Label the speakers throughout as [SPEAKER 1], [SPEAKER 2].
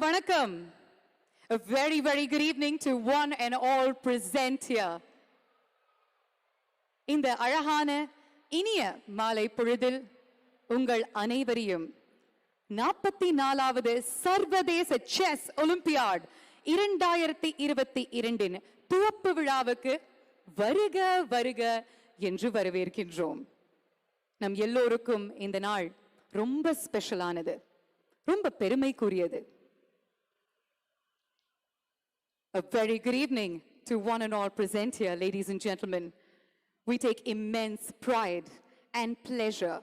[SPEAKER 1] Vanakkam. A very, very good evening to one and all present here. இந்த அழகான இனிய மாலை பொழுதில் உங்கள் அனைவரையும் 44வது சர்வதேச செஸ் ஒலிம்பியாட் 2022 துவப்பு விழாவுக்கு வருக வருக என்று வரவேற்கின்றோம். நம் எல்லோருக்கும் இந்த நாள் ரொம்ப ஸ்பெஷலானது, ரொம்ப பெருமைக்குரியது. A very good evening to one and all present here, ladies and gentlemen. We take immense pride and pleasure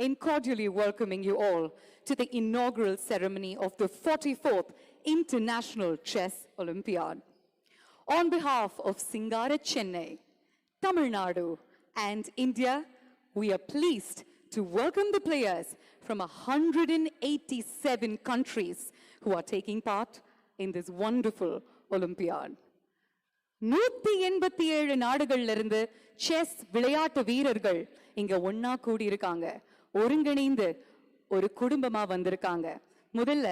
[SPEAKER 1] in cordially welcoming you all to the inaugural ceremony of the 44th International Chess Olympiad. On behalf of Singara Chennai, Tamil Nadu and India, we are pleased to welcome the players from 187 countries who are taking part in this wonderful Olympiad. 187 நாடுகள்ல இருந்து chess விளையாட்டு வீரர்கள் இங்க ஒண்ணா கூடி இருக்காங்க. ஒருங்கிணைந்து ஒரு குடும்பமா வந்திருக்காங்க. முதல்ல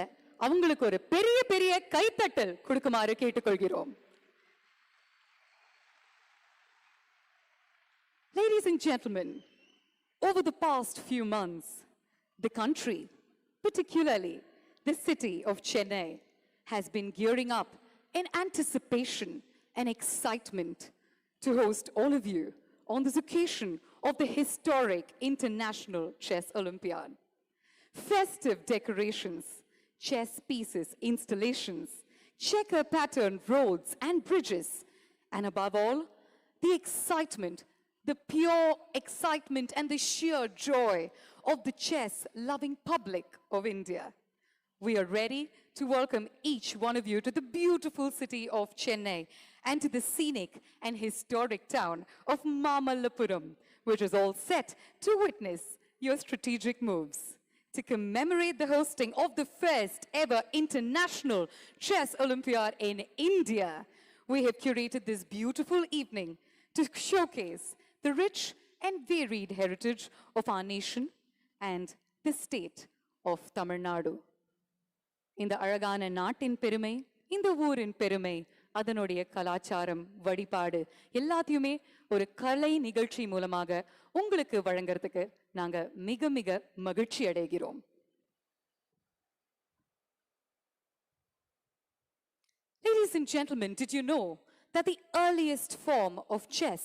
[SPEAKER 1] அவங்களுக்கு ஒரு பெரிய பெரிய கைத்தட்டல் கொடுக்குமாறு கேட்டுக்கொள்கிறோம். Ladies and gentlemen, over the past few months, the country, particularly the city of Chennai, has been gearing up in anticipation and excitement to host all of you on this occasion of the historic International Chess Olympiad. Festive decorations, chess pieces, installations, checker pattern roads and bridges, and above all, the excitement, the pure excitement and the sheer joy of the chess-loving public of India. We are ready to welcome each one of you to the beautiful city of Chennai and to the scenic and historic town of Mamallapuram, which is all set to witness your strategic moves. To commemorate the hosting of the first ever International Chess Olympiad in India, we have curated this beautiful evening to showcase the rich and varied heritage of our nation and the state of Tamil Nadu. இந்த அழகான நாட்டின் பெருமை, இந்த ஊரின் பெருமை, அதனுடைய கலாச்சாரம், வழிபாடு எல்லாத்தையுமே ஒரு கலை நிகழ்ச்சி மூலமாக உங்களுக்கு வழங்குறதுக்கு நாங்க மிக மிக மகிழ்ச்சி அடைகிறோம். Ladies and gentlemen, did you know that the earliest form of chess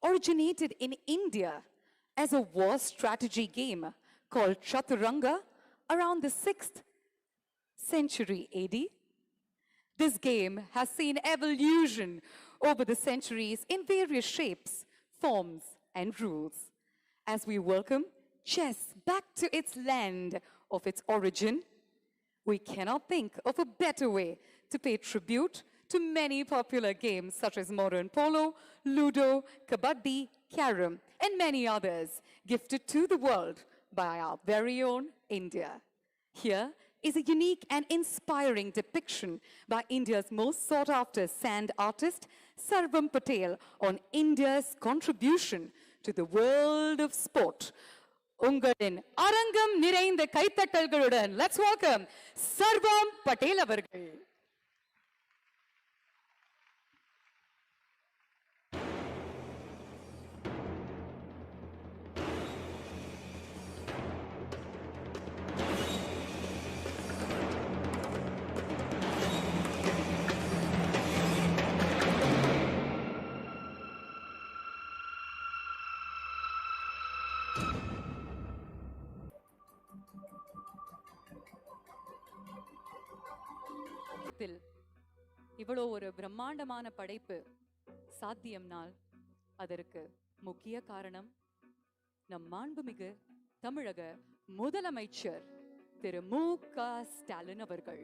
[SPEAKER 1] originated in India as a war strategy game called Chaturanga around the 6th century AD? This game has seen evolution over the centuries in various shapes, forms, and rules. As we welcome chess back to its land of its origin, we cannot think of a better way to pay tribute to many popular games such as modern polo, ludo, kabaddi, carom, and many others gifted to the world by our very own India. Here is a unique and inspiring depiction by India's most sought-after sand artist, Sarvam Patel, on India's contribution to the world of sport. உங்களின் அரங்கம் நிறைந்த கைத்தட்டல்களுடன் let's welcome Sarvam Patel அவர்கள். இவ்வளோ ஒரு பிரம்மாண்டமான படைப்பு சாத்தியம்னால் அதற்கு முக்கிய காரணம் நம் மாண்புமிகு தமிழக முதலமைச்சர் திரு MKStalin அவர்கள்.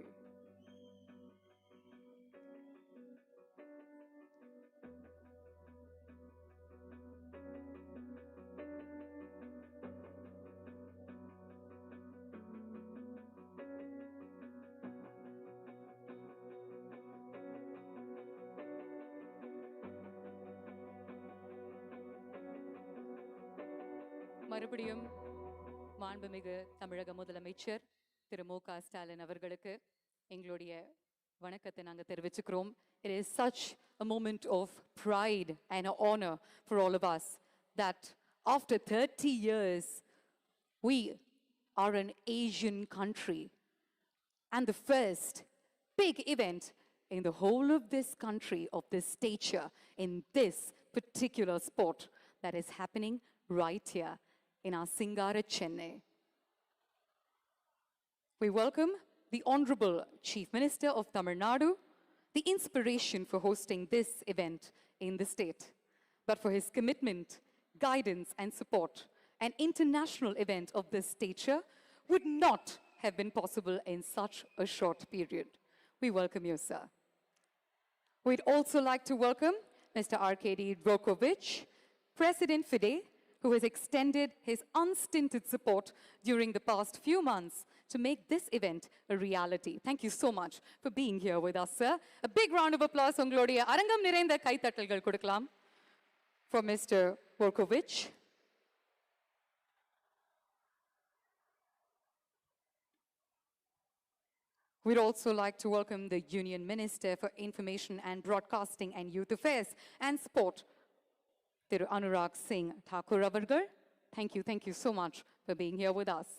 [SPEAKER 1] மறுபடியும் மாண்புமிகு தமிழக முதலமைச்சர் திரு MKStalin அவர்களுக்கு எங்களுடைய வணக்கத்தை நாங்கள் தெரிவிச்சுக்கிறோம். It is such a moment of pride and honor for all of us that after 30 years, we are an Asian country and the first big event in the whole of this country of this stature in this particular sport that is happening right here in our Singara, Chennai. We welcome the Honorable Chief Minister of Tamil Nadu, the inspiration for hosting this event in the state, but for his commitment, guidance and support. An international event of this stature would not have been possible in such a short period. We welcome you, sir. We'd also like to welcome Mr. Arkady Dvorkovich, President FIDE, who has extended his unstinted support during the past few months to make this event a reality. Thank you so much for being here with us, sir. A big round of applause உங்களுடைய அரங்கம் நிறைந்த கைத்தட்டல்கள் கொடுக்கலாம் for Mr. Dvorkovich. We'd also like to welcome the Union Minister for Information and Broadcasting and Youth Affairs and Sport, Thiru Anurag Singh Thakur avargal. Thank you so much for being here with us.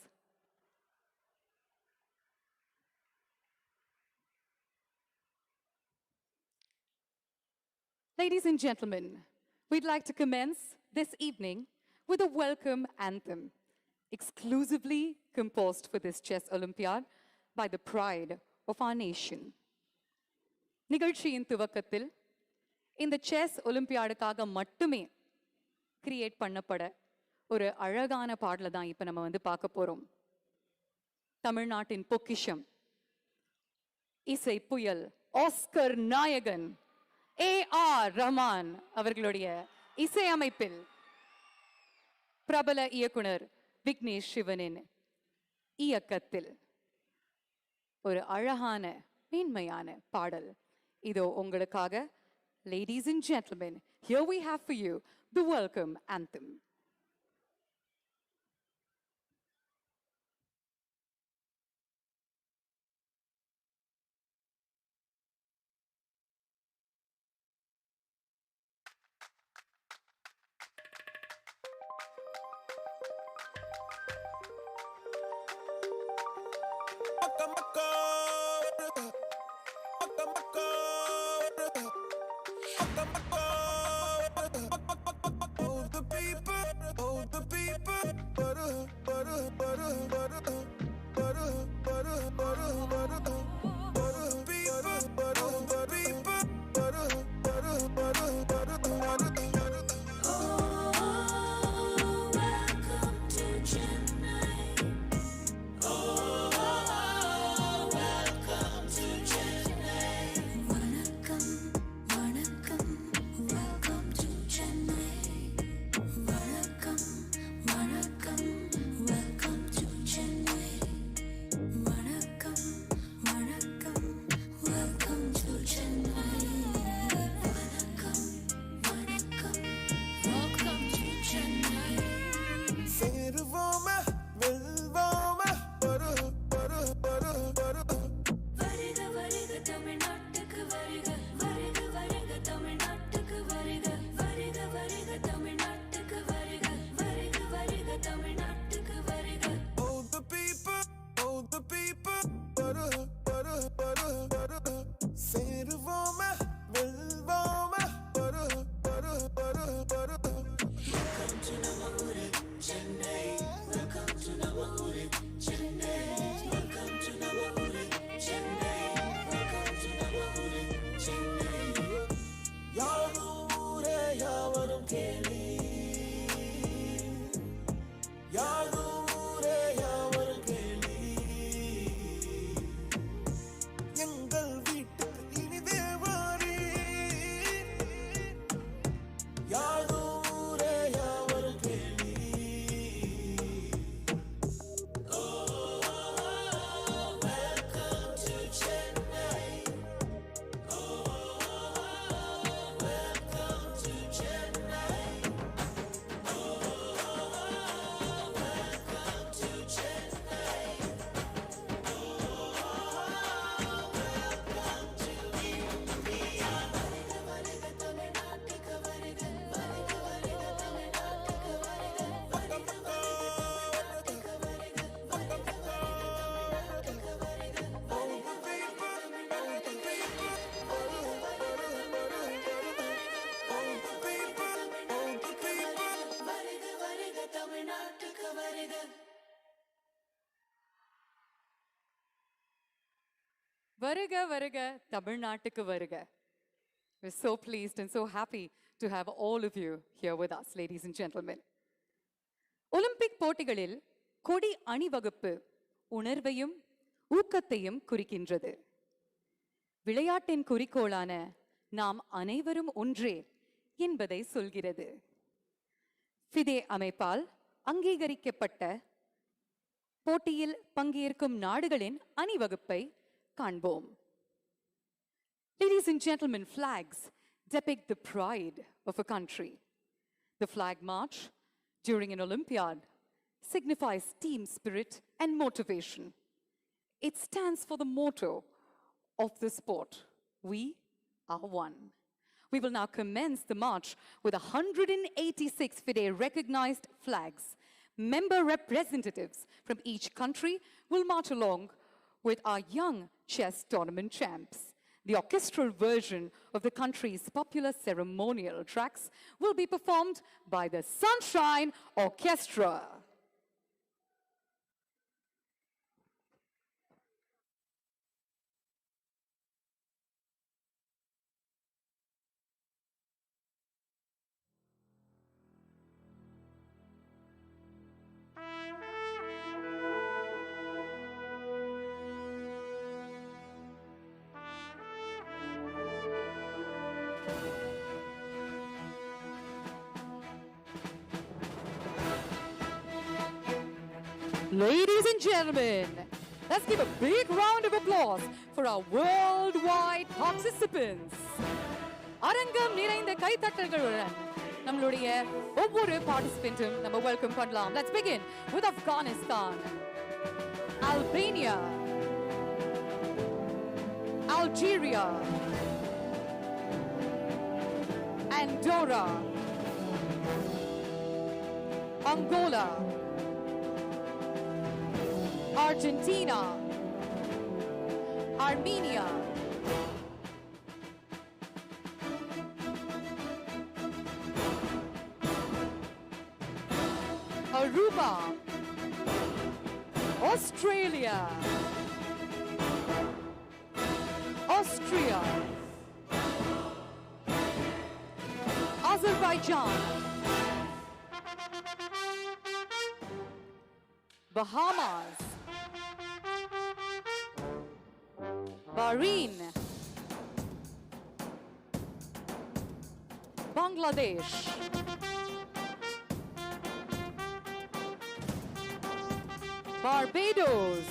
[SPEAKER 1] Ladies and gentlemen, we'd like to commence this evening with a welcome anthem, exclusively composed for this chess Olympiad by the pride of our nation. நிகழ்ச்சியின் துவக்கத்தில் இந்த chess ஒலிம்பியாடுக்காக மட்டுமே create பண்ணப்பட ஒரு அழகான பாடலை தான் இப்போ நம்ம வந்து பார்க்க போறோம். தமிழ்நாட்டின் பொக்கிஷம், இசை புயல், ஆஸ்கர் நாயகன் ஏ.ஆர். ரஹ்மான் அவர்களுடைய இசையமைப்பில் பிரபல இயக்குனர் விக்னேஷ் சிவனின் இயக்கத்தில் ஒரு அழகான மேன்மையான பாடல் இதோ உங்களுக்காக. Ladies and gentlemen, here we have for you the welcome anthem.
[SPEAKER 2] Chennai, welcome to Chennai.
[SPEAKER 1] Varuga Varuga Tamil Nattukku Varuga. We're so pleased and so happy to have all of you here with us, ladies and gentlemen. Olympic போட்டிகளில் கொடி அணிவகுப்பு உணர்வையும் ஊக்கத்தையும் குறிக்கின்றது. விளையாட்டின் குறிக்கோளான நாம் அனைவரும் ஒன்றே என்பதை சொல்கிறது. ஃபிதே அமைப்பால் அங்கீகரிக்கப்பட்ட போட்டியில் பங்கேற்கும் நாடுகளின் அணிவகுப்பை காண்போம். Ladies and gentlemen, flags depict the pride of a country. The flag march during an Olympiad signifies team spirit and motivation. It stands for the motto of the sport, we are one. We will now commence the march with 186 FIDE recognized flags. Member representatives from each country will march along with our young chess tournament champs. The orchestral version of the country's popular ceremonial tracks will be performed by the Sunshine Orchestra. Ladies and gentlemen, let's give a big round of applause for our worldwide participants. அரங்கம் நிறைந்த கைத்தட்டல்களுடன் நம்மளுடைய ஒவ்வொரு பார்ட்டிசிபென்ட்டும் நம்ம welcome பண்ணலாம். Let's begin with Afghanistan, Albania, Algeria, Andorra, Angola, Argentina, Armenia, Aruba, Australia, Austria, Azerbaijan, Bahamas, Bahrain, Bangladesh, Barbados,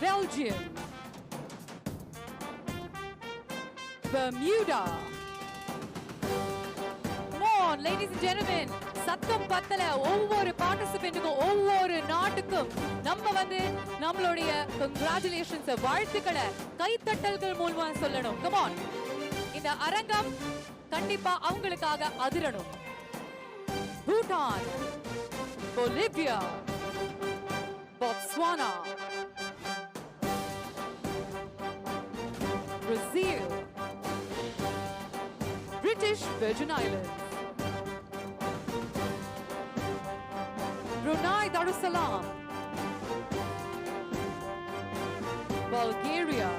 [SPEAKER 1] Belgium, Bermuda. Come on, ladies and gentlemen. சத்தம் பத்தல ஒவ்வொரு பார்ட்டிசிபென்ட்டுக்கும் ஒவ்வொரு நாட்டுக்கும் நம்ம வந்து நம்மளுடைய கங்க்ராச்சுலேஷன்ஸ் வாழ்த்துக்களை கைத்தட்டல்கள் மூலமா சொல்லணும். Come on. இந்த அரங்கம் கண்டிப்பா அவங்களுக்காக அதிரணும். Bhutan, Bolivia, Botswana, Brazil, British Virgin Islands, Brunei Darussalam, Bulgaria,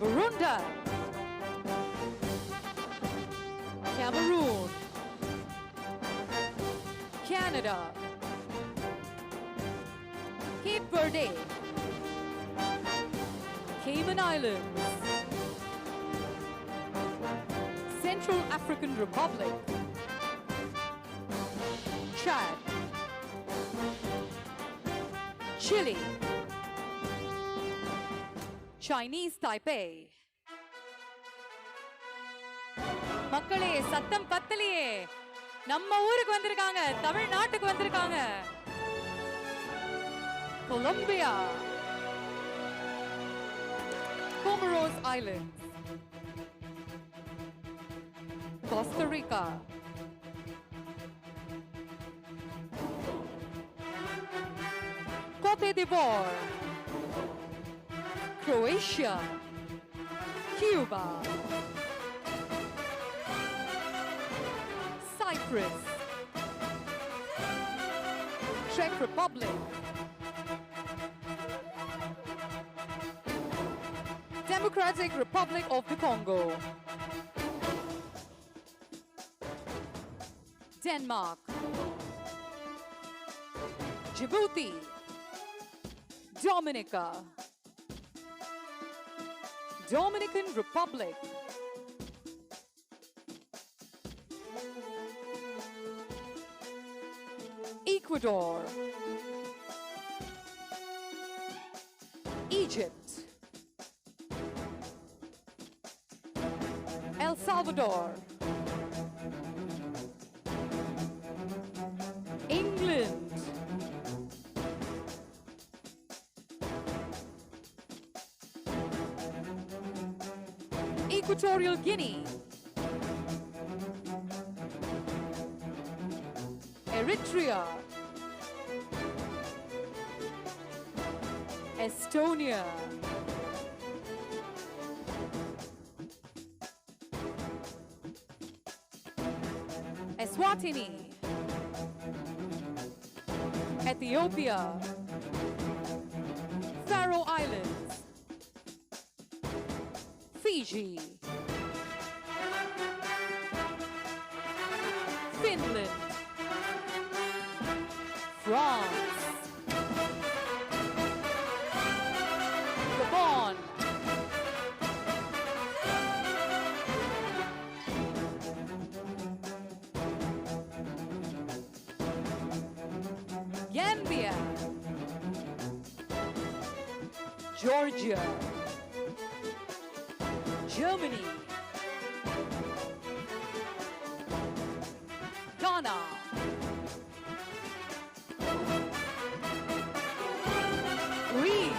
[SPEAKER 1] Burundi, Cameroon, Canada, Cape Verde, Cayman Islands, Central African Republic, Chad, Chile, Chinese Taipei. மக்களே சத்தம் பத்தலையே, நம்ம ஊருக்கு வந்திருக்காங்க, தமிழ்நாட்டுக்கு வந்திருக்காங்க. Colombia, Comoros Islands, Costa Rica, Cote d'Ivoire, Croatia, Cuba, Cyprus, Czech Republic, Democratic Republic of the Congo, Denmark, Djibouti, Dominica, Dominican Republic, Ecuador, Egypt, El Salvador, England, Equatorial Guinea, Eritrea, Estonia, Eswatini, Ethiopia, Faroe Islands, Fiji, Finland, France, Gabon, Gambia, Georgia, Germany, Ghana, Greece,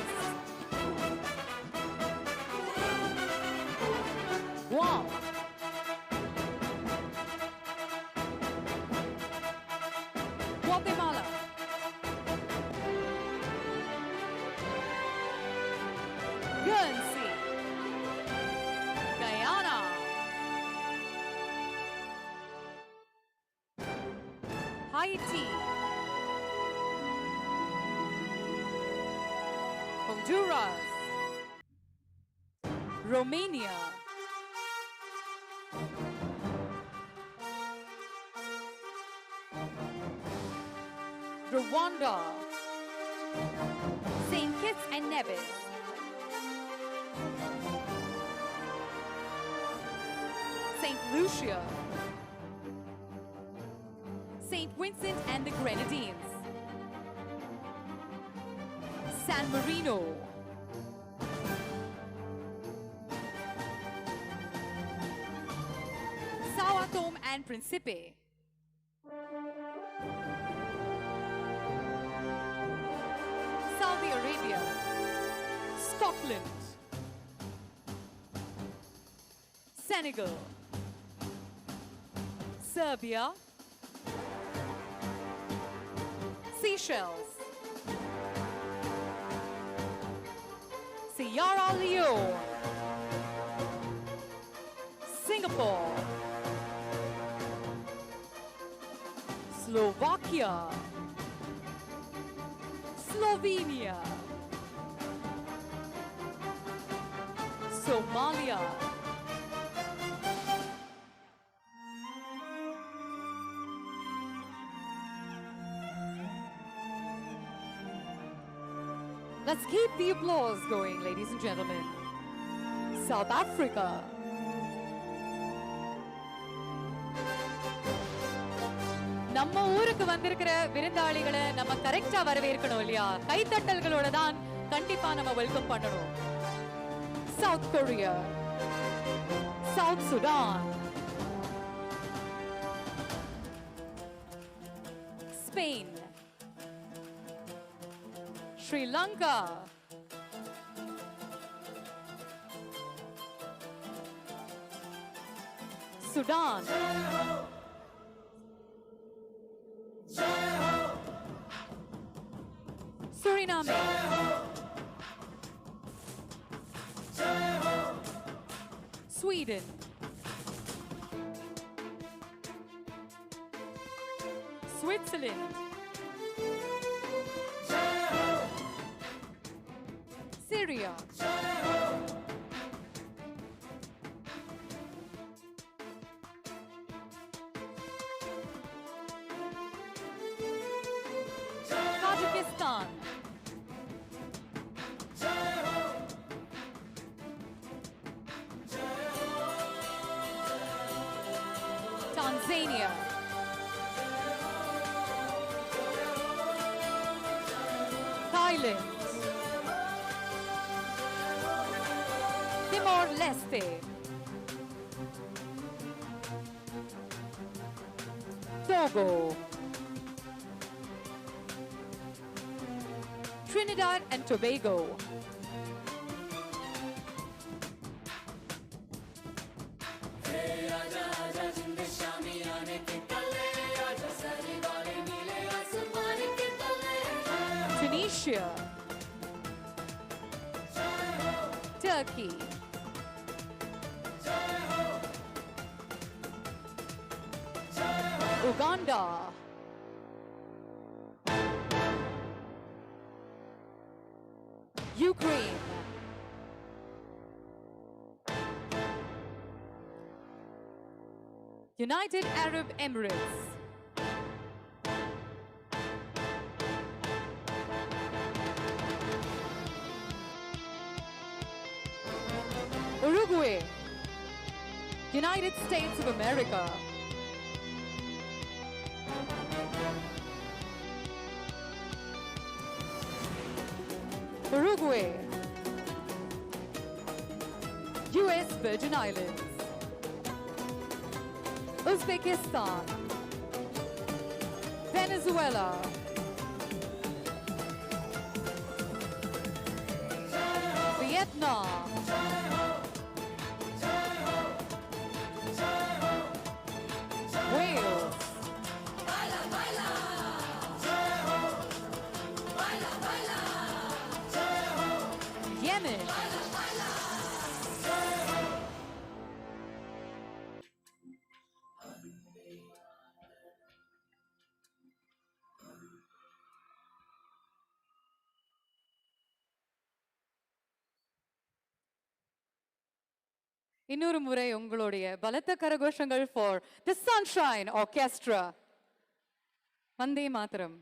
[SPEAKER 1] Guam, Guatemala, Guernsey, Guyana, Haiti, Honduras, Romania, Rwanda, St. Kitts and Nevis, St. Lucia, St. Vincent and the Grenadines, San Marino, Sao Tome and Principe, Saudi Arabia, Scotland, Senegal, Serbia, Seychelles, Sierra Leone, Singapore, Slovakia, Slovenia, Somalia, let's keep the applause going, ladies and gentlemen. South Africa, நம்ம ஊருக்கு வந்திருக்கிற விருந்தாளிகளை நம்ம கரெக்டா வரவேற்கணும் இல்லையா? கைத்தட்டல்களோட தான் கண்டிப்பா நம்ம welcome பண்ணணும். South Korea, South Sudan, Spain, Sri Lanka, Sudan, Suriname, Sweden, Switzerland, Tanzania. Pakistan. Tanzania. Thailand. Timor-Leste. Togo. Trinidad and Tobago. Tunisia. Turkey. Uganda. Ukraine. United Arab Emirates. Uruguay. United States of America. Uruguay. US Virgin Islands. Uzbekistan. Venezuela. Vietnam. Wales. Yemen. இன்னொரு முறை உங்களுடைய பலத்த கரகோஷங்கள் for the Sunshine Orchestra. Vande Mataram.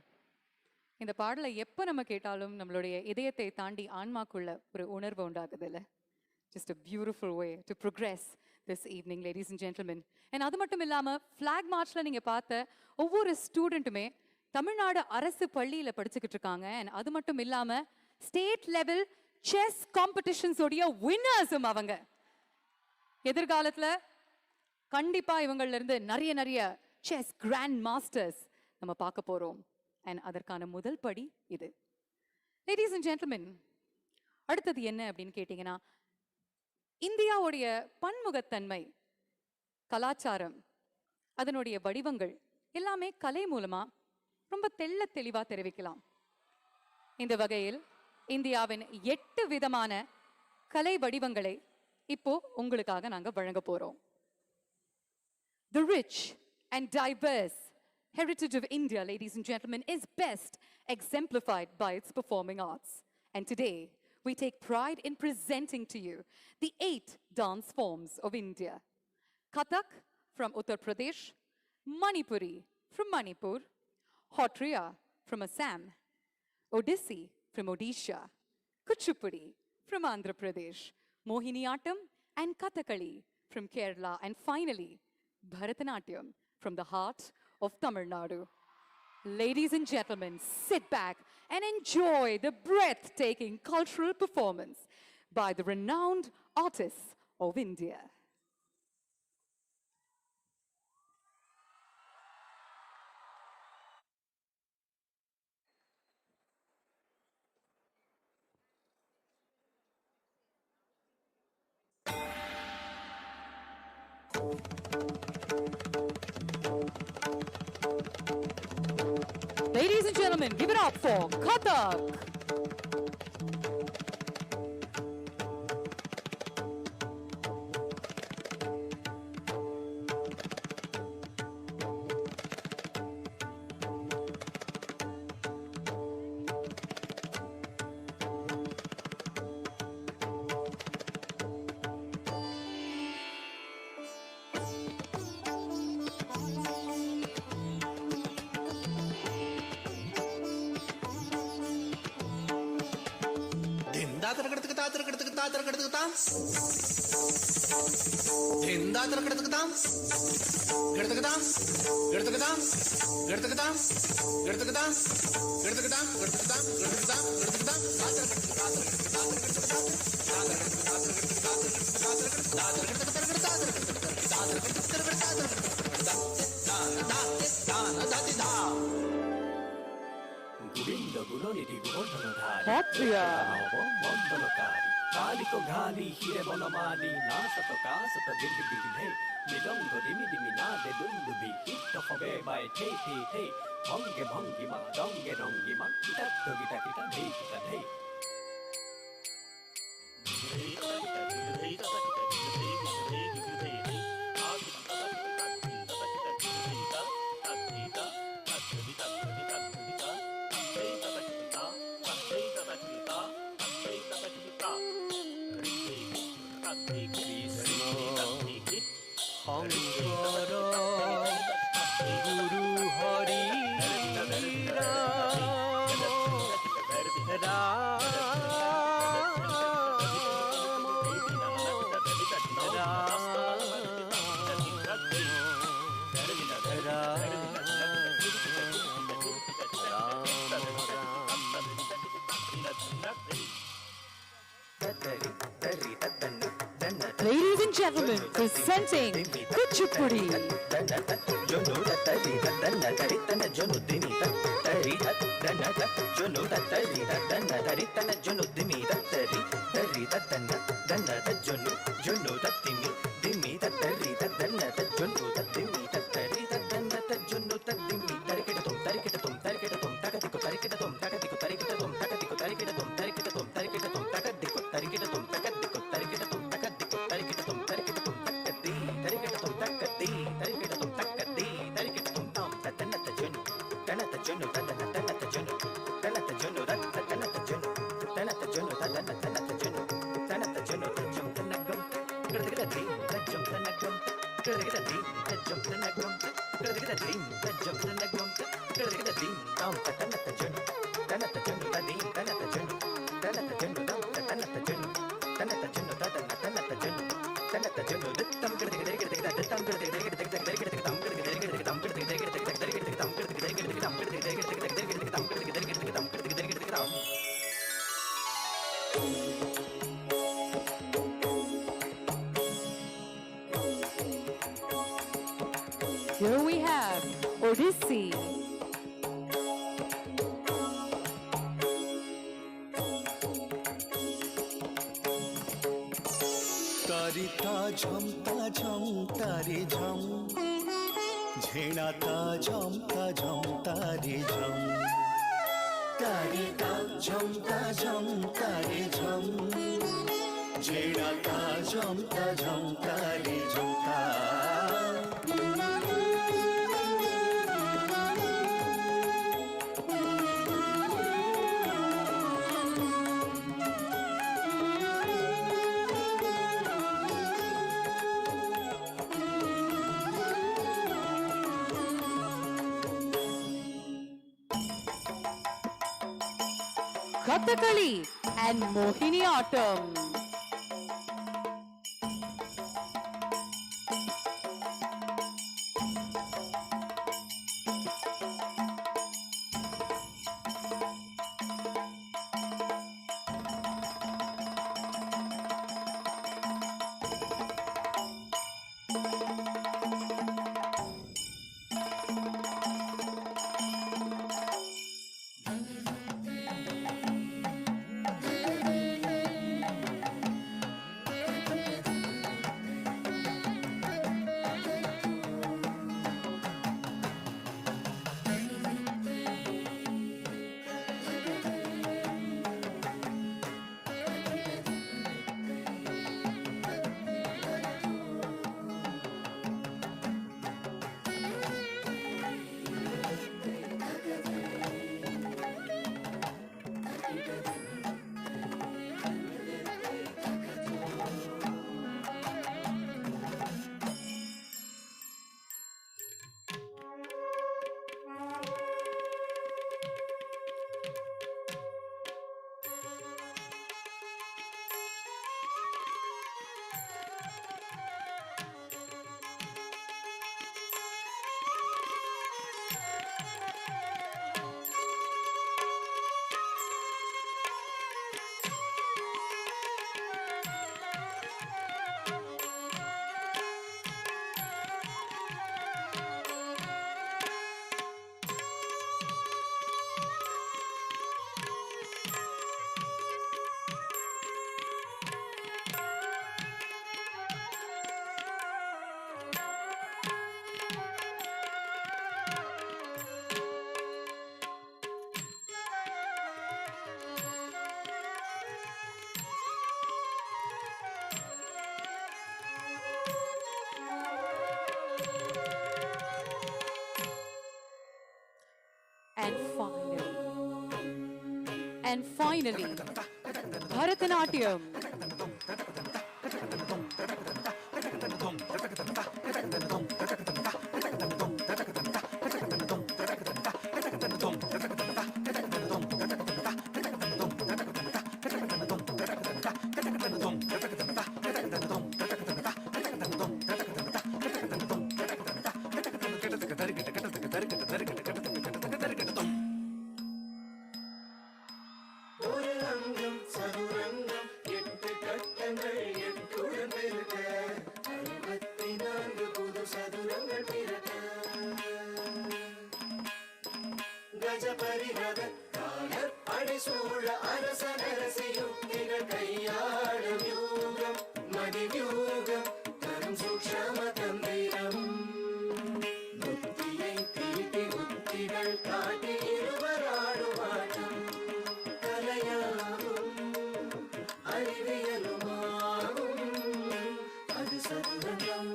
[SPEAKER 1] இந்த பாடலை எப்போ நம்ம கேட்டாலும் நம்மளுடைய இதயத்தை தாண்டி ஆன்மாக்குள்ள ஒரு உணர்வு உண்டாகுது இல்லை? Just a beautiful way to progress this evening, ladies and gentlemen. And அது மட்டும் இல்லாம flag marchல நீங்க பார்த்த ஒவ்வொரு ஸ்டூடெண்ட்டுமே தமிழ்நாடு அரசு பள்ளியில படிச்சுக்கிட்டு இருக்காங்க. And அது மட்டும் இல்லாம ஸ்டேட் லெவல் செஸ் காம்படிஷன்ஸ் உடைய வின்னர்ஸும் அவங்க. எதிர்காலத்துல கண்டிப்பா இவங்கள்ல இருந்து நிறைய செஸ் கிராண்ட் மாஸ்டர்ஸ் நம்ம பார்க்க போறோம். அண்ட் அதற்கான முதல் படி இது. லேடிஸ் அண்ட் ஜென்டில்மென், அடுத்தது என்ன அப்படின்னு கேட்டீங்கன்னா, இந்தியாவுடைய பன்முகத்தன்மை, கலாச்சாரம், அதனுடைய வடிவங்கள் எல்லாமே கலை மூலமா ரொம்ப தெளிவா தெரிவிக்கலாம். இந்த வகையில் இந்தியாவின் 8 விதமான கலை வடிவங்களை இப்போ உங்களுக்காக நாங்க வழங்க போறோம். The rich and diverse heritage of India, ladies and gentlemen, is best exemplified by its performing arts. And today, we take pride in presenting to you the 8 dance forms of India. Kathak from Uttar Pradesh, Manipuri from Manipur, Hotriya from Assam, Odissi from Odisha, Kuchipudi from Andhra Pradesh, Mohiniyattam and Kathakali from Kerala, and finally, Bharatanatyam from the heart of Tamil Nadu. Ladies and gentlemen, sit back and enjoy the breathtaking cultural performance by the renowned artists of India. Ladies and gentlemen, give it up for Kathak.
[SPEAKER 2] Kaliko gali hire bonamali na satoka sata digi digi hey milongo dimi dimi na de dundu bi hit of a by tay tay tay bonge bongi ma donge dongi ma kita kita kita hey kita hey
[SPEAKER 1] Ladies and gentlemen, presenting Kuchipudi. Here we have Odyssey.
[SPEAKER 3] तारिता झमता झमता रे झम झेणाता झमता रे झम तारिता झमता झमता रे झम झेणाता झमता रे झमता
[SPEAKER 1] Kathakali and Mohiniyattam. finally, Bharatanatyam.
[SPEAKER 3] Madhimugam tarum sukshama tandiram Nuttiyai teeti uttigal kaati iruvaradu vaatam Kalayagum ariviyalumagum adu sadurangam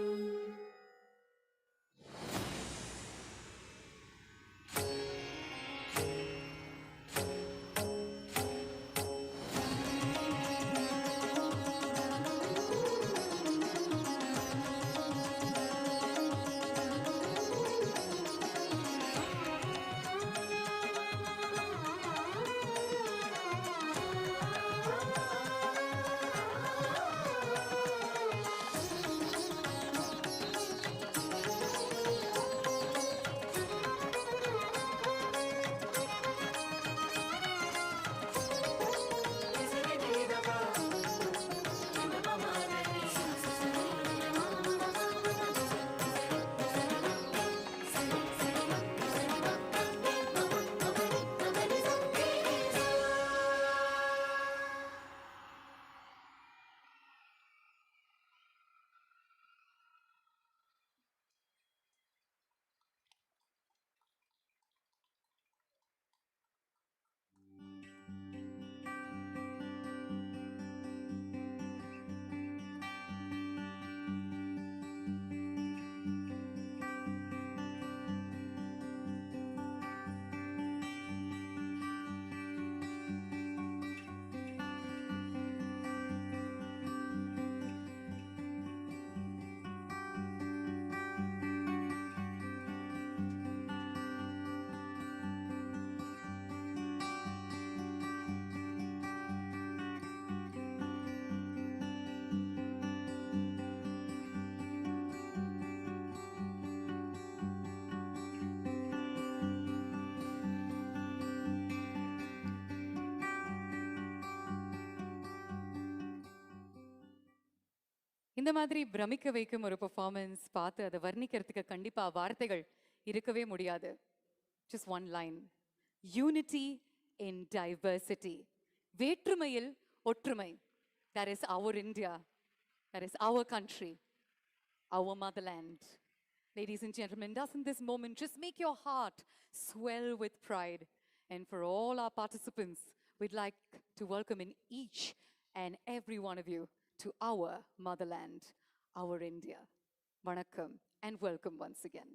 [SPEAKER 1] இந்த மாதிரி பிரமிக்க வைக்கும் ஒரு பெர்ஃபார்மன்ஸ் பார்த்து அதை வர்ணிக்கிறதுக்கு கண்டிப்பா வார்த்தைகள் இருக்கவே முடியாது. Just one line. Unity in diversity. வேற்றுமையில் ஒற்றுமை. That is our India. That is our country. Our motherland. Ladies and gentlemen, doesn't this moment just make your heart swell with pride? And for all our participants, we'd like to welcome in each and every one of you to our motherland, our India. Vanakkam and welcome once again.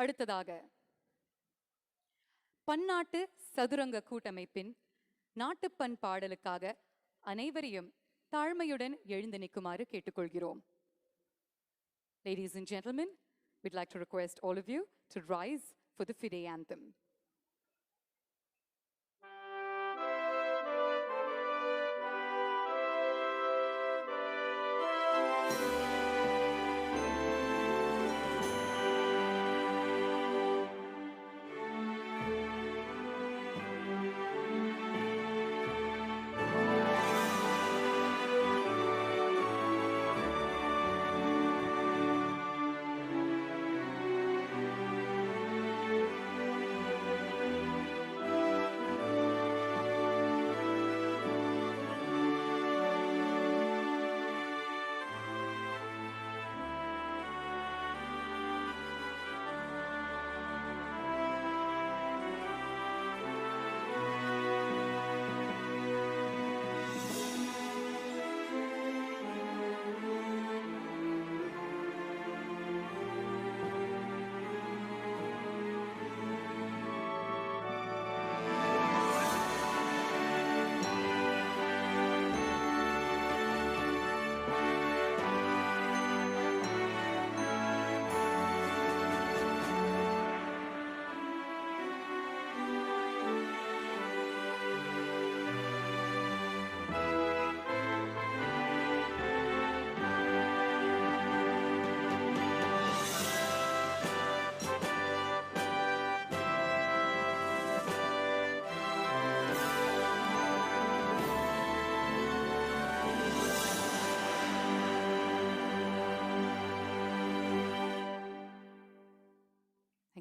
[SPEAKER 1] அடுத்ததாக பன்னாட்டு சதுரங்க கூட்டமைப்பின் நாட்டுப்பண் பாடலுக்காக அனைவரையும் தாழ்மையுடன் எழுந்து நிற்குமாறு கேட்டுக்கொள்கிறோம். Ladies and gentlemen, we'd like to request all of you to rise for the FIDE anthem.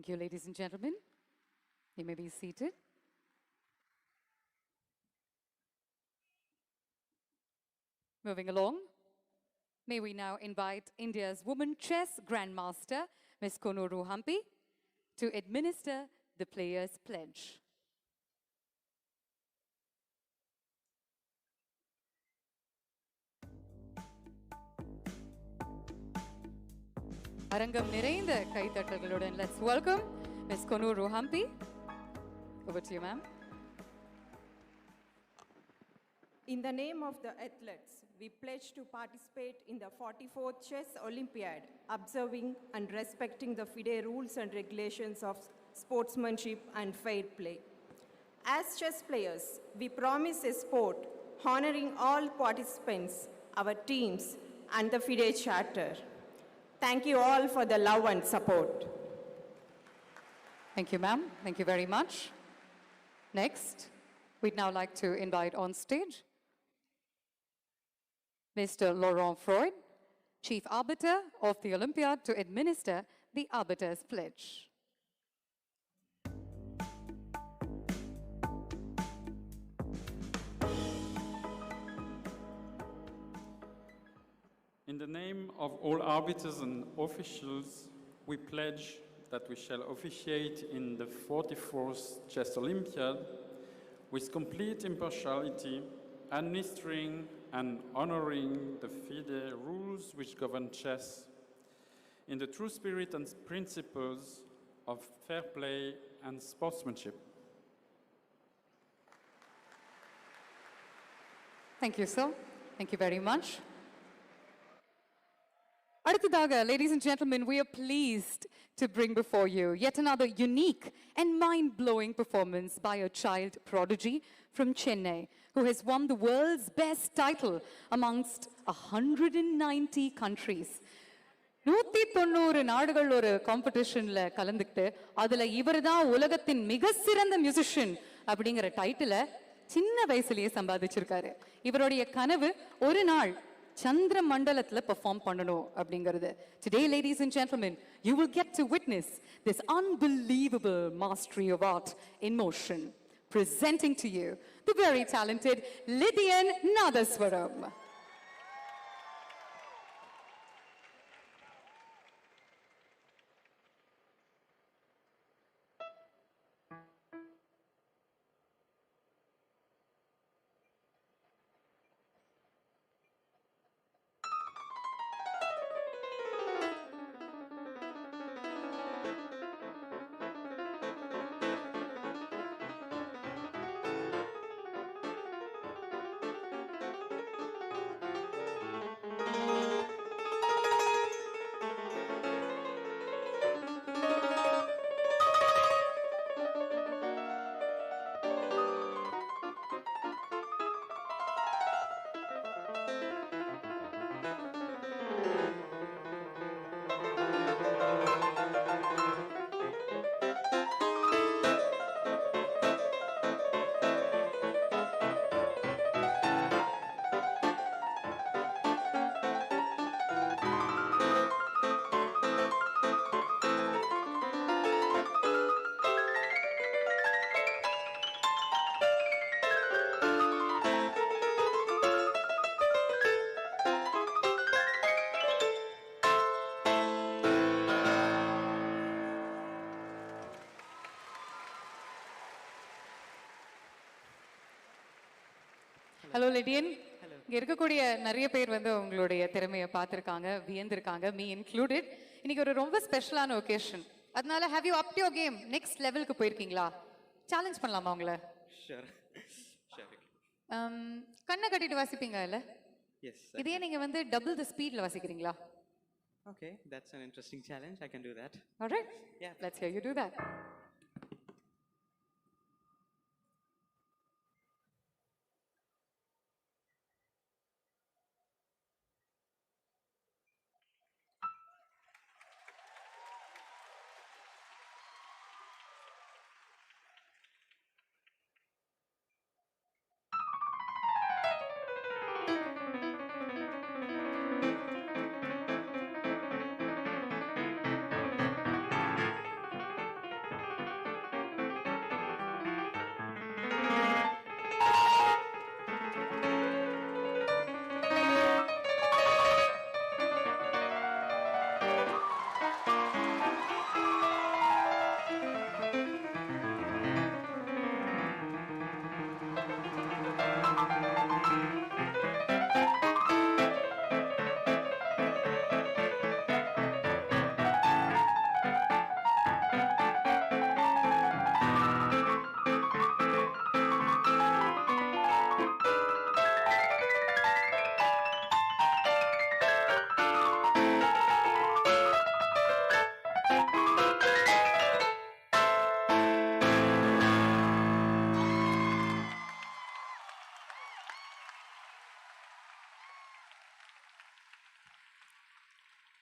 [SPEAKER 1] Thank you, ladies and gentlemen. You may be seated. Moving along, may we now invite India's Women Chess Grandmaster, Ms. Konuru Hampi, to administer the Players' Pledge. அரங்கம் நிறைந்த கைத்தட்டல்களுடன் let's welcome Ms. Konuru Hampi. Over to you, ma'am.
[SPEAKER 4] In the name of the athletes, we pledge to participate in the 44th Chess Olympiad, observing and respecting the FIDE rules and regulations of sportsmanship and fair play. As chess players, we promise a sport honoring all participants, our teams, and the FIDE Charter. Thank you all for the love and support.
[SPEAKER 1] Thank you, ma'am. Thank you very much. Next, we'd now like to invite on stage Mr. Laurent Freud, Chief Arbiter of the Olympiad, to administer the Arbiter's Pledge.
[SPEAKER 5] In the name of all arbiters and officials, we pledge that we shall officiate in the 44th Chess Olympiad with complete impartiality, administering and honoring the FIDE rules which govern chess, in the true spirit and principles of fair play and sportsmanship.
[SPEAKER 1] Thank you, sir. Thank you very much. அடுத்ததாக, ladies and gentlemen, we are pleased to bring before you yet another unique and mind-blowing performance by a child prodigy from Chennai, who has won the world's best title amongst 190 countries. 190 நாடுகள் ஒரு காம்படிஷன்ல கலந்துக்கிட்டு அதுல இவர்தான் உலகத்தின் மிக சிறந்த musician அப்படிங்கிற டைட்டிலை சின்ன வயசுலயே சம்பாதிச்சிருக்காரு. இவருடைய கனவு ஒரு நாள் சந்திர மண்டலத்துல பெர்ஃபார்ம் பண்ணணும் அப்படிங்கிறது. Today, ladies and gentlemen, you will get to witness this unbelievable mastery of art in motion. Presenting to you the very talented Lydian Nadaswaram. Hello Lydian. இங்க இருக்கக்கூடிய நிறைய பேர் வந்து உங்களுடைய திறமையை பார்த்துருக்காங்க, வியந்திருக்காங்க, மீ இன்க்ளூடட். இன்னைக்கு ஒரு ரொம்ப ஸ்பெஷலான ஒகேஷன். அதனால have you up your game next லெவலுக்கு போயிருக்கீங்களா? சேலஞ்ச் பண்ணலாமா உங்களை?
[SPEAKER 6] Sure. Sure.
[SPEAKER 1] கண்ணை கட்டிட்டு வாசிப்பீங்க இல்ல?
[SPEAKER 6] Yes.
[SPEAKER 1] இதே நீங்க வந்து டபுள் தி ஸ்பீட்ல வாசிக்கிறீங்களா?
[SPEAKER 6] Okay, that's an interesting challenge. I can do that.
[SPEAKER 1] All right.
[SPEAKER 6] Yeah.
[SPEAKER 1] Let's hear you do that.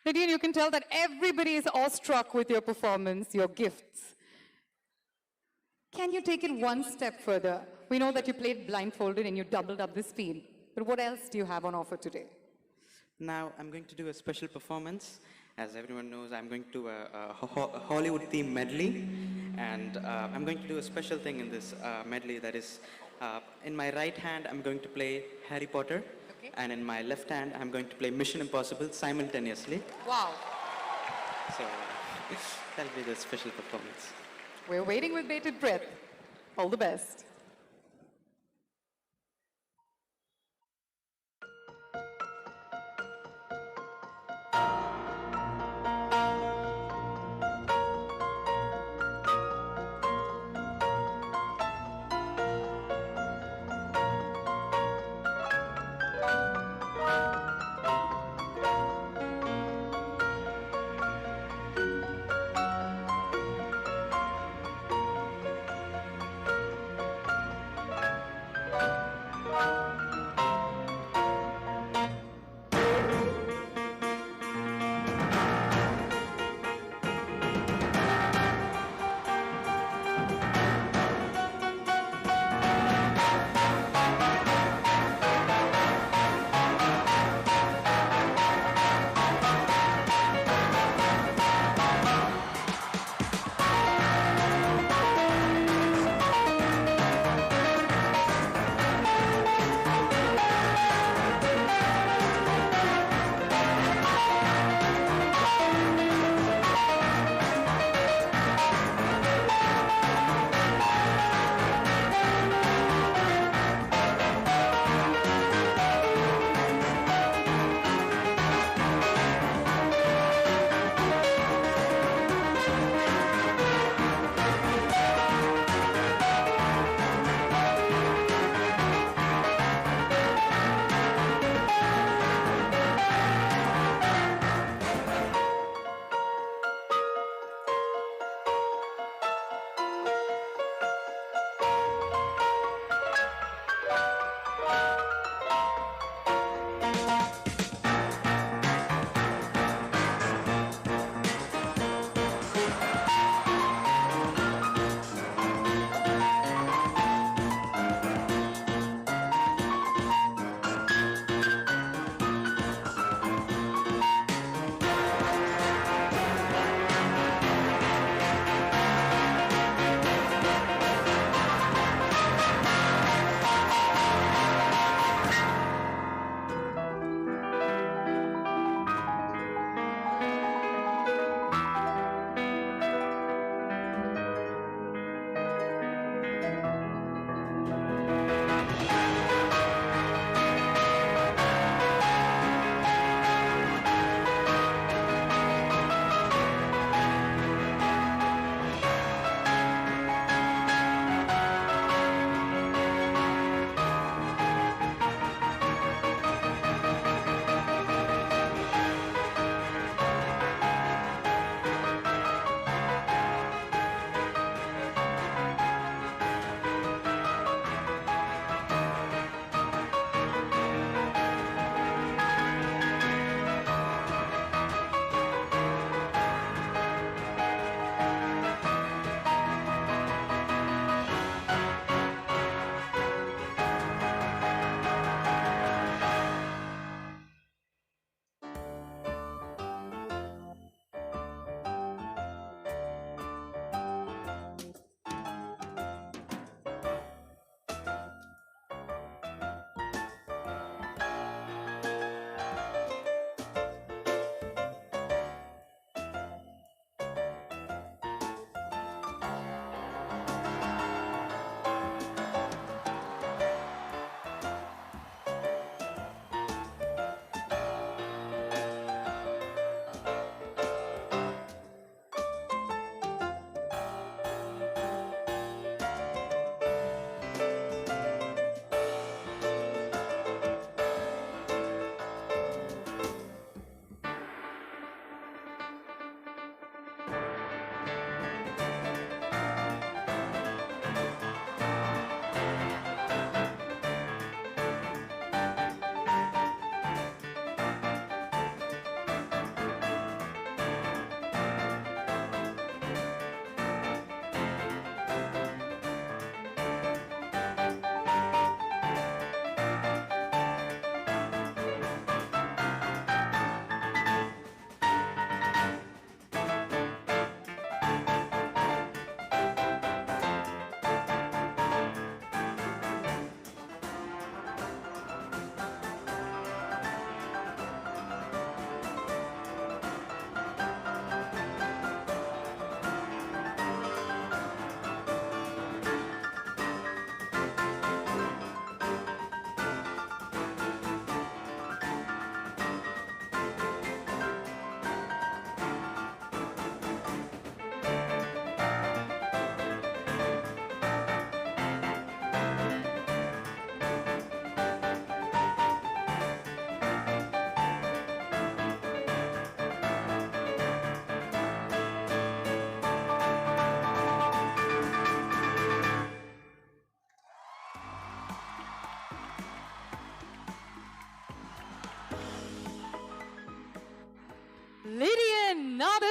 [SPEAKER 1] Nadine, you can tell that everybody is awestruck with your performance, your gifts. Can you take it one step further? We know that you played blindfolded and you doubled up the speed. But what else do you have on offer today?
[SPEAKER 6] Now I'm going to do a special performance. As everyone knows, I'm going to do a Hollywood theme medley. And I'm going to do a special thing in this medley, that is, in my right hand, I'm going to play Harry Potter.
[SPEAKER 1] Okay.
[SPEAKER 6] And in my left hand, I'm going to play Mission Impossible simultaneously.
[SPEAKER 1] Wow.
[SPEAKER 6] So that'll be the special performance.
[SPEAKER 1] We're waiting with bated breath. All the best.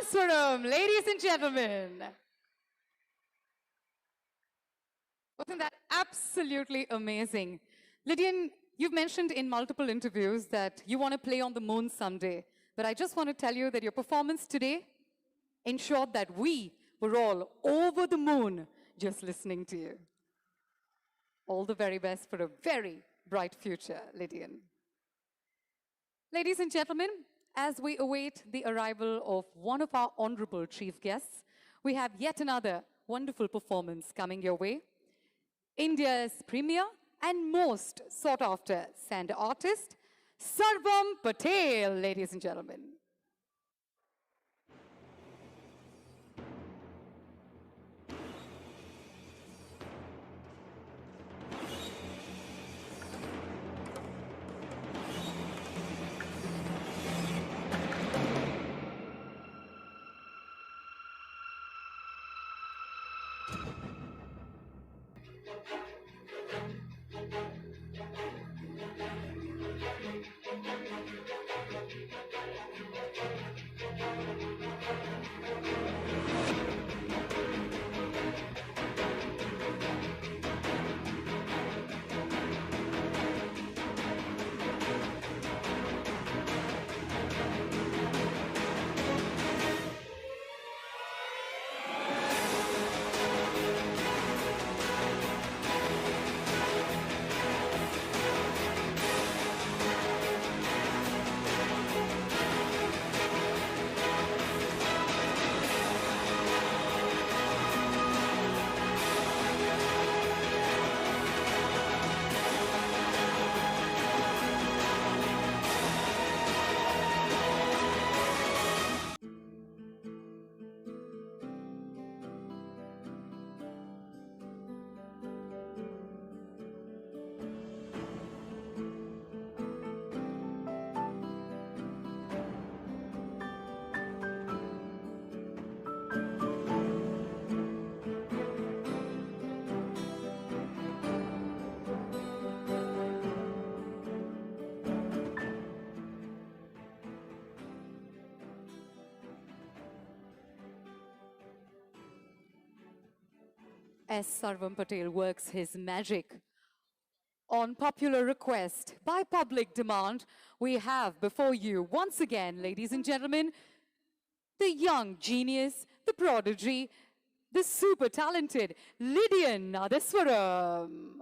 [SPEAKER 1] Nadaswaram, ladies and gentlemen. Wasn't that absolutely amazing? Lydian, you've mentioned in multiple interviews that you want to play on the moon someday. But I just want to tell you that your performance today ensured that we were all over the moon just listening to you. All the very best for a very bright future, Lydian. Ladies and gentlemen, as we await the arrival of one of our honorable chief guests, we have yet another wonderful performance coming your way. India's premier and most sought-after sand artist, Sarvam Patel, ladies and gentlemen. As Sarvam Patel works his magic on popular request, by public demand, we have before you, once again, ladies and gentlemen, the young genius, the prodigy, the super talented Lydian Nadaswaram.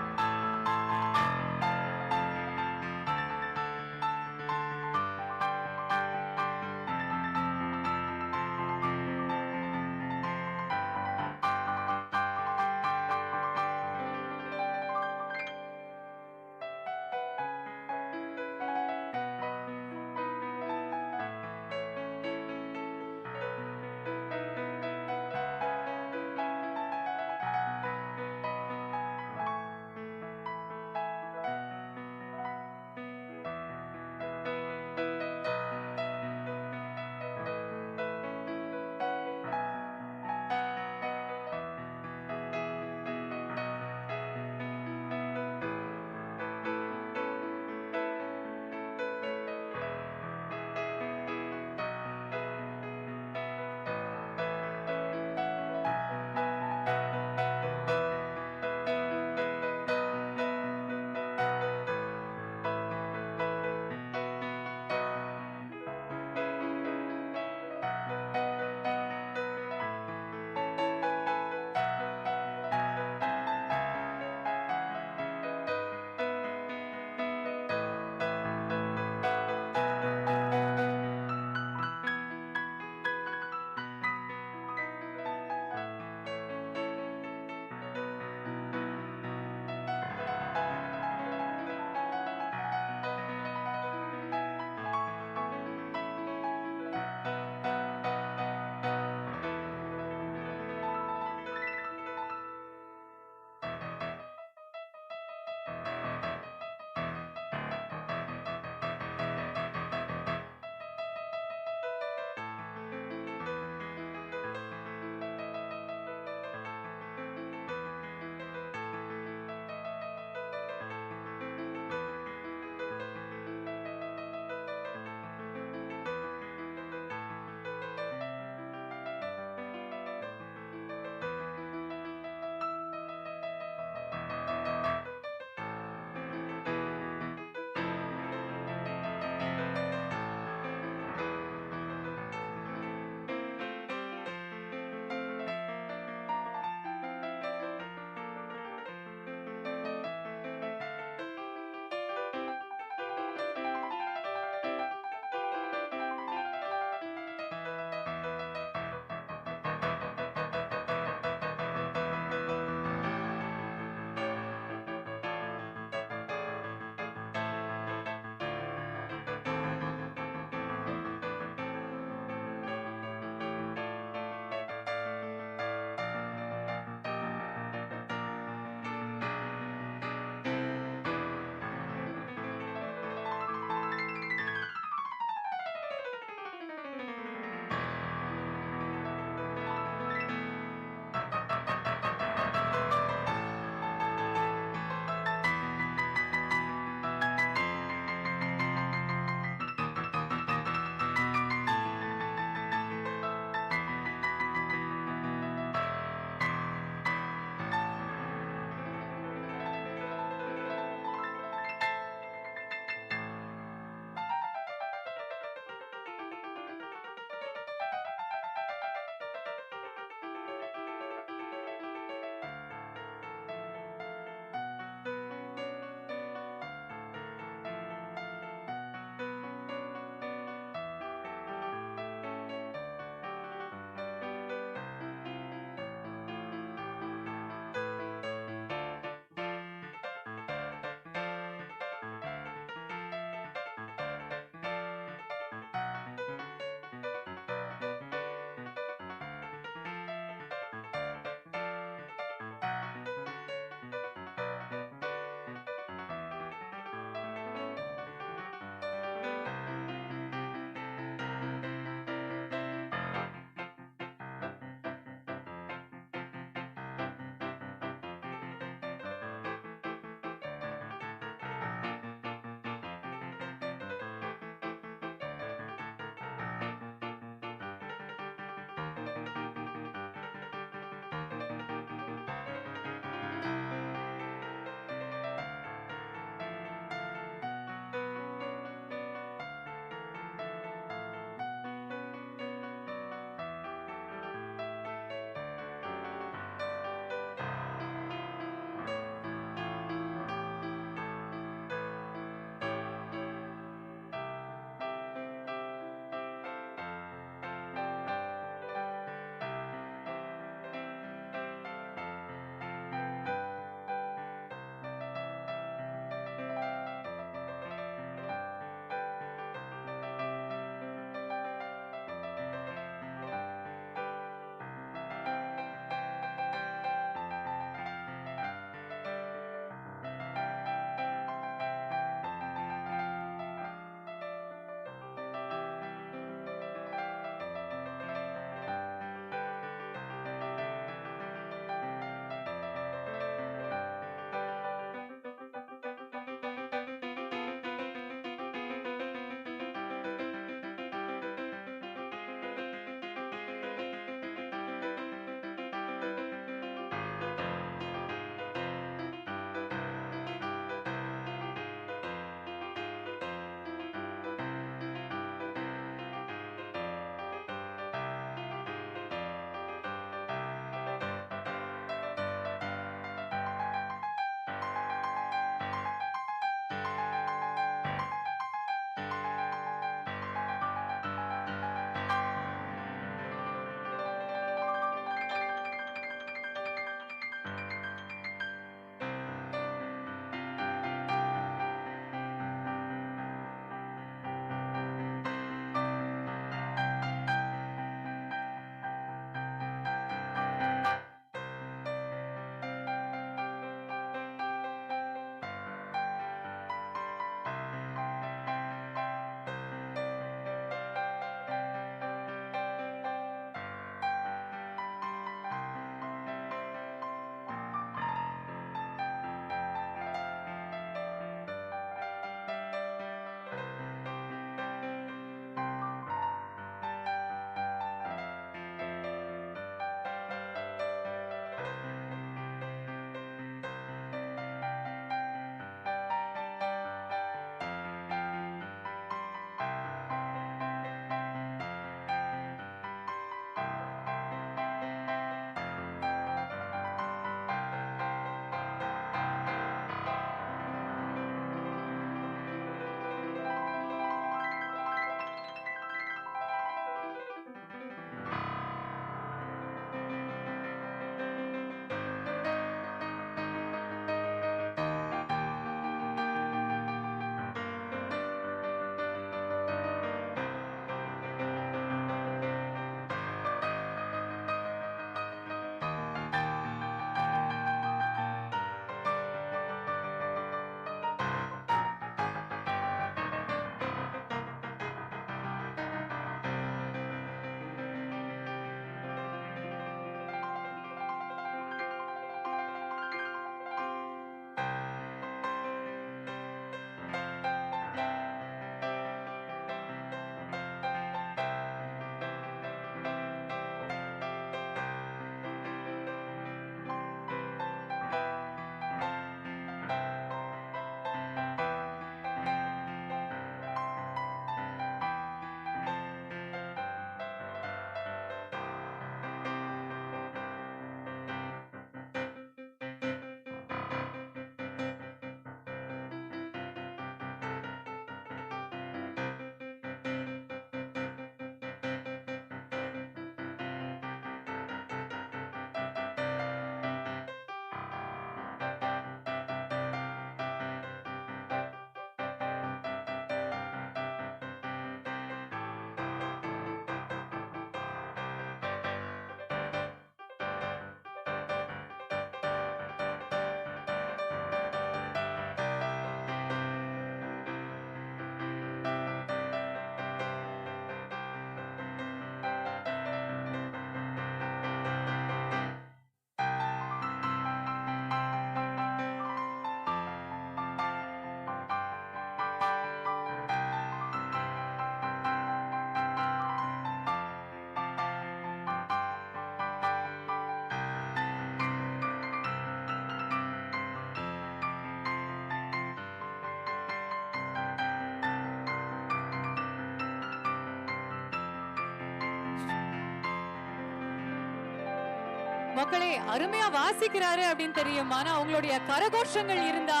[SPEAKER 1] மக்களே அருமையா வாசிக்கிறாரு அப்படின்னு தெரியும். ஆனா அவங்களுடைய கரகோஷங்கள் இருந்தா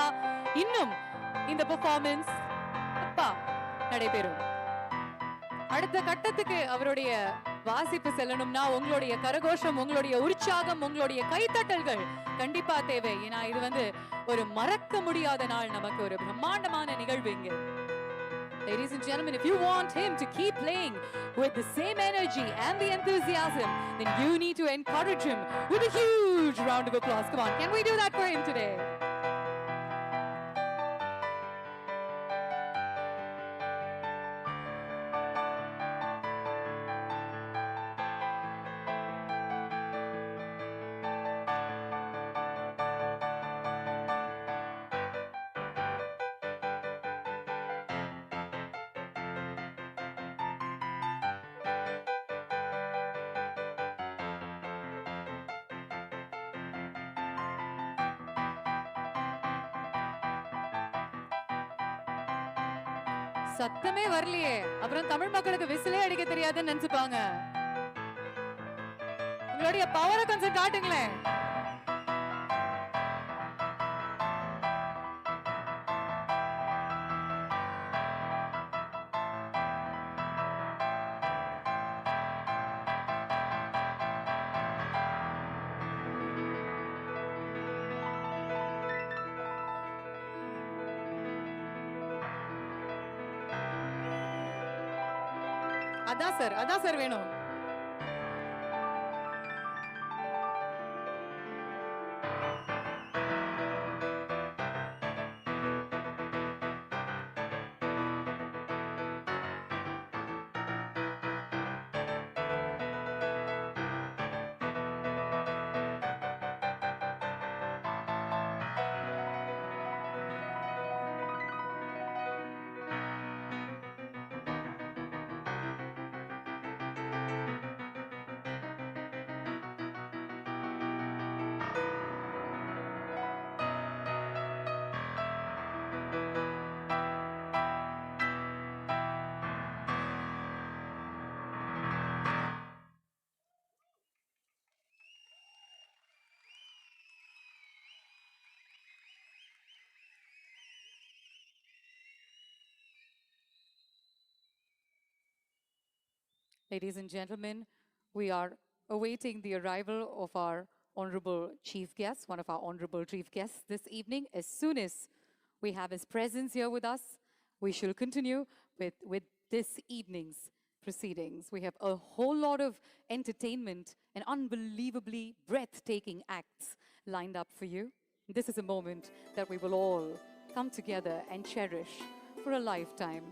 [SPEAKER 1] இன்னும் இந்த performance அப்பா நடைபெறும். அடுத்த கட்டத்துக்கு அவருடைய வாசிப்பு செல்லணும்னா உங்களுடைய கரகோஷம், உங்களுடைய உற்சாகம், உங்களுடைய கைத்தட்டல்கள் கண்டிப்பா தேவை. ஏன்னா இது வந்து ஒரு மறக்க முடியாத நாள், நமக்கு ஒரு பிரம்மாண்டமான நிகழ்வு இங்க. Ladies and gentlemen, if you want him to keep playing with the same energy and the enthusiasm, then you need to encourage him with a huge round of applause. Come on, can we do that for him today? சத்தமே வரலையே, அப்புறம் தமிழ் மக்களுக்கு விசிலே அடிக்க தெரியாதுன்னு நினைச்சுப்பாங்க. உங்களுடைய பவரை கொஞ்சம் காட்டுங்களேன். அதான் சார் வேணும். Ladies and gentlemen, we are awaiting the arrival of our honorable chief guest, one of our honorable chief guests this evening. As soon as we have his presence here with us, we shall continue with this evening's proceedings. We have a whole lot of entertainment and unbelievably breathtaking acts lined up for you. This is a moment that we will all come together and cherish for a lifetime.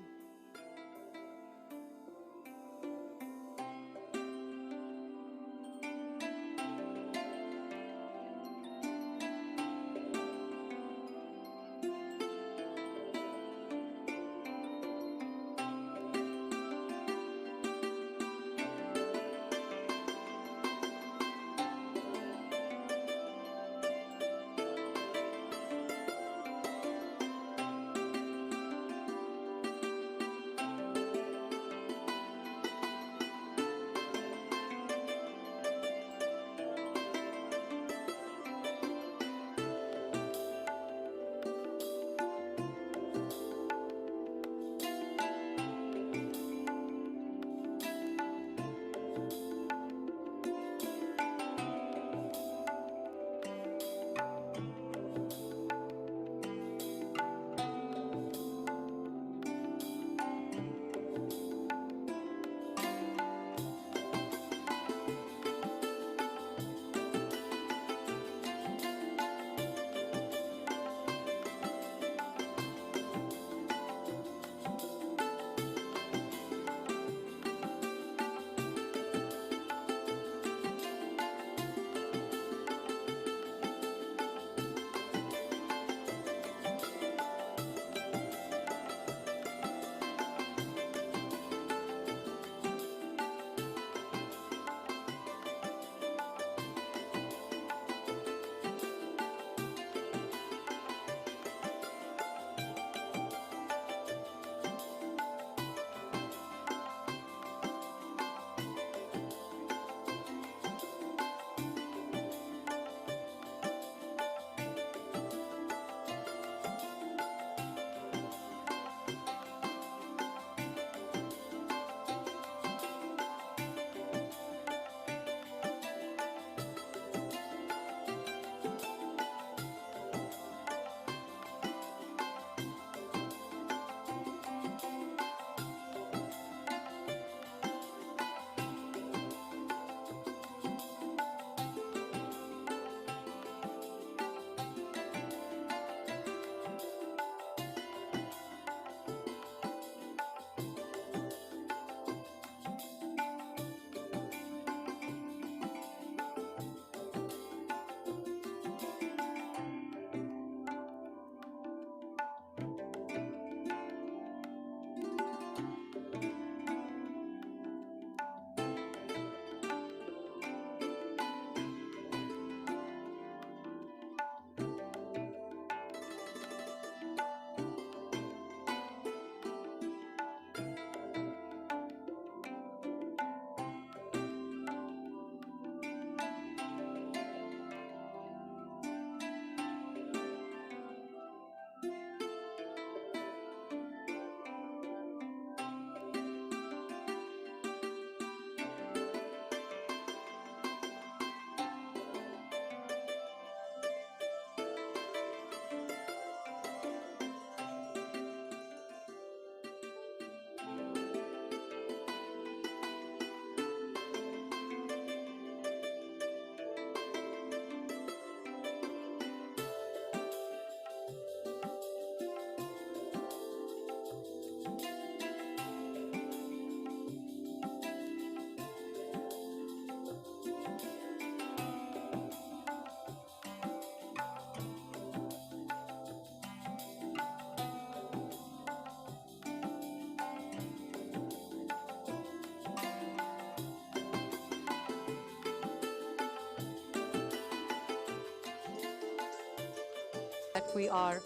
[SPEAKER 1] we are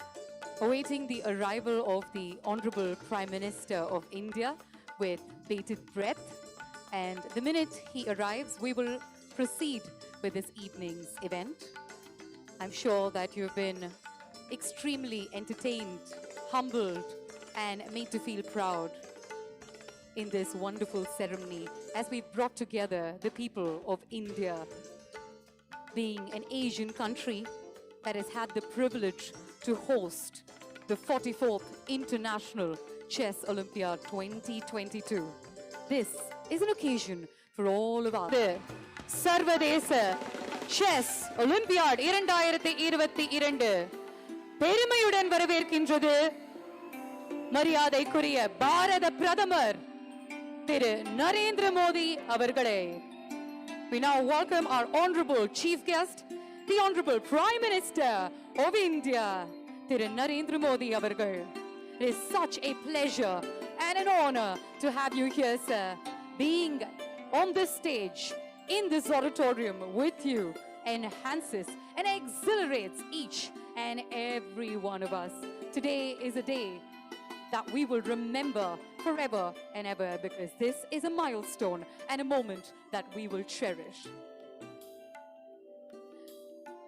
[SPEAKER 1] awaiting the arrival of the Honorable Prime Minister of India with bated breath. And the minute he arrives, we will proceed with this evening's event. I'm sure that you've been extremely entertained, humbled, and made to feel proud in this wonderful ceremony as we brought together the people of India, being an Asian country that has had the privilege to host the 44th International Chess Olympiad 2022. This is an occasion for all of us. The Sarvadesa Chess Olympiad 2022 பெருமையுடன் வரவேற்கின்றது மரியாதைக்குரிய பாரத பிரதமர் திரு நரேந்திர மோடி அவர்களே. We now welcome our honorable chief guest, the honorable Prime Minister of India, திரு நரேந்திர மோடி அவர்கள். It is such a pleasure and an honor to have you here, sir. Being on this stage, in this auditorium with you enhances and exhilarates each and every one of us. Today is a day that we will remember forever and ever, because this is a milestone and a moment that we will cherish.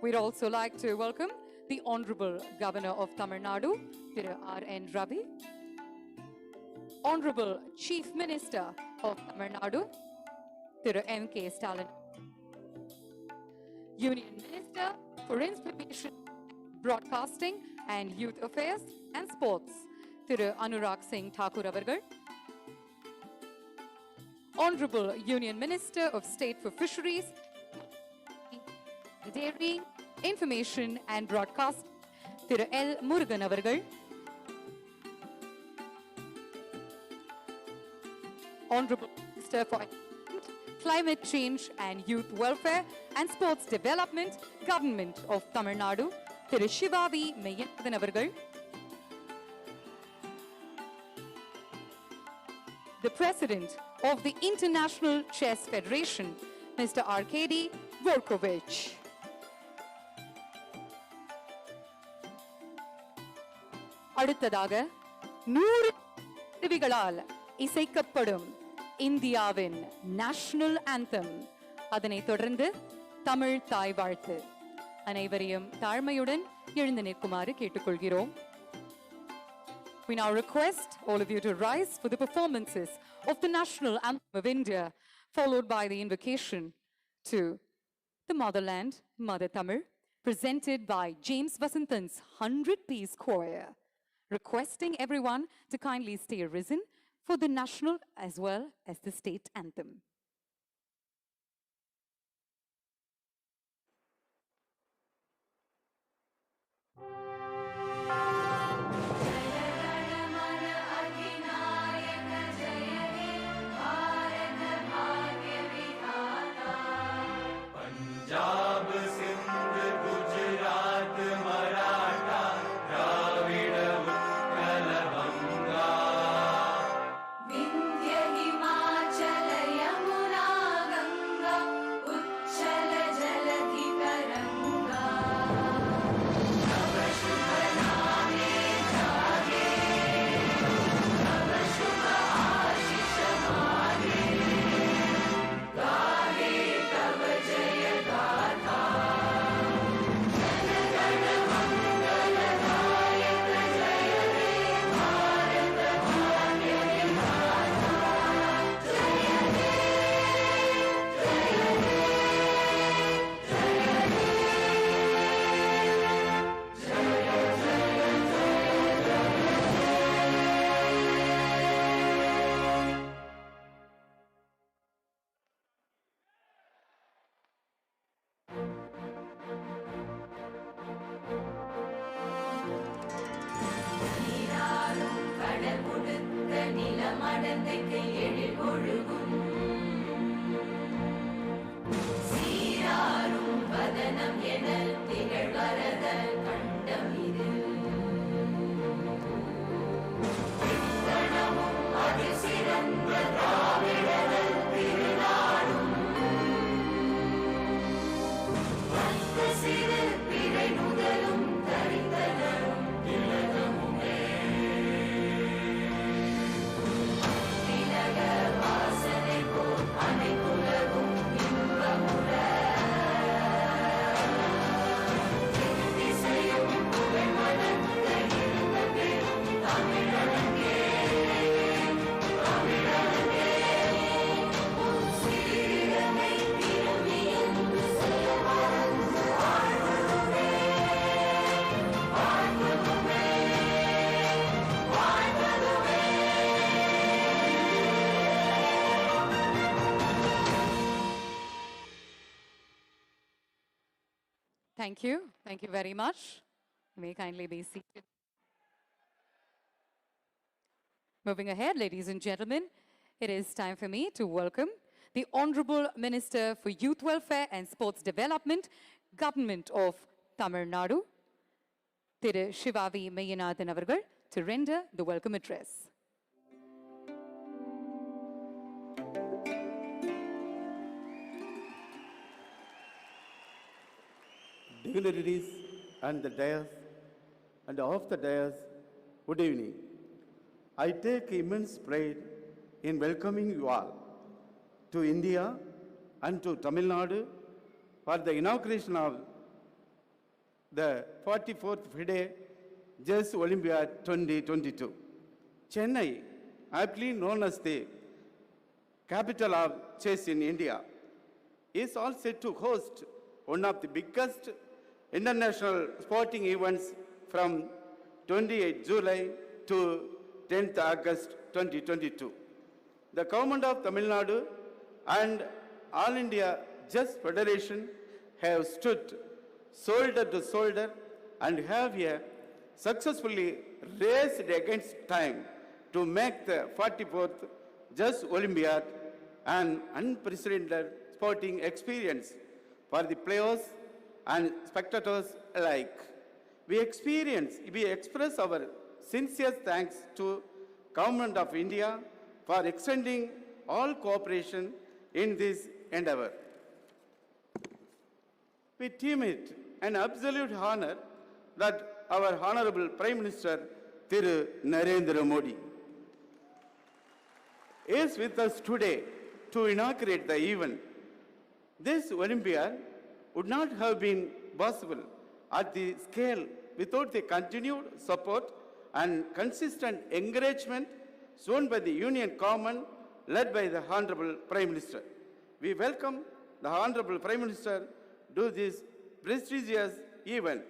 [SPEAKER 1] We'd also like to welcome the Honorable Governor of Tamil Nadu, Thiru R.N. Ravi, Honorable Chief Minister of Tamil Nadu, Thiru MKStalin, Union Minister for Information, Broadcasting and Youth Affairs and Sports, Thiru Anurag Singh Thakur avargal, Honorable Union Minister of State for Fisheries, Dairy, Information and Broadcast, Thiru L. Murugan avargal, Honorable Minister for Climate Change and Youth Welfare and Sports Development, Government of Tamil Nadu, Thiru Shivavi Meyyanadan avargal, the President of the International Chess Federation, Mr. Arkady Dvorkovich. அடுத்ததாக 100 கருவிகளால் இசைக்கப்படும் இந்தியாவின் national anthem, அதனைத் தொடர்ந்து தமிழ் தாய் வாழ்த்து. அனைவரையும் தாழ்மையுடன் எழுந்து நிற்குமாறு கேட்டுக்கொள்கிறோம். We now request all of you to rise for the performances of the National Anthem of India, followed by the invocation to the motherland, Mother Tamil, presented by James Vasantan's 100-piece choir, requesting everyone to kindly stay risen for the national as well as the state anthem.
[SPEAKER 3] Punjab Sindh Gujarat Maratha Dravid Utkal बंगा
[SPEAKER 7] विंध्य हिमाचल यमुना गंगा उच्चल जलधि तरंगा नव शुभ
[SPEAKER 1] Thank you. Thank you very much. You may kindly be seated. Moving ahead, ladies and gentlemen, it is time for me to welcome the Honorable Minister for Youth Welfare and Sports Development, Government of Tamil Nadu, Thiru Shivavi Meyyanathan avargal, to render the welcome address.
[SPEAKER 8] Dignitaries and the dais and off the dais, good evening. I take immense pride in welcoming you all to India and to Tamil Nadu for the inauguration of the 44th FIDE Chess Olympiad 2022. Chennai, aptly known as the capital of chess in India, is all set to host one of the biggest international sporting events from 28 July to 10th August 2022. The government of Tamil Nadu and All India Chess Federation have stood shoulder to shoulder and have here successfully raced against time to make the 44th Chess Olympiad an unprecedented sporting experience for the players and spectators alike. We express our sincere thanks to Government of India for extending all cooperation in this endeavor. We deem it an absolute honor that our Honorable Prime Minister Thiru Narendra Modi is with us today to inaugurate the event. This Olympiad would not have been possible at the scale without the continued support and consistent encouragement shown by the Union Government led by the Honorable Prime Minister. We welcome the Honorable Prime Minister to this prestigious event.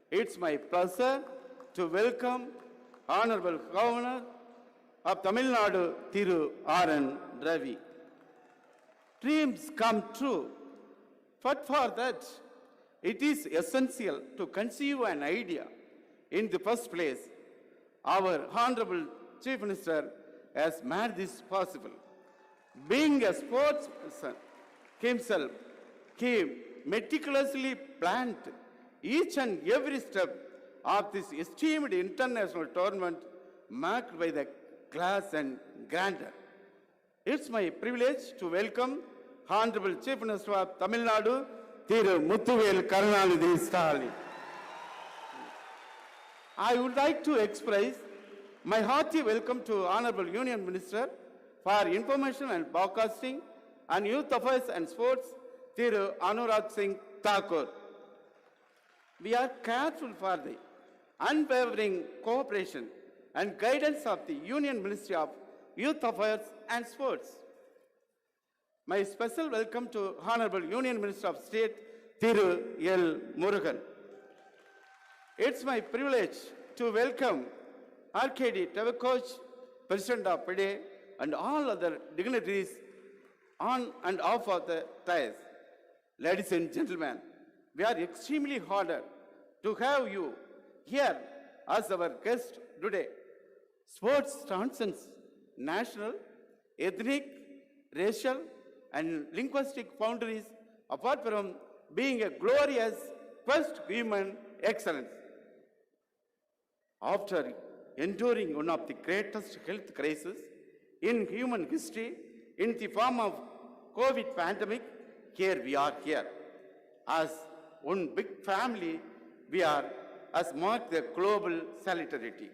[SPEAKER 8] It's my pleasure to welcome Honorable Governor of Tamil Nadu, Thiru R.N. Ravi. Dreams come true, but for that, it is essential to conceive an idea in the first place. Our Honorable Chief Minister has made this possible. Being a sportsman himself, he meticulously planned each and every step of this esteemed international tournament marked by the class and grandeur. It's my privilege to welcome Honorable Chief Minister of Tamil Nadu, Thiru Muthuvel Karunanidhi Stalin. I would like to express my hearty welcome to Honorable Union Minister for Information and Broadcasting and Youth Affairs and Sports, Thiru Anurag Singh Thakur. We are grateful for the unwavering cooperation and guidance of the Union Ministry of Youth Affairs and Sports. My special welcome to Honorable Union Minister of State, Thiru L. Murugan. It's my privilege to welcome RKD Tavakoch, President of FIDE, and all other dignitaries on and off of the dais. Ladies and gentlemen, we are extremely honored to have you here as our guest today. Sports transcends national, ethnic, racial, and linguistic boundaries apart from being a glorious first human excellence. After enduring one of the greatest health crises in human history in the form of COVID pandemic, here we are here. As one big family, we are as marked the global solidarity.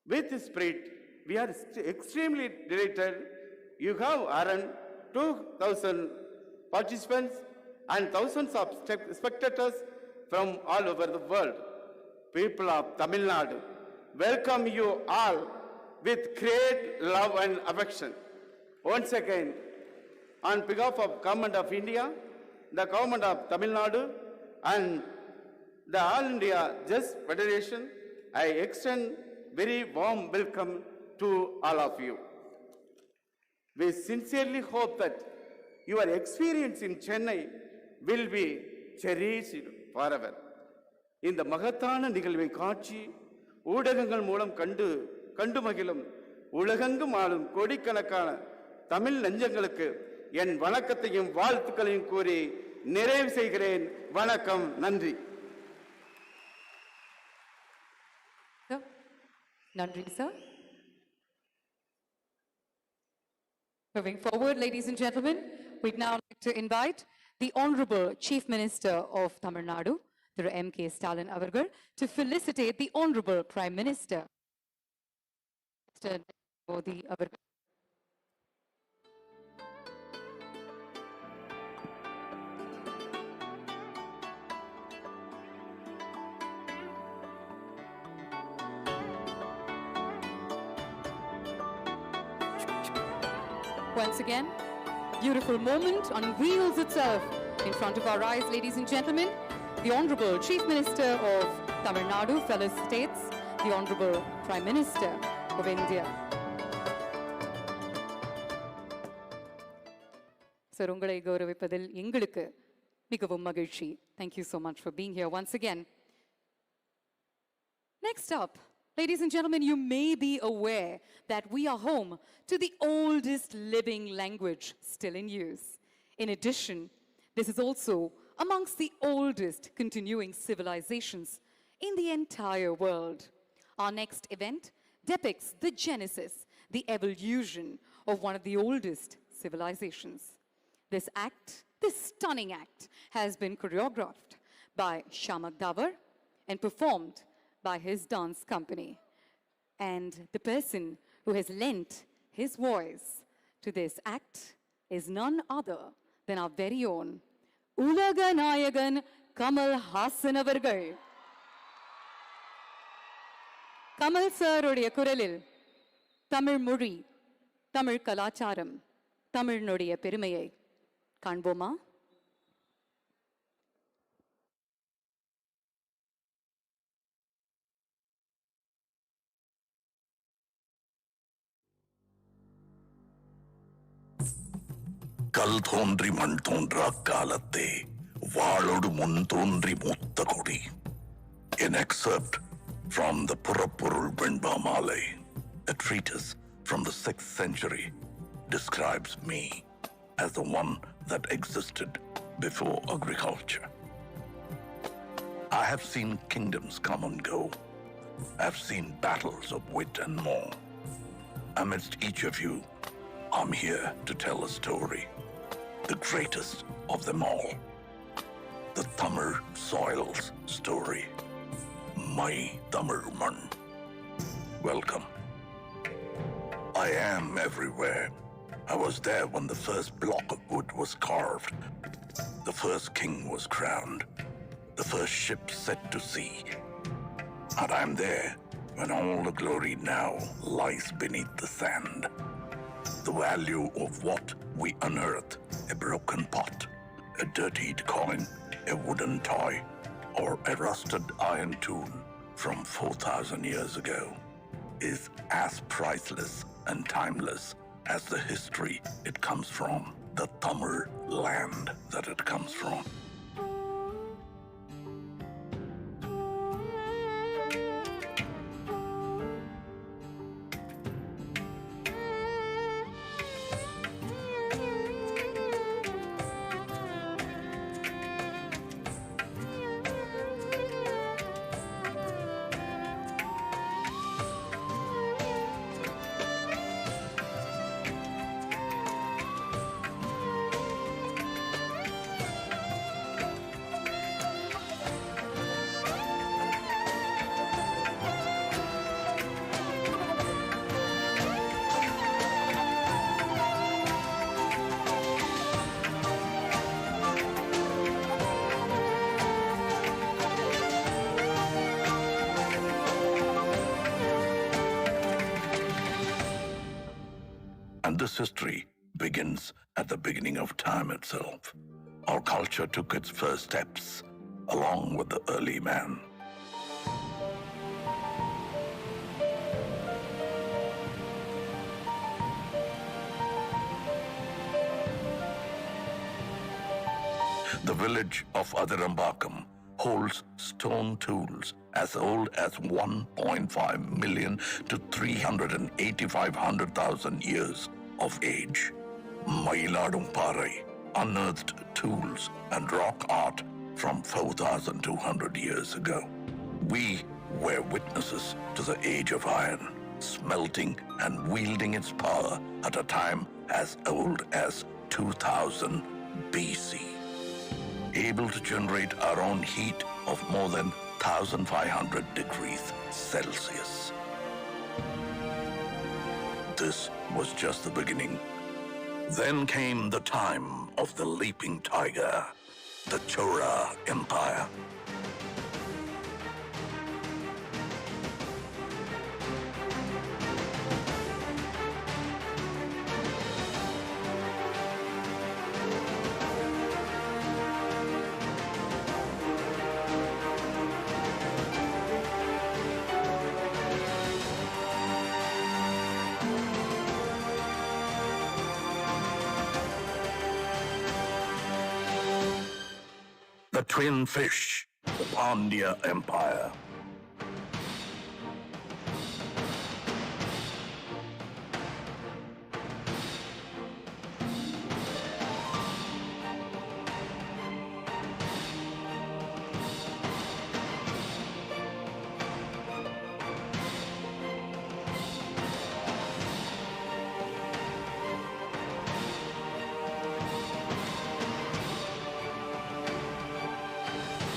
[SPEAKER 8] With this spirit, we are extremely delighted you have around 2,000 participants and thousands of spectators from all over the world. People of Tamil Nadu, welcome you all with great love and affection. Once again, on behalf of Government of India, the Government of Tamil Nadu, and the All India Chess Federation, I extend very warm welcome to all of you. We sincerely hope that your experience in Chennai will be cherish it forever. இந்த மகத்தான நிகழ்வை காட்சி ஊடகங்கள் மூலம் கண்டு மகிழும் உலகெங்கும் ஆளும் கோடிக்கணக்கான தமிழ் நெஞ்சங்களுக்கு என் வணக்கத்தையும் வாழ்த்துக்களையும் கூறி நிறைவு செய்கிறேன். வணக்கம், நன்றி.
[SPEAKER 1] Nandri, sir. Moving forward, ladies and gentlemen, we'd now like to invite the Honorable Chief Minister of Tamil Nadu, Thru MKStalin avargal, to felicitate the Honorable Prime Minister. Mr. Modi avargal. Once again, a beautiful moment unveils itself in front of our eyes, ladies and gentlemen. The Honorable Chief Minister of Tamil Nadu felicitates the Honorable Prime Minister of India. Sir, ungalai gauravipadil engalukku migavum magizhchi. Thank you so much for being here once again. Next up, ladies and gentlemen, you may be aware that we are home to the oldest living language still in use. In addition, this is also amongst the oldest continuing civilizations in the entire world. Our next event depicts the genesis, the evolution of one of the oldest civilizations. This act, this stunning act, has been choreographed by Shamak Davar and performed by his dance company. And the person who has lent his voice to this act is none other than our very own Ulaga Nayagan Kamal Hassan avargal. Kamal sir uடைய குரலில் தமிழ் மொழி, தமிழ் கலாச்சாரம், தமிழினுடைய பெருமையை காண்போமா?
[SPEAKER 9] கல் தோன்றி மண் தோன்றா காலத்தே வாளோடு முன் தோன்றி மூத்த கொடி. An excerpt from the புறப்பொருள் வெண்பா மாலை, a treatise from the 6th century, describes me as the one that existed before agriculture. I have seen kingdoms come and go. I have seen battles of wit and more. Amidst each of you, I'm here to tell a story, the greatest of them all, the Tamil soil's story, my Tamil man. Welcome. I am everywhere. I was there when the first block of wood was carved, the first king was crowned, the first ship set to sea, and I'm there when all the glory now lies beneath the sand. The value of what we unearth, a broken pot, a dirtied coin, a wooden toy, or a rusted iron tool from 4,000 years ago, is as priceless and timeless as the history it comes from, the Tamil land that it comes from. And this history begins at the beginning of time itself. Our culture took its first steps along with the early man. The village of Adirambakam holds stone tools as old as 1.5 million to 385,000 years of age. Mailadunparai unearthed tools and rock art from 4,200 years ago. We were witnesses to the age of iron, smelting and wielding its power at a time as old as 2000 BC. Able to generate our own heat of more than 1,500 degrees Celsius. This was just the beginning. Then came the time of the leaping tiger, the Chola Empire. The twin fish, the Pandya Empire.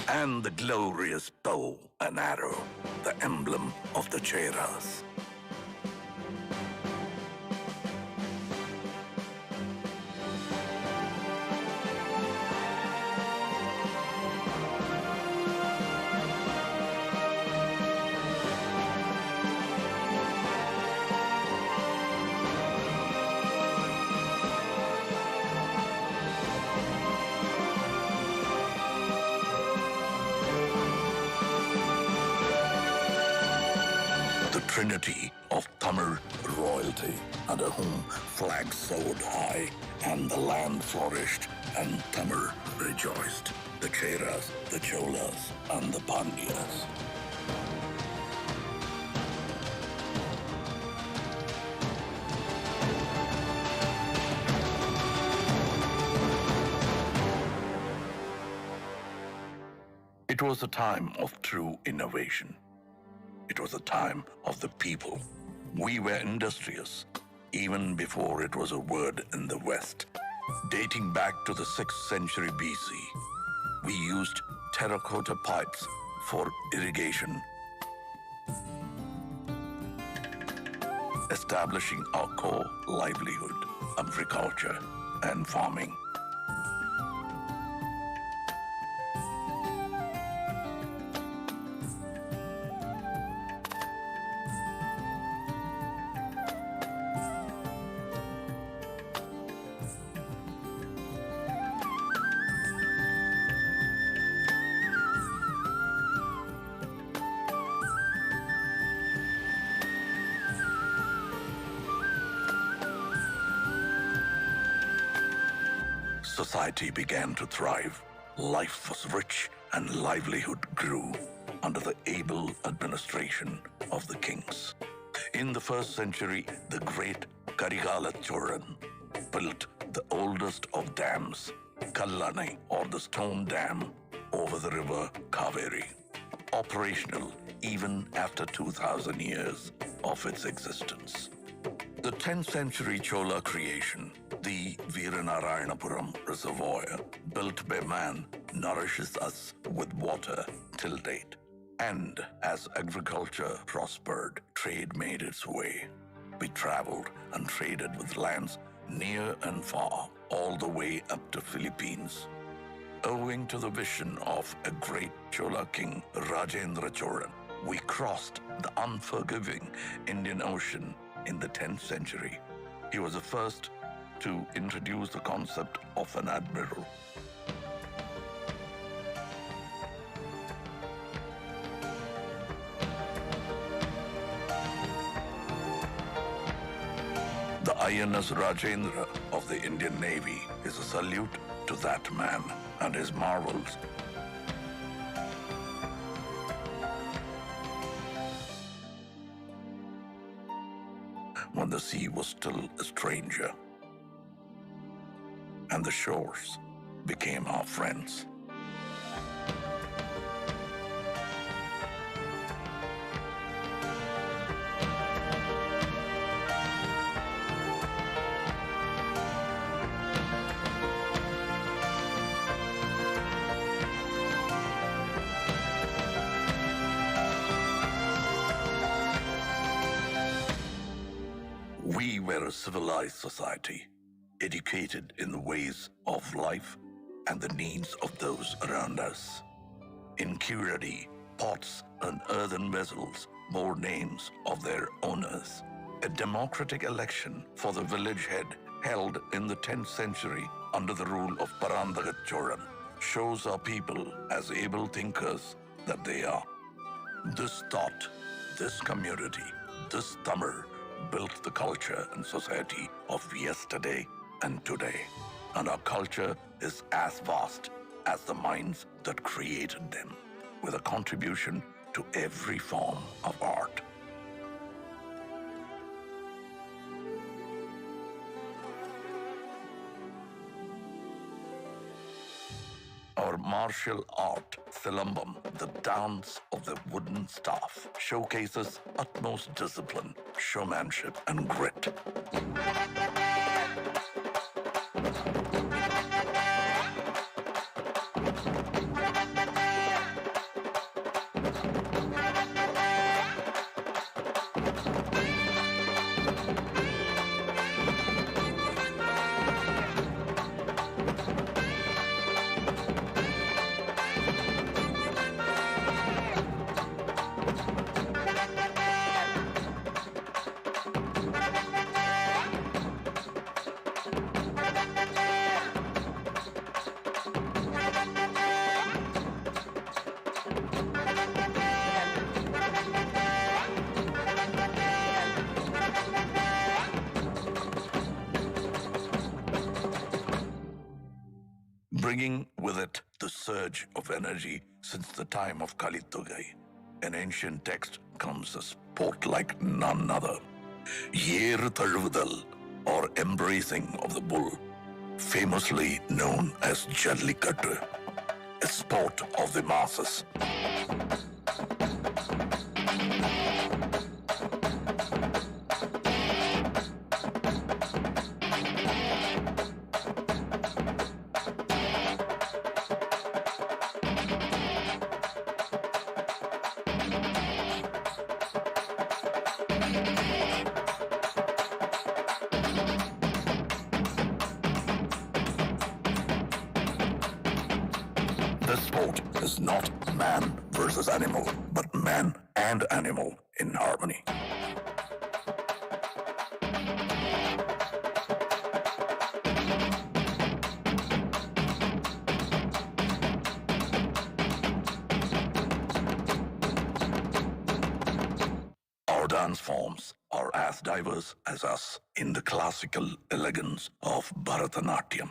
[SPEAKER 9] And the glorious bow and arrow, the emblem of the Cheras. Trinity of Tamil royalty, under whom flags soared high and the land flourished and Tamil rejoiced. The Cheras, the Cholas, and the Pandyas. It was a time of true innovation. It was a time of the people. We were industrious, even before it was a word in the West. Dating back to the 6th century BC, we used terracotta pipes for irrigation, establishing our core livelihood, agriculture and farming. Society began to thrive. Life was rich and livelihood grew under the able administration of the kings. In the 1st century, the great Karigala Cholan built the oldest of dams, Kallanai, or the stone dam, over the river Kaveri, operational even after 2,000 years of its existence. The 10th century Chola creation, the Veeranarayanapuram Reservoir, built by man, nourishes us with water till date. And as agriculture prospered, trade made its way. We traveled and traded with lands near and far, all the way up to Philippines. Owing to the vision of a great Chola king, Rajendra Cholan, we crossed the unforgiving Indian Ocean in the 10th century. He was the first to introduce the concept of an admiral. The INS Rajendra of the Indian Navy is a salute to that man and his marvels. When the sea was still a stranger and the shores became our friends. We were a civilized society, educated in the ways of life and the needs of those around us. In Enquirey, pots and earthen vessels bore names of their owners. A democratic election for the village head held in the 10th century under the rule of Parandagat Choran shows our people as able thinkers that they are. This thought, this community, this Tamil built the culture and society of yesterday and today. And our culture is as vast as the minds that created them, with a contribution to every form of art. Our martial art, Sangam, the dance of the wooden staff, showcases utmost discipline, showmanship, and grit. Bringing with it the surge of energy since the time of Kalitugai. An ancient text comes a sport like none other. Yer Thaluvudal, or embracing of the bull, famously known as Jallikattu, a sport of the masses. This sport is not man versus animal, but man and animal in harmony. Our dance forms are as diverse as us in the classical elegance of Bharatanatyam.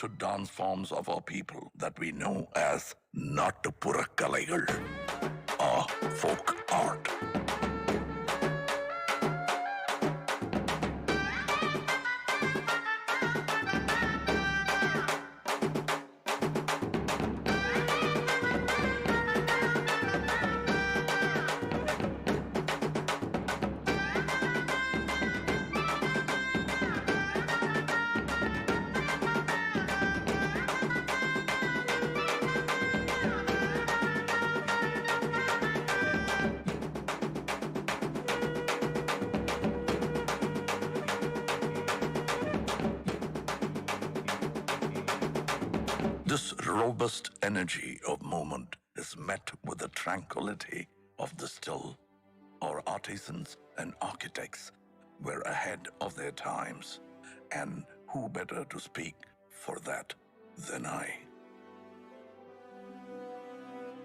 [SPEAKER 9] rooted dance forms of our people that we know as Nattupurakkalaikal, or folk art. This robust energy of movement is met with the tranquility of the still. Our artisans and architects were ahead of their times, and who better to speak for that than I?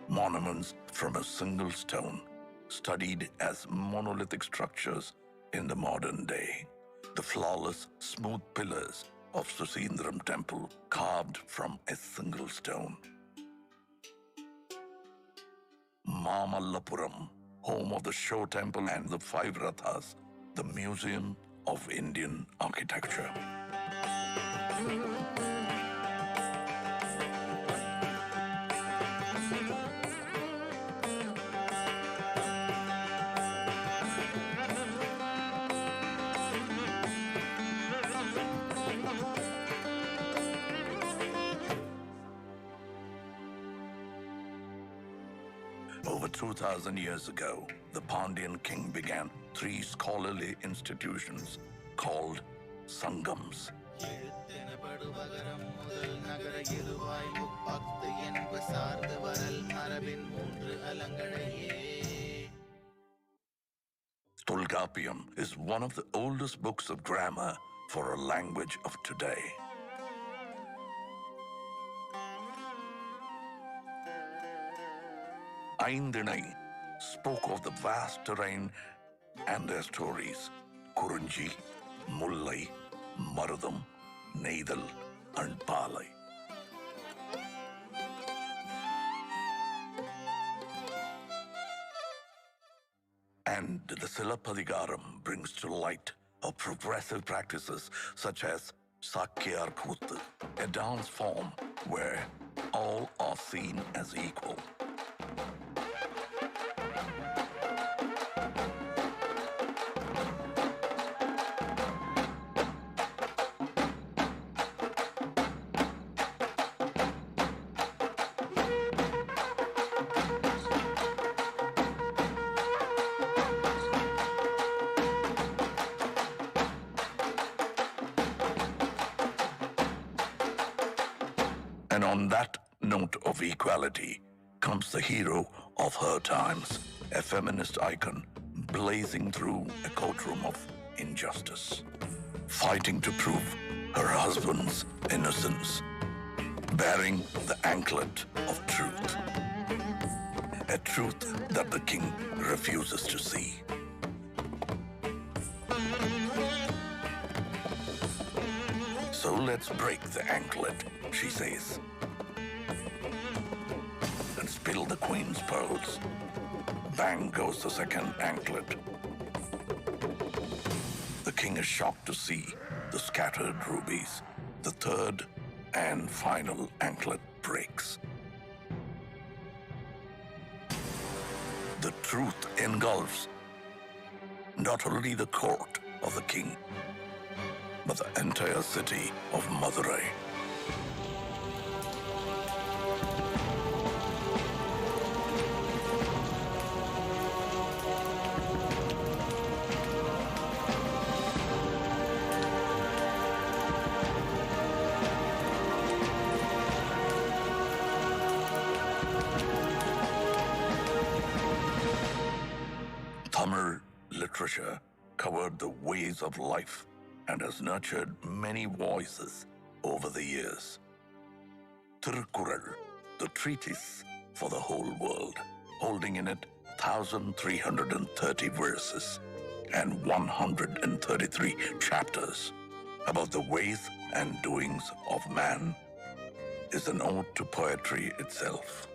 [SPEAKER 9] Monuments from a single stone, studied as monolithic structures in the modern day. The flawless, smooth pillars of Susindram temple carved from a single stone. Mamallapuram, home of the Show Temple and the Five Rathas, the Museum of Indian Architecture. Over 2,000 years ago, the Pandyan king began 3 scholarly institutions called Sangams. Tolkappiyam is one of the oldest books of grammar for a language of today. Aindinai spoke of the vast terrain and their stories. Kurunji, Mullai, Marudam, Neidal, and Palai. And the Silappadigaram brings to light of progressive practices such as Sakyar Kuttu, a dance form where all are seen as equal. And on that note of equality comes the hero of her times, a feminist icon blazing through a courtroom of injustice, fighting to prove her husband's innocence, bearing the anklet of truth, a truth that the king refuses to see. So let's break the anklet, she says, and spill the queen's pearls. Bang goes the second anklet. The king is shocked to see the scattered rubies. The third and final anklet breaks. The truth engulfs not only the court of the king, but the entire city of Madurai. Tamil literature covered the ways of life and has nurtured many voices over the years. Tirukkural, the treatise for the whole world, holding in it 1,330 verses and 133 chapters about the ways and doings of man is an ode to poetry itself.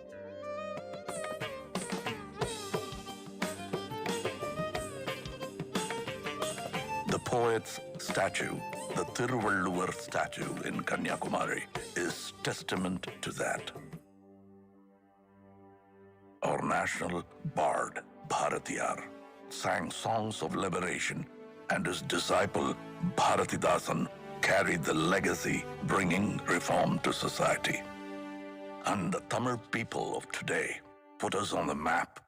[SPEAKER 9] The poet's statue, the Thiruvalluvar statue in Kanyakumari, is testament to that. Our national bard, Bharatiyar, sang songs of liberation, and his disciple, Bharatidasan, carried the legacy, bringing reform to society. And the Tamil people of today put us on the map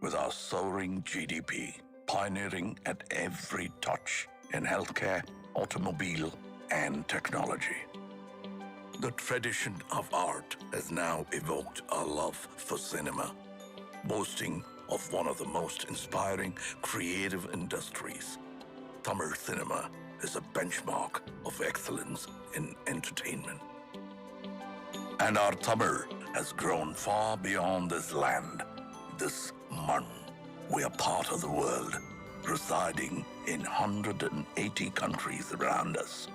[SPEAKER 9] with our soaring GDP, pioneering at every touch in healthcare, automobile, and technology. The tradition of art has now evoked our love for cinema, boasting of one of the most inspiring creative industries. Tamil cinema is a benchmark of excellence in entertainment. And our Tamil has grown far beyond this land, this man. We are part of the world, residing in 180 countries around us.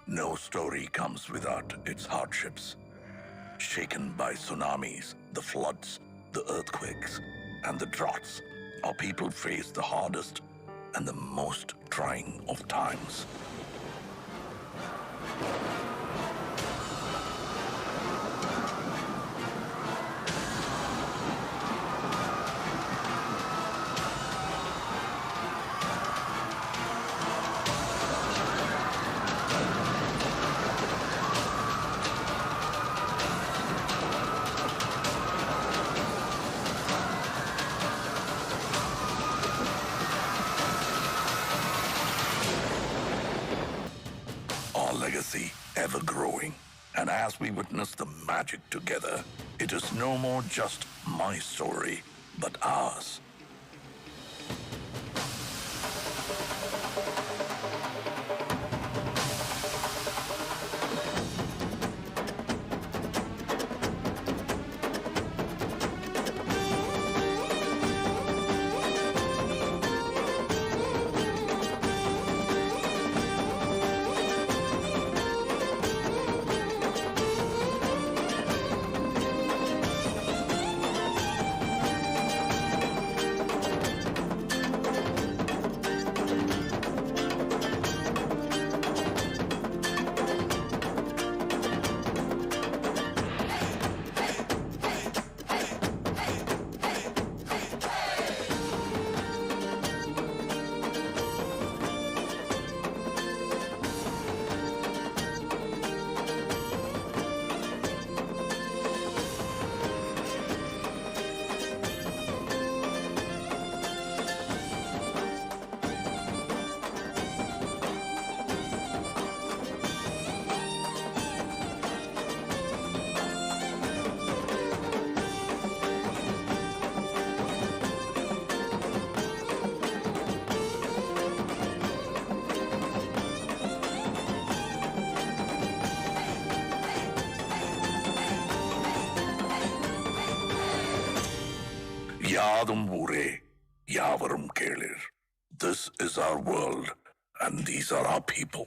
[SPEAKER 9] No story comes without its hardships. Shaken by tsunamis, the floods, the earthquakes, and the droughts, our people face the hardest and the most trying of times. Legacy ever growing, and as we witness the magic together, it is no more just my story, but ours. Yadum Ure, Yavarum Kelir. This is our world, and these are our people.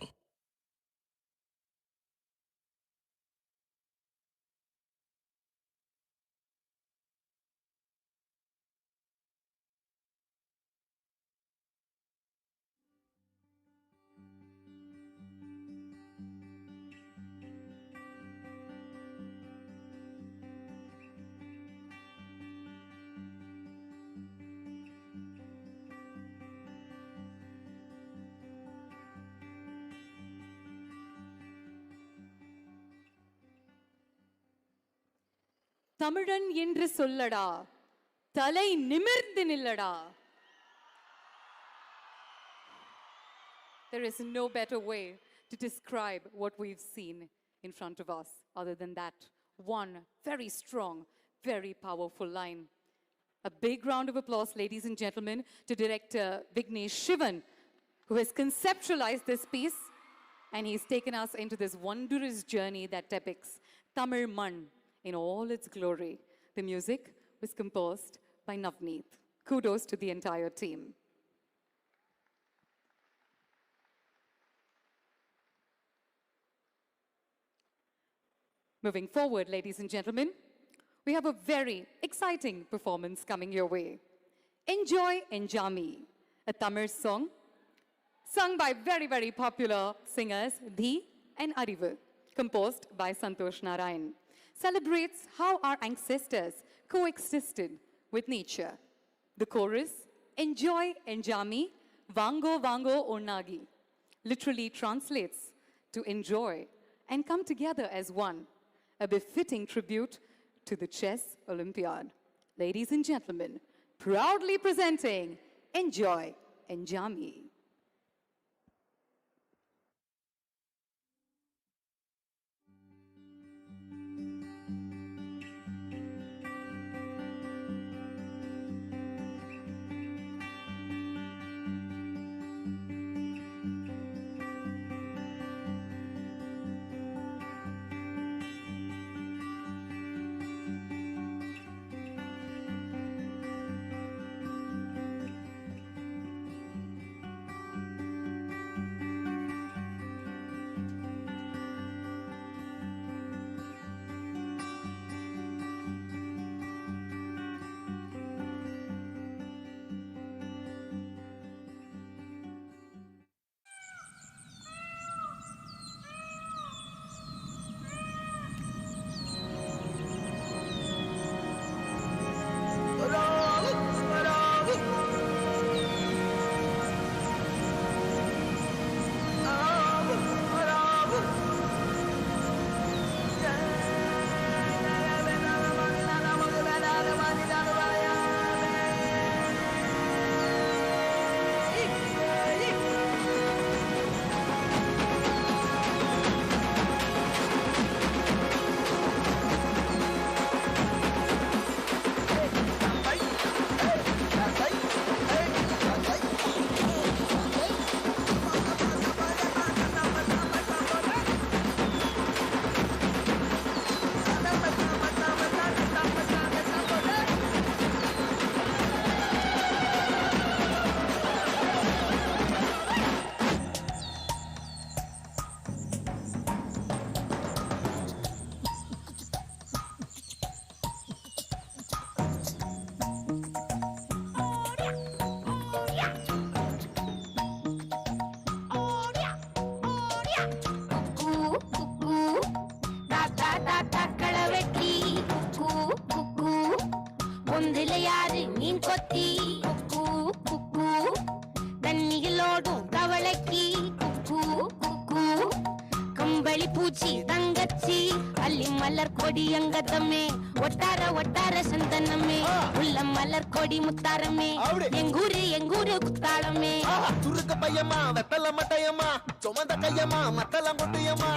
[SPEAKER 1] தமிழன் என்று சொல்லடா தலை நிமிர்ந்து நில்லடா. There is no better way to describe what we've seen in front of us other than that one very strong, very powerful line. A big round of applause, ladies and gentlemen, to director Vignesh Shivan, who has conceptualized this piece, and he's taken us into this wondrous journey that depicts Tamil Man in all its glory. The music was composed by Navneet. Kudos to the entire team. Moving forward, ladies and gentlemen, we have a very exciting performance coming your way. Enjoy Enjami, a Tamil song sung by very, very popular singers Dhi and Arivu, composed by Santosh Narayan, celebrates how our ancestors coexisted with nature. The chorus, Enjoy Enjami, Vango Vango Onnagi, literally translates to enjoy and come together as one, a befitting tribute to the Chess Olympiad. Ladies and gentlemen, proudly presenting Enjoy Enjami.
[SPEAKER 10] கொடியங்கதமே ஒட்டார ஒட்டார சந்தனமே உள்ள மலர் கொடி முத்தாரமே எங்கூரு குத்தாளமே
[SPEAKER 11] துருக்க பையமா வெத்தல மட்டையம்மா சுமந்த கையம்மா மத்தலம் கொட்டியம்மா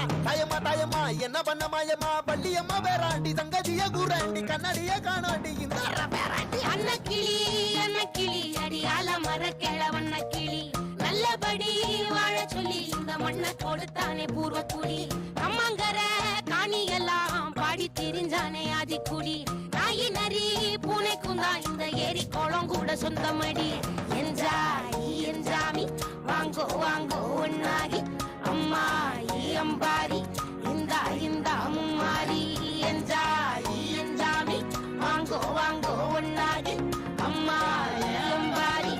[SPEAKER 11] தாயம்மா என்ன பண்ண மாயம்மா பள்ளியம்மா வேறாண்டி சங்கதிய கூறாண்டி கண்ணடிய காணாண்டி இந்த
[SPEAKER 10] அன்னக்கிளி அடியால மர கிழவண்ண கிளி நல்லபடி வாழ சொல்லி இந்த மண்ணை கொடுத்தானே பூர்வக்குடி அம்மாங்கர காணியெல்லாம் பாடி திரிஞ்சானே ஆதிக்குடி நாயி நரி பூனைக்கும் தான் இந்த ஏரி குளம் கூட சொந்தமடி என்ஜாமி வாங்கோ வாங்கோ ஒன்னாகி அம்மா அம்பாரி இந்த அம்மாரி என்ஜாமி வாங்கோ வாங்கோ ஒன்னாகி அம்மா அம்பாரி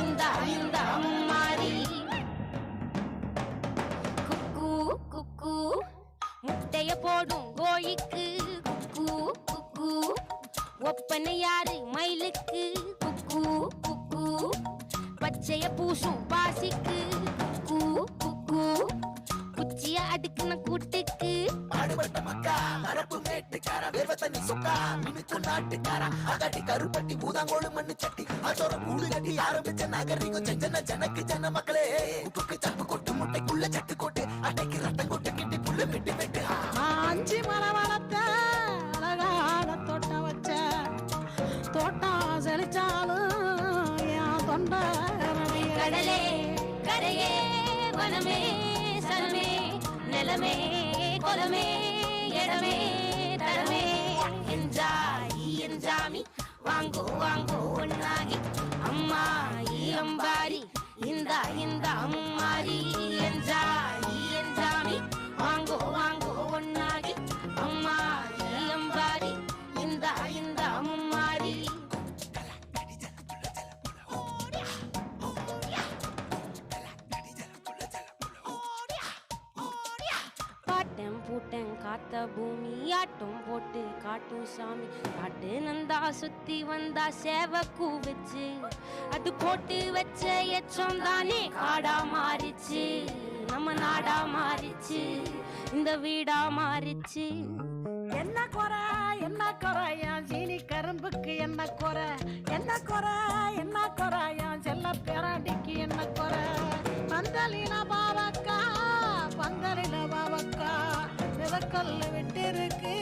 [SPEAKER 10] இந்த அம்மாரி குக்கு குக்கு முட்டைய போடும் கோழிக்கு குக்கு குக்கு ஒப்பனை யாரு மயிலுக்கு குக்கு குக்கு பச்சைய பூசும் பாசிக்கு குக்கு குக்கு குச்சிய அடுக்குன கூட்டுக்கு
[SPEAKER 11] பாடுபட்ட மக்கா மரப்பு மேட்டுக்கார வேர்வ தண்ணி சொக்கா மினுக்கு நாட்டுக்கார அகாட்டி கருப்பட்டி பூதாங்கோடு மண்ணு சட்டி அதோட கூடு கட்டி ஆரம்பிச்ச நாகரிகம் செஞ்சன ஜனக்கு ஜன மக்களே உப்புக்கு சப்பு கொட்டு முட்டைக்குள்ள சட்டு கொட்டு அட்டைக்கு ரத்தம் கொட்டு கிட்டி புள்ள வெட்டு வெட்டு
[SPEAKER 12] அஞ்சு மரம் வளர்த்த அழகான தோட்டம் வச்ச தோட்டம் செழிச்சாலும் என் தொண்டை
[SPEAKER 10] கடலே கரையே வனமே சனமே நிலமே கொலமே இடமே தரமே என்ஜாமி வாங்கோ வாங்கோ ஒன்னாகி அம்மா அம்பாரி இந்த அம்மாரி என்ஜாமி வாங்கோ வாங்கோ ஒன்னாகி அம்மா பூட்டன் காத்த பூமி ஆட்டம் போட்டு காட்டும் சாமி காட்டு நந்தா சுத்தி வந்தா சேவ கூவச்சு அது போட்டு வச்ச எச்சம் தானே காடா மாறிச்சு நம்ம நாடா மாறிச்சு இந்த வீடா மாறிச்சு
[SPEAKER 12] என்ன குறை என் சீனி கரும்புக்கு என்ன குறை என்ன குறை என் செல்ல பேராண்டிக்கு என்ன குறை பந்தலில பாவக்கா மிதக்கல் விட்டிருக்கு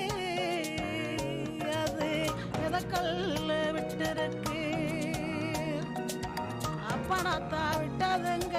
[SPEAKER 12] அது மிதக்கல் விட்டிருக்கு அப்பனாத்தா விட்டதுங்க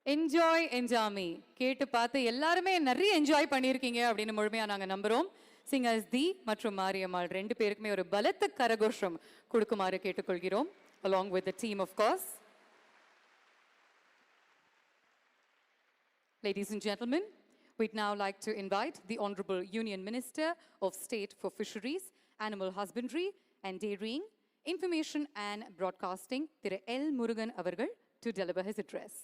[SPEAKER 1] என்ஜாய் என்ஜாமி கேட்டு பார்த்து எல்லாருமே நிறைய என்ஜாய் பண்ணியிருக்கீங்க அப்படின்னு முழுமையாக நாங்கள் நம்புகிறோம். சிங்கர்ஸ் தி மற்றும் மாரியம்மாள் ரெண்டு பேருக்குமே ஒரு பலத்த கரகோஷம் கொடுக்குமாறு கேட்டுக்கொள்கிறோம். along with the team of course. Ladies and gentlemen, we'd now like to invite the Honorable Union Minister of State for Fisheries, Animal Husbandry and Dairying, Information and Broadcasting, Thiru L. Murugan avargal to deliver his address.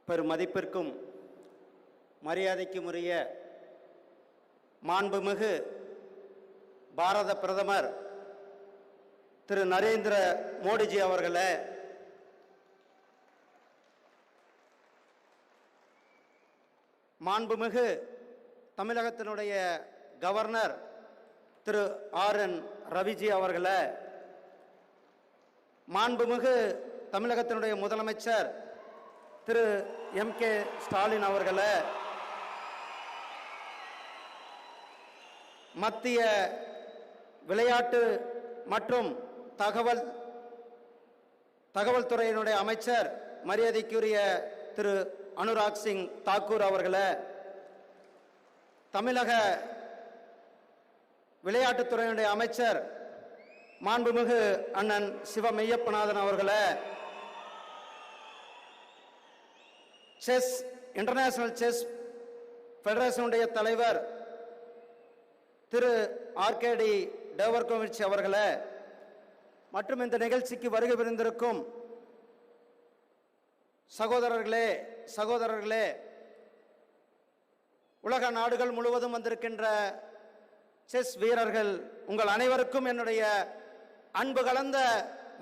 [SPEAKER 13] பெருமதிப்பிற்கும் மரியாதைக்கும் உரிய மாண்புமிகு பாரத பிரதமர் திரு நரேந்திர மோடிஜி அவர்களே, மாண்புமிகு தமிழகத்தினுடைய governor திரு R. N.. Raviji அவர்களே, மாண்புமிகு தமிழகத்தினுடைய முதலமைச்சர் திரு MKஸ்டாலின் அவர்களே, மத்திய விளையாட்டு மற்றும் தகவல் துறையினுடைய அமைச்சர் மரியாதைக்குரிய திரு அனுராக் சிங் தாக்கூர் அவர்களே, தமிழக விளையாட்டுத்துறையினுடைய அமைச்சர் மாண்புமிகு அண்ணன் சிவ மெய்யப்பநாதன் அவர்களே, செஸ் இன்டர்நேஷனல் செஸ் ஃபெடரேஷனுடைய தலைவர் திரு ஆர்கேடி டேவர்கோவிச் அவர்களே, மற்றும் இந்த நிகழ்ச்சிக்கு வருகை புரிந்திருக்கும் சகோதரர்களே, உலக நாடுகள் முழுவதும் வந்திருக்கின்ற செஸ் வீரர்கள், உங்கள் அனைவருக்கும் என்னுடைய அன்பு கலந்த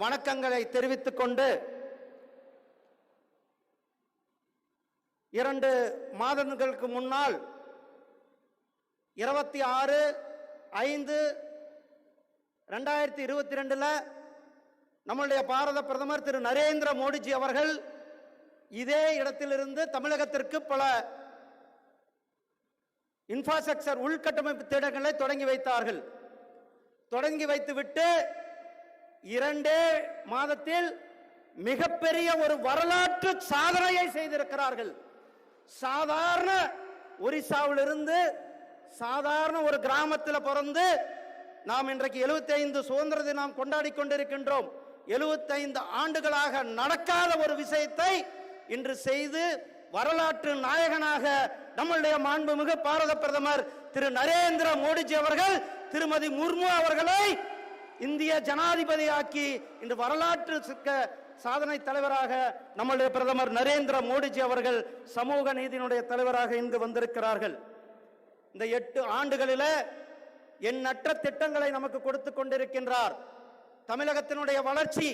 [SPEAKER 13] வணக்கங்களை தெரிவித்துக் கொண்டு, 2 மாதங்களுக்கு முன்னால் 26/5/2022 நம்முடைய பாரத பிரதமர் திரு நரேந்திர மோடிஜி அவர்கள் இதே இடத்திலிருந்து தமிழகத்திற்கு பல இன்ஃப்ராஸ்ட்ரக்சர் உள்கட்டமைப்பு திட்டங்களை தொடங்கி வைத்தார்கள். தொடங்கி வைத்துவிட்டு 2 மாதத்தில் மிகப்பெரிய ஒரு வரலாற்று சாதனையை செய்திருக்கிறார்கள். சாதாரண ஒரிசாவிலிருந்து சாதாரண ஒரு கிராமத்தில் பிறந்து நாம் இன்றைக்கு 75 சுதந்திர தினம் கொண்டாடி கொண்டிருக்கின்றோம். 75 ஆண்டுகளாக நடக்காத ஒரு விஷயத்தை இன்று செய்து வரலாற்று நாயகனாக நம்முடைய மாண்புமிகு பாரத பிரதமர் திரு நரேந்திர மோடிஜி அவர்கள் திருமதி முர்மு அவர்களை இந்திய ஜனாதிபதியாக்கி இன்று வரலாற்று சாதனை தலைவராக நம்முடைய பிரதமர் நரேந்திர மோடிஜி அவர்கள் சமூக நீதியினுடைய தலைவராக இங்கு வந்திருக்கிறார்கள். இந்த 8 ஆண்டுகளில் எண்ணற்ற திட்டங்களை நமக்கு கொடுத்து கொண்டிருக்கின்றார். தமிழகத்தினுடைய வளர்ச்சி,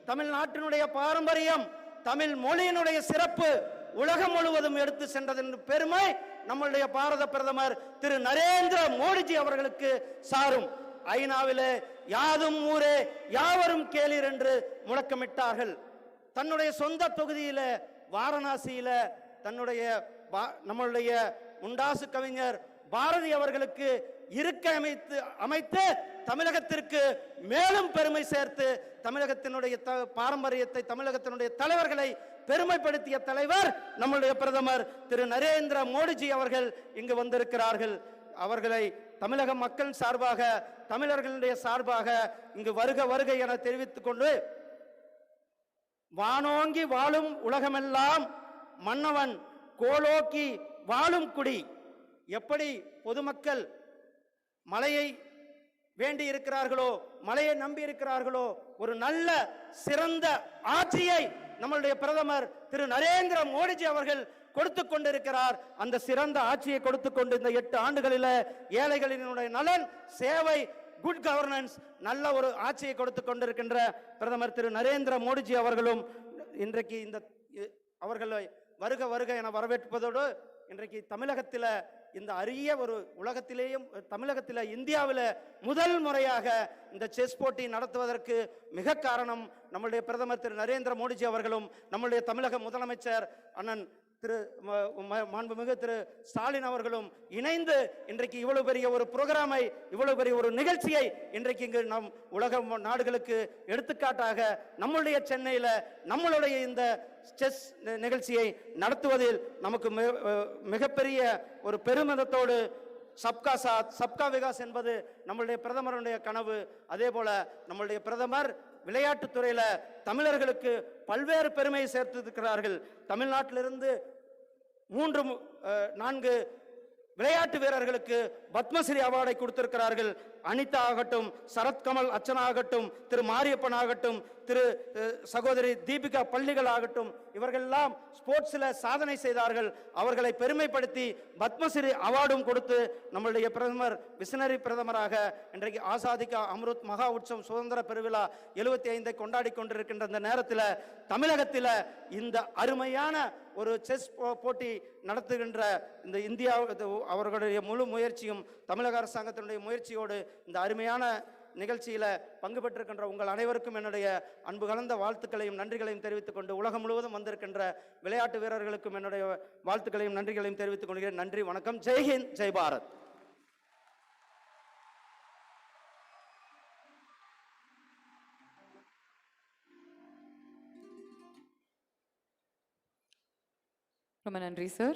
[SPEAKER 13] தமிழ்நாட்டினுடைய பாரம்பரியம், தமிழ் மொழியினுடைய சிறப்பு உலகம் முழுவதும் எடுத்து சென்றதன் பெருமை நம்முடைய பாரத பிரதமர் திரு நரேந்திர மோடிஜி அவர்களுக்கு சாரும். ஐநாவிலே யாதும் ஊரே யாவரும் கேளீர் என்று முழக்கமிட்டார்கள். தன்னுடைய சொந்த தொகுதியில வாரணாசியில நம்முடைய முண்டாசு கவிஞர் பாரதி அவர்களுக்கு இருக்கை அமைத்து தமிழகத்திற்கு மேலும் பெருமை சேர்த்து தமிழகத்தினுடைய பாரம்பரியத்தை, தமிழகத்தினுடைய தலைவர்களை பெருமைப்படுத்திய தலைவர் நம்முடைய பிரதமர் திரு நரேந்திர மோடிஜி அவர்கள் இங்கு வந்திருக்கிறார்கள். அவர்களை தமிழக மக்கள் சார்பாக, தமிழர்களுடைய சார்பாக இங்கு வருக வருக என தெரிவித்துக் கொண்டு, வானோங்கி வாழும் உலகமெல்லாம் மன்னவன் கோலோக்கி வாழும் குடி. எப்படி பொதுமக்கள் மழையை வேண்டி இருக்கிறார்களோ, மழையை நம்பி இருக்கிறார்களோ, ஒரு நல்ல சிறந்த ஆட்சியை நம்மளுடைய பிரதமர் திரு நரேந்திர மோடிஜி அவர்கள் கொடுத்து கொண்டிருக்கிறார். அந்த சிறந்த ஆட்சியை கொடுத்து கொண்டு இந்த 8 ஆண்டுகளில் ஏழைகளினுடைய நலன், சேவை, குட் கவர்னன்ஸ், நல்ல ஒரு ஆட்சியை கொடுத்து கொண்டிருக்கின்ற பிரதமர் திரு நரேந்திர மோடிஜி அவர்களும் இன்றைக்கு அவர்களை வருக வருக என வரவேற்பதோடு, இன்றைக்கு தமிழகத்தில் இந்த அரிய ஒரு உலகத்திலேயும் தமிழகத்தில் இந்தியாவில் முதல் முறையாக இந்த செஸ் போட்டி நடத்துவதற்கு மிக காரணம் நம்முடைய பிரதமர் திரு நரேந்திர மோடிஜி அவர்களும் நம்முடைய தமிழக முதலமைச்சர் அண்ணன் திரு மாண்புமிகு திரு ஸ்டாலின் அவர்களும் இணைந்து இன்றைக்கு இவ்வளவு பெரிய ஒரு புரோகிராமை, இவ்வளவு பெரிய ஒரு நிகழ்ச்சியை இன்றைக்கு இங்கு நம் உலக நாடுகளுக்கு எடுத்துக்காட்டாக நம்முடைய சென்னையில் நம்மளுடைய இந்த செஸ் நிகழ்ச்சியை நடத்துவதில் நமக்கு மிகப்பெரிய ஒரு பெருமிதத்தோடு சப்கா சாத் சப்கா விகாஸ் என்பது நம்மளுடைய பிரதமருடைய கனவு. அதே போல நம்மளுடைய பிரதமர் விளையாட்டுத்துறையில தமிழர்களுக்கு பல்வேறு பெருமையை சேர்த்திருக்கிறார்கள். தமிழ்நாட்டிலிருந்து 3-4 விளையாட்டு வீரர்களுக்கு பத்மஸ்ரீ அவார்டை கொடுத்திருக்கிறார்கள். அனிதா ஆகட்டும், சரத்கமல் அர்ச்சனா ஆகட்டும், திரு மாரியப்பன் ஆகட்டும், திரு சகோதரி தீபிகா பள்ளிகள் ஆகட்டும், இவர்களெல்லாம் ஸ்போர்ட்ஸில் சாதனை செய்தார்கள். அவர்களை பெருமைப்படுத்தி பத்மஸ்ரீ அவார்டும் கொடுத்து நம்மளுடைய பிரதமர் விசனரி பிரதமராக இன்றைக்கு ஆசாதிகா அம்ருத் மகா உற்சவம் சுதந்திர பெருவிழா 75 கொண்டாடி கொண்டிருக்கின்ற இந்த நேரத்தில் தமிழகத்தில் இந்த அருமையான ஒரு செஸ் போட்டி நடத்துகின்ற இந்த இந்தியா அவர்களுடைய முழு முயற்சியும் தமிழக அரசாங்கத்தினுடைய முயற்சியோடு இந்த அருமையான நிகழ்ச்சியில் பங்கு பெற்றிருக்கின்ற உங்கள் அனைவருக்கும் என்னுடைய அன்பு கலந்த வாழ்த்துக்களையும் நன்றிகளையும் தெரிவித்துக் கொண்டு, உலகம் முழுவதும் வந்திருக்கின்ற விளையாட்டு வீரர்களுக்கும் என்னுடைய வாழ்த்துக்களையும் நன்றிகளையும் தெரிவித்துக் கொள்கிறேன். நன்றி, வணக்கம். Jai Hind, Jai Bharat.
[SPEAKER 1] Ramanandri sir.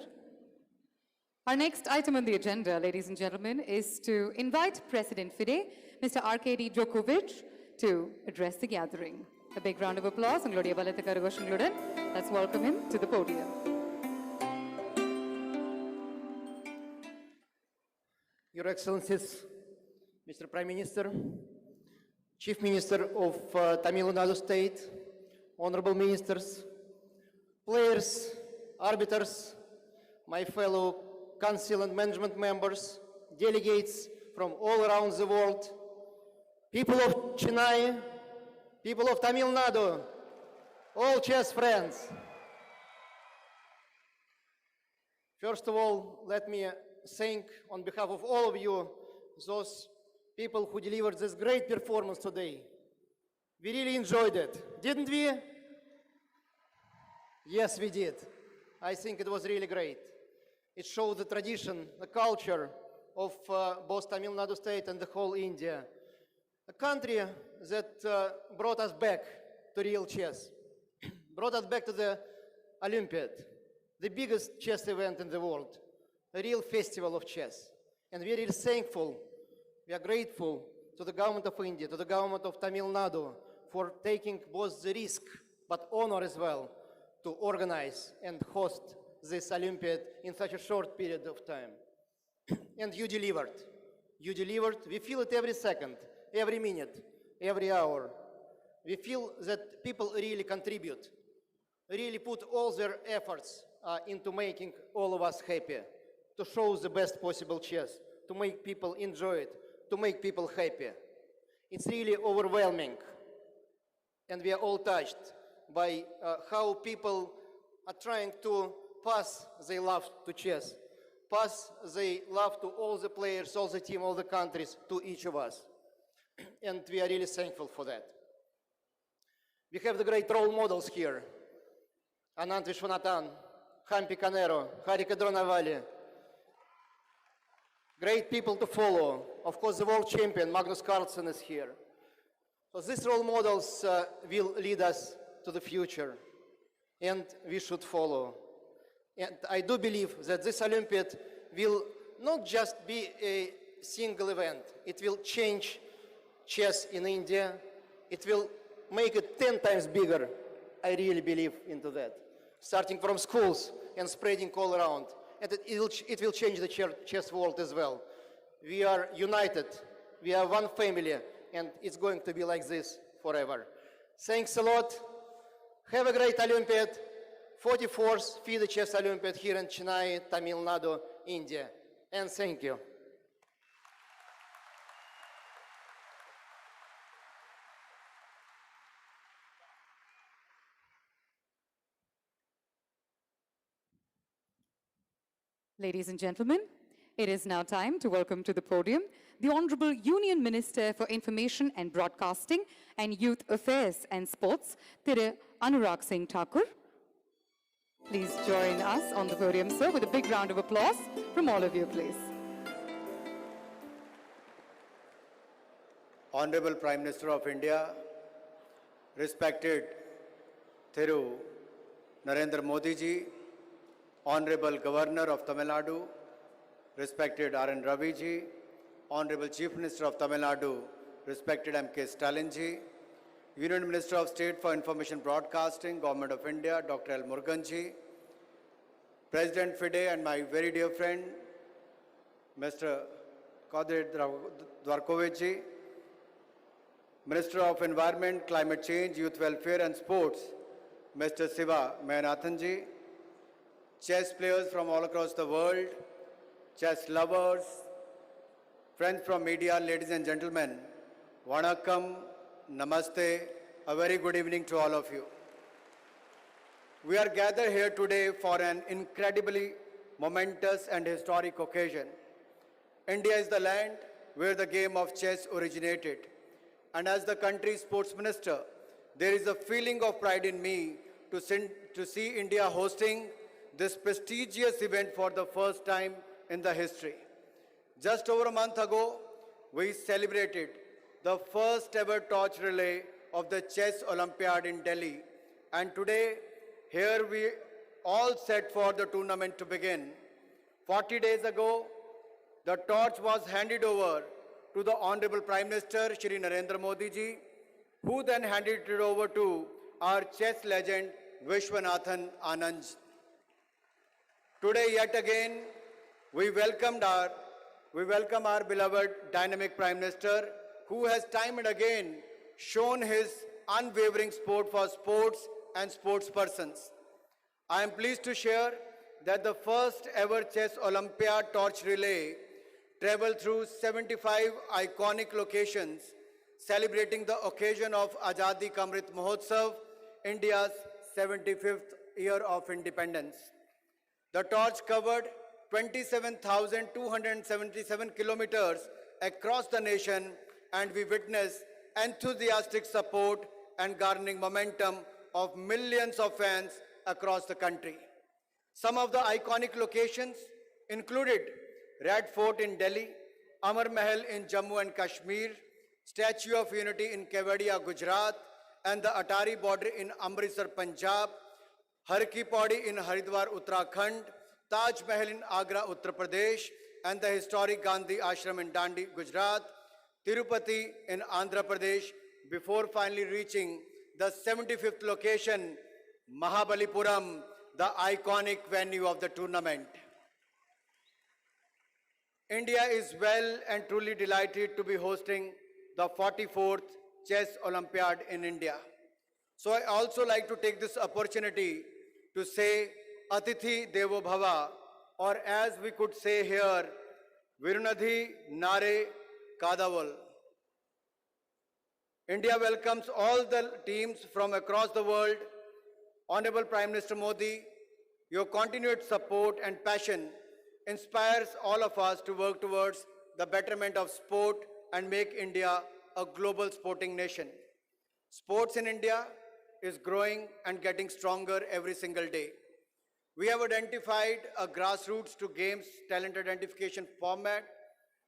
[SPEAKER 1] Our next item on the agenda, ladies and gentlemen, is to invite President FIDE, Mr. Arkady Djokovic, to address the gathering. A big round of applause. Let's welcome him to the podium.
[SPEAKER 14] Your Excellencies, Mr. Prime Minister, Chief Minister of Tamil Nadu State, honorable ministers, players, arbiters, my fellow council and management members, delegates from all around the world, people of Chennai, people of Tamil Nadu, all chess friends. First of all, let me thank on behalf of all of you those people who delivered this great performance today. We really enjoyed it, didn't we? Yes, we did. I think it was really great. It showed the tradition, the culture of both Tamil Nadu state and the whole India. A country that brought us back to real chess, brought us back to the Olympiad, the biggest chess event in the world, a real festival of chess. And we are really thankful, we are grateful to the government of India, to the government of Tamil Nadu for taking both the risk but honor as well to organize and host this Olympiad in such a short period of time. And you delivered. You delivered. We feel it every second, every minute, every hour. We feel that people really contribute, really put all their efforts into making all of us happy, to show the best possible chess, to make people enjoy it, to make people happy. It's really overwhelming. And we are all touched by how people are trying to pass their love to chess, pass their love to all the players, all the team, all the countries, to each of us. And we are really thankful for that. We have the great role models here. Anand Vishwanathan, Hampi Canero, Harika Dronavali. Great people to follow. Of course, the world champion, Magnus Carlsen, is here. So these role models will lead us to the future, and we should follow. And I do believe that this Olympiad will not just be a single event. It will change chess in India. It will make it 10 times bigger. I really believe into that. Starting from schools and spreading all around. And it will change the chess world as well. We are united. We are one family. And it's going to be like this forever. Thanks a lot. Have a great Olympiad. 44th FIDE Chess Olympiad here in Chennai, Tamil Nadu, India. And thank you.
[SPEAKER 1] Ladies and gentlemen, it is now time to welcome to the podium the Honorable Union Minister for Information and Broadcasting and Youth Affairs and Sports, Thiru Anurag Singh Thakur. Please join us on the podium, sir, with a big round of applause from all of you, please.
[SPEAKER 15] Honorable Prime Minister of India, respected Thiru Narendra Modi ji, Honorable Governor of Tamil Nadu, respected R.N. Ravi ji, Honorable Chief Minister of Tamil Nadu, respected MKStalin ji, Union Minister of State for Information Broadcasting, Government of India, Dr. L. Murugan ji, President FIDE and my very dear friend, Mr. Kadir Dwarkovich ji, Minister of Environment, Climate Change, Youth Welfare and Sports, Mr. Siva Mayanathan ji, chess players from all across the world, chess lovers, friends from media, ladies and gentlemen, Vanakkam, Namaste, a very good evening to all of you. We are gathered here today for an incredibly momentous and historic occasion. India is the land where the game of chess originated. And as the country's sports minister, there is a feeling of pride in me to see India hosting this prestigious event for the first time in the history. Just over a month ago, we celebrated the first ever torch relay of the Chess Olympiad in Delhi. And today, here we all set for the tournament to begin. 40 days ago, the torch was handed over to the Honorable Prime Minister, Shri Narendra Modi ji, who then handed it over to our chess legend, Vishwanathan Anand. Today, yet again, we welcomed our we welcome our beloved dynamic Prime Minister, who has time and again shown his unwavering support for sports and sportspersons. I am pleased to share that the first ever Chess Olympiad torch relay traveled through 75 iconic locations, celebrating the occasion of Azadi Ka Amrit Mahotsav, India's 75th year of independence. The torch covered 27,277 kilometers across the nation, and we witnessed enthusiastic support and garnering momentum of millions of fans across the country. Some of the iconic locations included Red Fort in Delhi, Amar Mahal in Jammu and Kashmir, Statue of Unity in Kevadia, Gujarat, and the Atari border in Amritsar, Punjab, Har Ki Pauri in Haridwar, Uttarakhand, Taj Mahal in Agra, Uttar Pradesh, and the historic Gandhi Ashram in Dandi, Gujarat, Tirupati in Andhra Pradesh, before finally reaching the 75th location, Mahabalipuram, the iconic venue of the tournament. India is well and truly delighted to be hosting the 44th Chess Olympiad in India. So I also like to take this opportunity to say Atithi Devo Bhava, or as we could say here, Virunadhi Nare Kadaval. India welcomes all the teams from across the world. Honorable Prime Minister Modi, your continued support and passion inspires all of us to work towards the betterment of sport and make India a global sporting nation. Sports in India is growing and getting stronger every single day. We have identified a grassroots to games talent identification format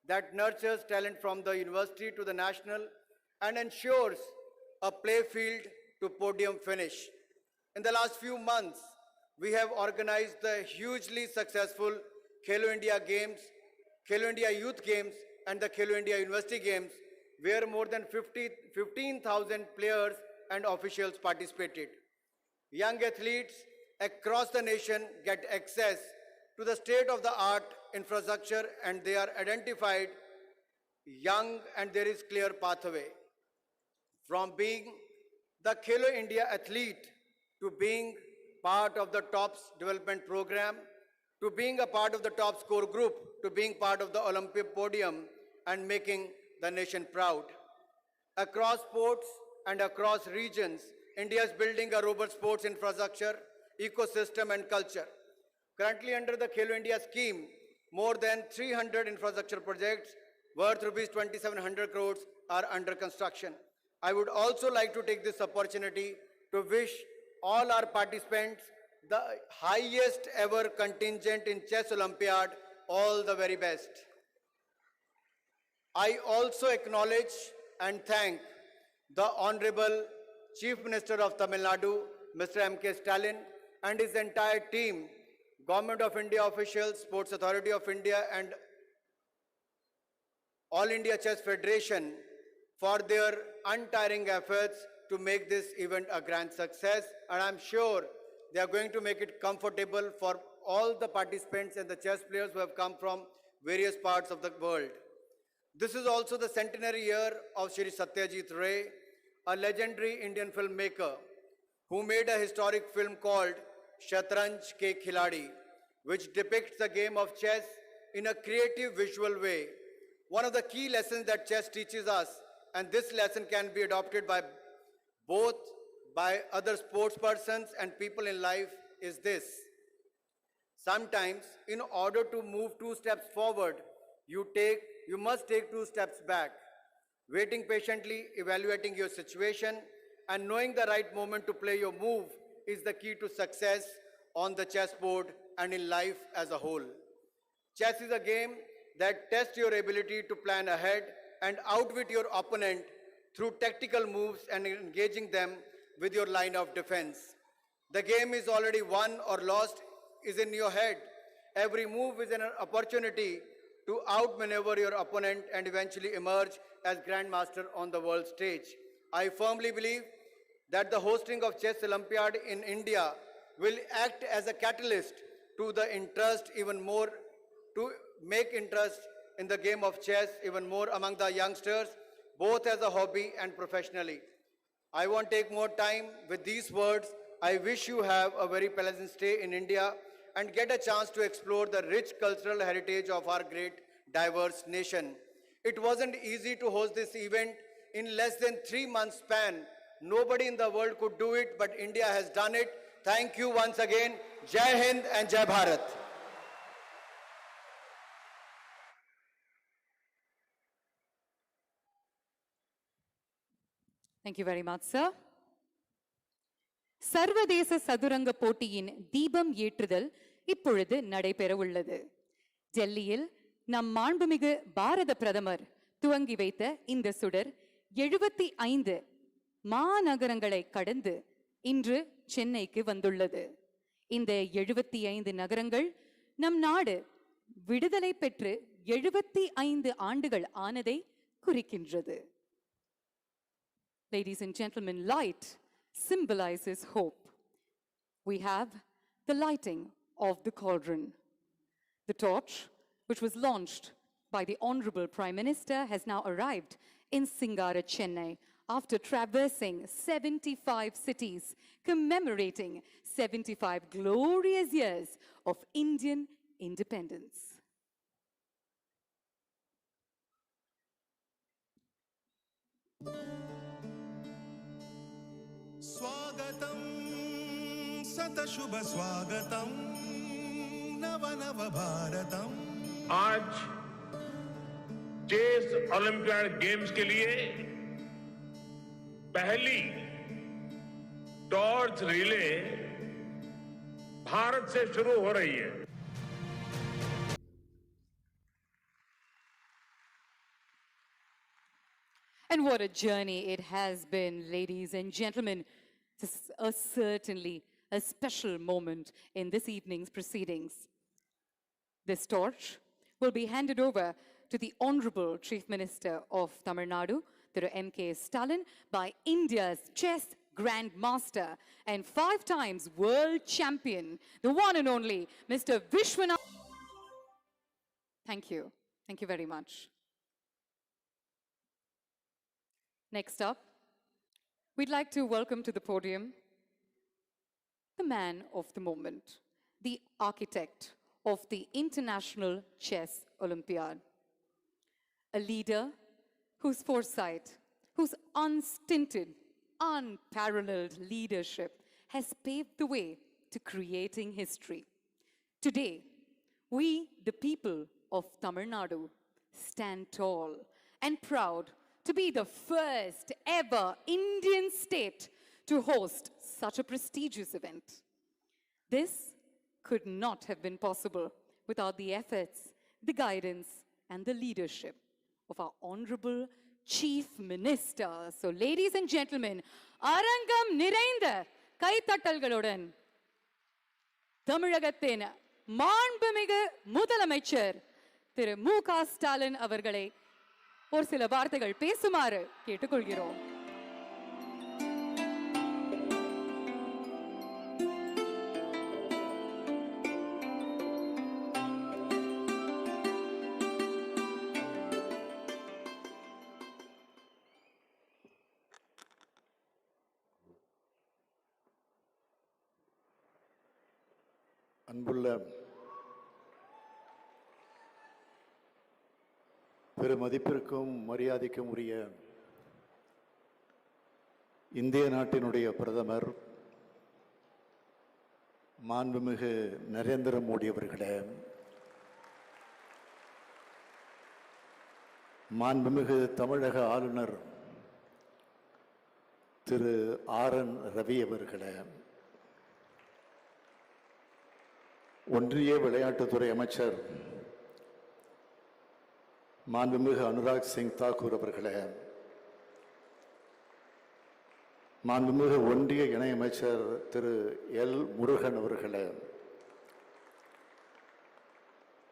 [SPEAKER 15] that nurtures talent from the university to the national and ensures a play field to podium finish. In the last few months, we have organized the hugely successful Khelo India Games, Khelo India Youth Games, and the Khelo India University Games, where more than 15,000 players and officials participated. Young athletes across the nation get access to the state-of-the-art infrastructure, and they are identified young, and there is clear pathway. From being the Khelo India athlete to being part of the TOPS development program, to being a part of the top score group, to being part of the Olympic podium and making the nation proud. Across sports and across regions, India is building a robust sports infrastructure, ecosystem and culture. Currently under the Khelo India scheme, more than 300 infrastructure projects worth rupees 2,700 crores are under construction. I would also like to take this opportunity to wish all our participants, the highest ever contingent in Chess Olympiad, all the very best. I also acknowledge and thank the Honorable Chief Minister of Tamil Nadu, Mr. MKStalin, and his entire team, Government of India officials, Sports Authority of India, and All India Chess Federation for their untiring efforts to make this event a grand success, and I'm sure they are going to make it comfortable for all the participants and the chess players who have come from various parts of the world. This is also the centenary year of Shri Satyajit Ray, a legendary Indian filmmaker who made a historic film called Shatranj Ke Khiladi, which depicts the game of chess in a creative visual way. One of the key lessons that chess teaches us, and this lesson can be adopted by both by other sports persons and people in life, is this. Sometimes, in order to move 2 steps forward, you must take 2 steps back. Waiting patiently, evaluating your situation, and knowing the right moment to play your move is the key to success on the chessboard and in life as a whole. Chess is a game that tests your ability to plan ahead and outwit your opponent through tactical moves and engaging them with your line of defense. The game is already won or lost is in your head. Every move is an opportunity to outmaneuver your opponent and eventually emerge as grandmaster on the world stage. I firmly believe that the hosting of Chess Olympiad in India will act as a catalyst to the interest even more, to make interest in the game of chess, even more among the youngsters, both as a hobby and professionally. I won't take more time. With these words, I wish you have a very pleasant stay in India and get a chance to explore the rich cultural heritage of our great diverse nation. It wasn't easy to host this event in less than 3 months span. Nobody in the world could do it, but India has done it. Thank you once again. Jai Hind and Jai Bharat.
[SPEAKER 1] Thank you very much, sir. சர்வதேச சதுரங்க போட்டியின் தீபம் ஏற்றுதல் இப்பொழுது நடைபெற உள்ளது. டெல்லியில் நம் மாண்புமிகு பாரத பிரதமர் துவங்கி வைத்த இந்த சுடர் 75 மாநகரங்களை கடந்து இன்று சென்னைக்கு வந்துள்ளது. இந்த 75 நகரங்கள் நம் நாடு விடுதலை பெற்று 75 ஆண்டுகள் ஆனதை குறிக்கின்றது. Ladies and gentlemen, light symbolizes hope. We have the lighting of the cauldron. The torch, which was launched by the Honorable Prime Minister, has now arrived in Singara, Chennai, after traversing 75 cities, commemorating 75 glorious years of Indian independence.
[SPEAKER 16] स्वागतं सतशुभ स्वागतं नव नव भारतम।
[SPEAKER 17] आज chess olympiad games के लिए पहली torch relay Bharat से शुरू हो रही है।
[SPEAKER 1] And what a journey it has been, ladies and gentlemen. This is certainly a special moment in this evening's proceedings. This torch will be handed over to the Honorable Chief Minister of Tamil Nadu, Thiru MKStalin, by India's chess Grand Master and 5 times world champion, the one and only Mr. Vishwanath. Thank you. Thank you very much. Next up, we'd like to welcome to the podium the man of the moment, the architect of the International Chess Olympiad, a leader whose foresight, whose unstinted, unparalleled leadership has paved the way to creating history. Today, we, the people of Tamil Nadu, stand tall and proud to be the first ever Indian state to host such a prestigious event. This could not have been possible without the efforts, the guidance, and the leadership of our Honorable Chief Minister. So, ladies and gentlemen, அரங்கம் நிறைந்த கைத்தட்டல்களுடன் தமிழகத்தின் மாண்புமிகு முதலமைச்சர் திரு MKStalin அவர்களை ஒரு சில வார்த்தைகள் பேசுமாறு கேட்டுக்கொள்கிறோம்.
[SPEAKER 8] அன்புள்ள பெருமதிப்பிற்கும் மரியாதைக்கும் உரிய இந்திய நாட்டினுடைய பிரதமர் மாண்புமிகு நரேந்திர மோடி அவர்களே, மாண்புமிகு தமிழக ஆளுநர் திரு RN ரவி அவர்களே, ஒன்றிய விளையாட்டுத்துறை அமைச்சர் மாண்புமிகு அனுராக் சிங் தாக்கூர் அவர்களே, மாண்புமிகு ஒன்றிய இணையமைச்சர் திரு எல் முருகன் அவர்களே,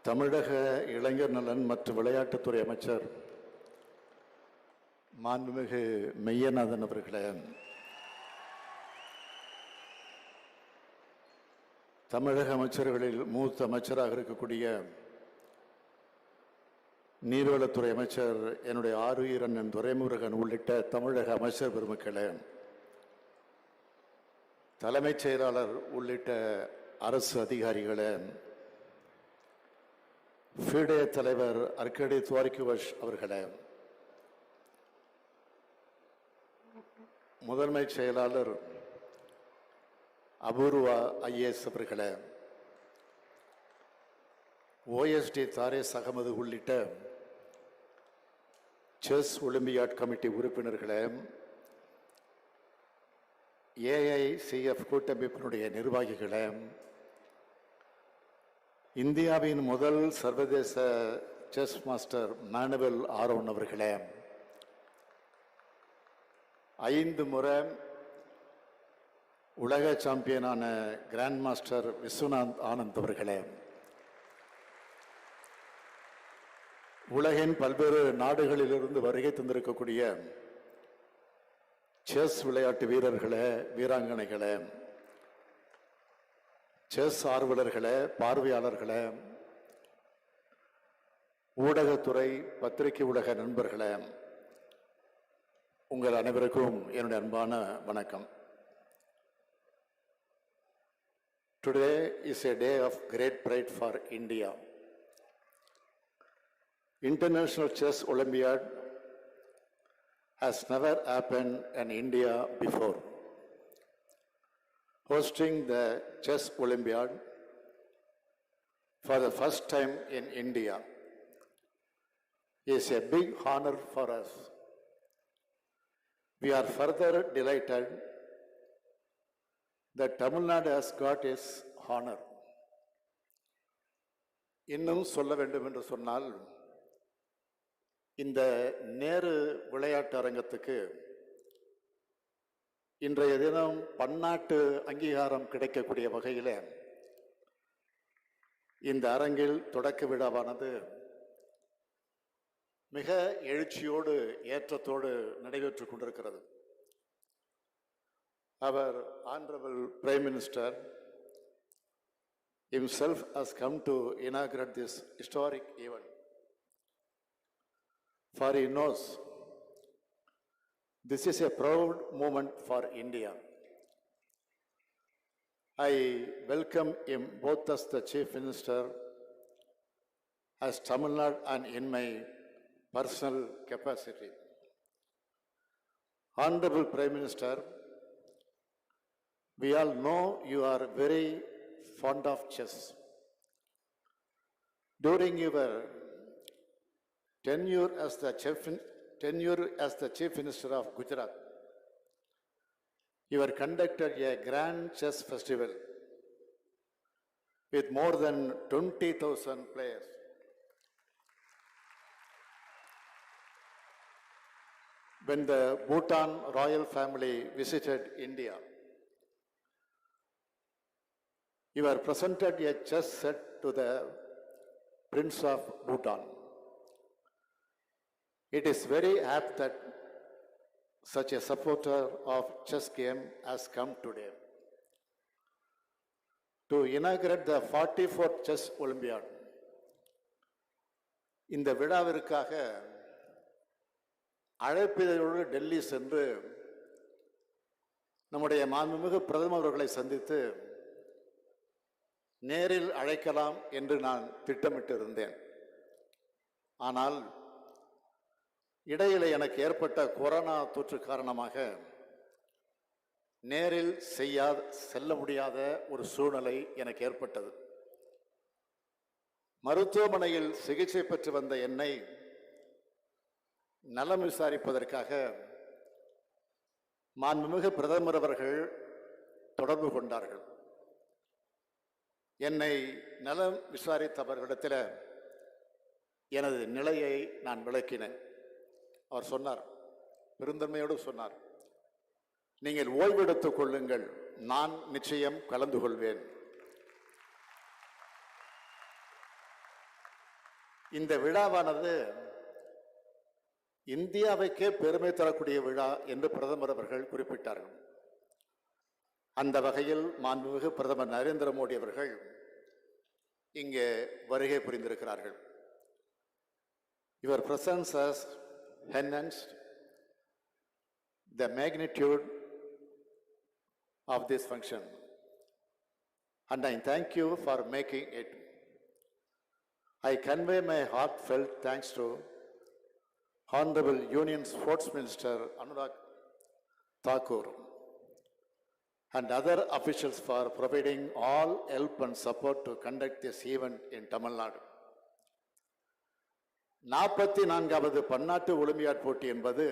[SPEAKER 8] தமிழக இளைஞர் நலன் மற்றும் விளையாட்டுத்துறை அமைச்சர் மாண்புமிகு மெய்யநாதன் அவர்களே, தமிழக அமைச்சர்களில் மூத்த அமைச்சராக இருக்கக்கூடிய
[SPEAKER 18] நீர்வளத்துறை அமைச்சர் என்னுடைய ஆருயிர் அண்ணன் துரைமுருகன் உள்ளிட்ட தமிழக அமைச்சர் பெருமக்களே, தலைமைச் செயலாளர் உள்ளிட்ட அரசு அதிகாரிகளே, ஃபீடே தலைவர் அர்கடி துவாரிகுவஷ் அவர்களே, முதன்மைச் செயலாளர் அபூர்வா ஐஏஎஸ் அவர்களே, ஓஎஸ்டி தாரேஸ் அகமது உள்ளிட்ட செஸ் ஒலிம்பியாட் கமிட்டி உறுப்பினர்களே, ஏஐசிஎஃப் கூட்டமைப்பினுடைய நிர்வாகிகளே, இந்தியாவின் முதல் சர்வதேச செஸ் மாஸ்டர் மானுவல் ஆரோன் அவர்களே, 5 முறை உலக சாம்பியனான கிராண்ட் மாஸ்டர் விஸ்வநாத் ஆனந்த் அவர்களே, உலகின் பல்வேறு நாடுகளிலிருந்து வருகை தந்திருக்கக்கூடிய செஸ் விளையாட்டு வீரர்களே, வீராங்கனைகளே, செஸ் ஆர்வலர்களே, பார்வையாளர்களே, ஊடகத்துறை பத்திரிகை உலக நண்பர்களே, உங்கள் அனைவருக்கும் என்னுடைய அன்பான வணக்கம். Today is a day of great pride for India. International Chess Olympiad has never happened in India before. Hosting the Chess Olympiad for the first time in India is a big honor for us. We are further delighted that Tamil Nadu has got its honor. இன்னும் சொல்ல வேண்டும் என்று சொன்னால், இந்த நேரு விளையாட்டு அரங்கத்துக்கு இன்றைய தினம் பன்னாட்டு அங்கீகாரம் கிடைக்கக்கூடிய வகையில் இந்த அரங்கில் தொடக்க விழாவானது மிக எழுச்சியோடு ஏற்றத்தோடு நடைபெற்றுக் கொண்டிருக்கிறது. Our Honorable Prime Minister himself has come to inaugurate this historic event. For he knows this is a proud moment for India. I welcome him both as the Chief Minister, as Tamil Nadu, and in my personal capacity. Honorable Prime Minister, we all know you are very fond of chess. During your tenure as the Chief Minister of Gujarat, you have conducted a grand chess festival with more than 20,000 players. When the Bhutan royal family visited India, you were presented a chess set to the Prince of Bhutan. It is very apt that such a supporter of chess game has come today to inaugurate the 44th Chess Olympiad. இந்த விழாவிற்காக அழைப்பிதழோடு டெல்லி சென்று நம்முடைய மாண்புமிகு பிரதமர் அவர்களை சந்தித்து நேரில் அழைக்கலாம் என்று நான் திட்டமிட்டிருந்தேன். ஆனால் இடையிலே எனக்கு ஏற்பட்ட கொரோனா தொற்று காரணமாக நேரில் செல்ல முடியாத ஒரு சூழ்நிலை எனக்கு ஏற்பட்டது. மருத்துவமனையில் சிகிச்சை பெற்று வந்த என்னை நலம் விசாரிப்பதற்காக மாண்புமிகு பிரதமர் அவர்கள் தொடர்பு கொண்டார்கள். என்னை நலம் விசாரித்தவர்களிடத்தில் எனது நிலையை நான் விளக்கினேன். அவர் சொன்னார், பெருந்தன்மையோடு சொன்னார், நீங்கள் ஓய்வெடுத்துக் கொள்ளுங்கள், நான் நிச்சயம் கலந்து கொள்வேன். இந்த விழாவானது இந்தியாவுக்கே பெருமை தரக்கூடிய விழா என்று பிரதமர் அவர்கள் குறிப்பிட்டார்கள். அந்த வகையில் மாண்புமிகு பிரதமர் நரேந்திர மோடி அவர்கள் இங்கே வருகை புரிந்திருக்கிறார்கள். Your presence has enhanced the magnitude of this function, and I thank you for making it. I convey my heartfelt thanks to Honorable Union Sports Minister Anurag Thakur and other officials for providing all help and support to conduct this event in Tamil Nadu. 44வது பன்னாட்டு olympiad போட்டி என்பது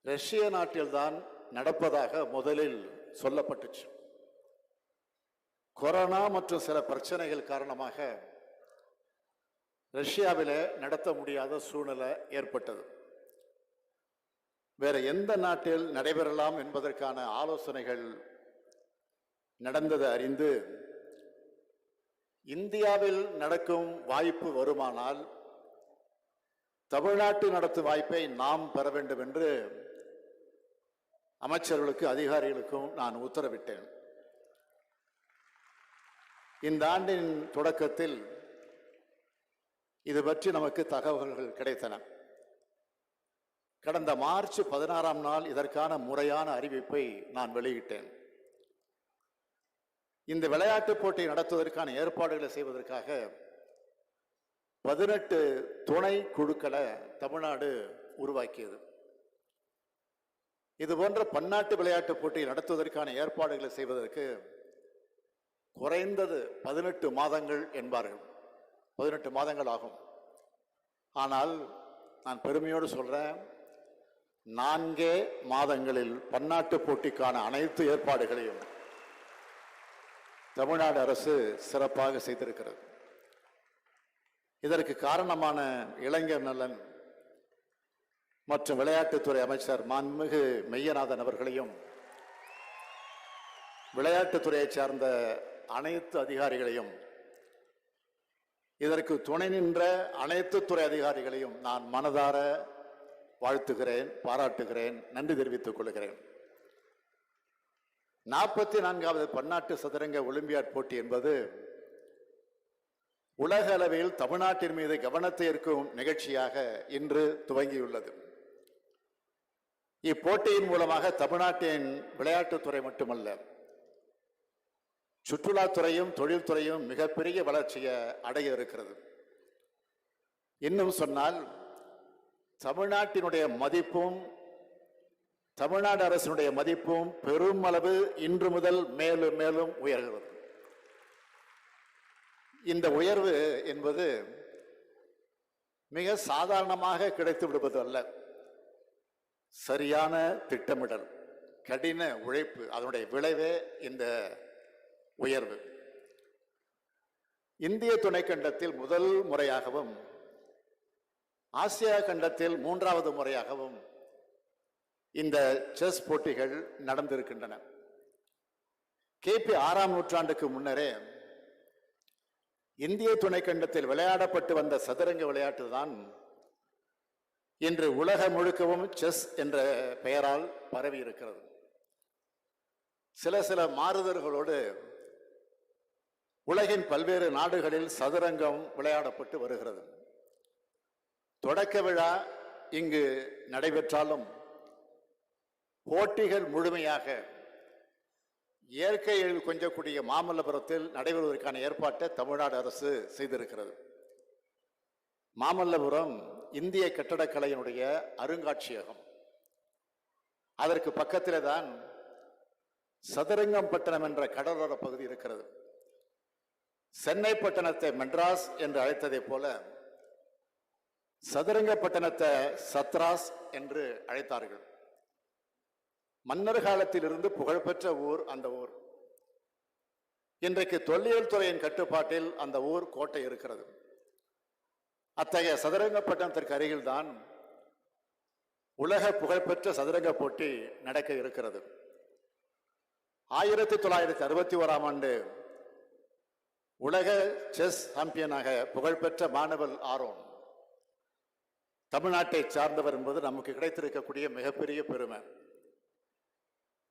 [SPEAKER 18] ரஷ்ய நாட்டில்தான் நடப்பதாக முதலில் சொல்லப்பட்டுச்சு. Corona மற்றும் சில பிரச்சனைகள் காரணமாக ரஷ்யாவிலே நடத்த முடியாத சூழ்நிலை ஏற்பட்டது. வேற எந்த நாட்டில் நடைபெறலாம் என்பதற்கான ஆலோசனைகள் நடந்தது அறிந்து இந்தியாவில் நடக்கும் வாய்ப்பு வருமானால் தமிழ்நாட்டில் நடத்தும் வாய்ப்பை நாம் பெற வேண்டும் என்று அமைச்சர்களுக்கு அதிகாரிகளுக்கும் நான் உத்தரவிட்டேன். இந்த ஆண்டின் தொடக்கத்தில் இது பற்றி நமக்கு தகவல்கள் கிடைத்தன. கடந்த மார்ச் 16ஆம் நாள் இதற்கான முறையான அறிவிப்பை நான் வெளியிட்டேன். இந்த விளையாட்டுப் போட்டி நடத்துவதற்கான ஏற்பாடுகளை செய்வதற்காக 18 துணை குழுக்களை தமிழ்நாடு உருவாக்கியது. இதுபோன்ற பன்னாட்டு விளையாட்டுப் போட்டி நடத்துவதற்கான ஏற்பாடுகளை செய்வதற்கு குறைந்தது 18 மாதங்கள் என்பார்கள். 18 மாதங்கள் ஆகும். ஆனால் நான் பெருமையோடு சொல்றேன், 4 மாதங்களில் பன்னாட்டு போட்டிக்கான அனைத்து ஏற்பாடுகளையும் தமிழ்நாடு அரசு சிறப்பாக செய்திருக்கிறது. இதற்கு காரணமான இளைஞர் நலன் மற்றும் விளையாட்டுத்துறை அமைச்சர் மாண்புமிகு மெய்யநாதன் அவர்களையும் விளையாட்டுத்துறையை சார்ந்த அனைத்து அதிகாரிகளையும் இதற்கு துணை நின்ற அனைத்து துறை அதிகாரிகளையும் நான் மனதார வாழ்த்துகிறேன், பாராட்டுகிறேன், நன்றி தெரிவித்துக் கொள்கிறேன். 44வது பன்னாட்டு சதுரங்க ஒலிம்பியாட் போட்டி என்பது உலக அளவில் தமிழ்நாட்டின் மீது கவனத்தை ஈர்க்கும் நிகழ்ச்சியாக இன்று துவங்கியுள்ளது. இப்போட்டியின் மூலமாக தமிழ்நாட்டின் விளையாட்டுத்துறை மட்டுமல்ல, சுற்றுலாத்துறையும் தொழில்துறையும் மிகப்பெரிய வளர்ச்சியை அடைய இருக்கிறது. இன்னும் சொன்னால் தமிழ்நாட்டினுடைய மதிப்பும் தமிழ்நாடு அரசினுடைய மதிப்பும் பெரும் அளவு இன்று முதல் மேலும் மேலும் உயர்கிறது. இந்த உயர்வு என்பது மிக சாதாரணமாக கிடைத்து விடுவது அல்ல. சரியான திட்டமிடல், கடின உழைப்பு, அதனுடைய விளைவே இந்த உயர்வு. இந்திய துணைக்கண்டத்தில் முதல் முறையாகவும் ஆசியா கண்டத்தில் 3வது முறையாகவும் இந்த செஸ் போட்டிகள் நடந்திருக்கின்றன. கிபி 6ஆம் நூற்றாண்டுக்கு முன்னரே இந்திய துணைக்கண்டத்தில் விளையாடப்பட்டு வந்த சதுரங்க விளையாட்டு தான் இன்று உலகம் முழுக்கவும் செஸ் என்ற பெயரால் பரவி இருக்கிறது. சில மாறுதல்களோடு உலகின் பல்வேறு நாடுகளில் சதுரங்கம் விளையாடப்பட்டு வருகிறது. தொடக்க விழா இங்கு நடைபெற்றாலும் போட்டிகள் முழுமையாக இயற்கையில் கொஞ்சக்கூடிய மாமல்லபுரத்தில் நடைபெறுவதற்கான ஏற்பாட்டை தமிழ்நாடு அரசு செய்திருக்கிறது. மாமல்லபுரம் இந்திய கட்டடக்கலையினுடைய அருங்காட்சியகம். அதற்கு பக்கத்திலே தான் சதுரங்கம் பட்டணம் என்ற கடலோர பகுதி இருக்கிறது. சென்னை பட்டணத்தை மெட்ராஸ் என்று அழைத்ததை போல சதுரங்க பட்டணத்தை சத்ராஸ் என்று அழைத்தார்கள். மன்னர் காலத்தில் இருந்து புகழ்பெற்ற ஊர் அந்த ஊர். இன்றைக்கு தொல்லியல் துறையின் கட்டுப்பாட்டில் அந்த ஊர் கோட்டை இருக்கிறது. அத்தகைய சதுரங்க பட்டணத்திற்கு அருகில் தான் உலக புகழ்பெற்ற சதுரங்க போட்டி நடக்க இருக்கிறது. 1961ஆம் ஆண்டு உலக செஸ் சாம்பியனாக புகழ்பெற்ற மாணவல் ஆரோன் தமிழ்நாட்டை சார்ந்தவர் என்பது நமக்கு கிடைத்திருக்கக்கூடிய மிகப்பெரிய பெருமை.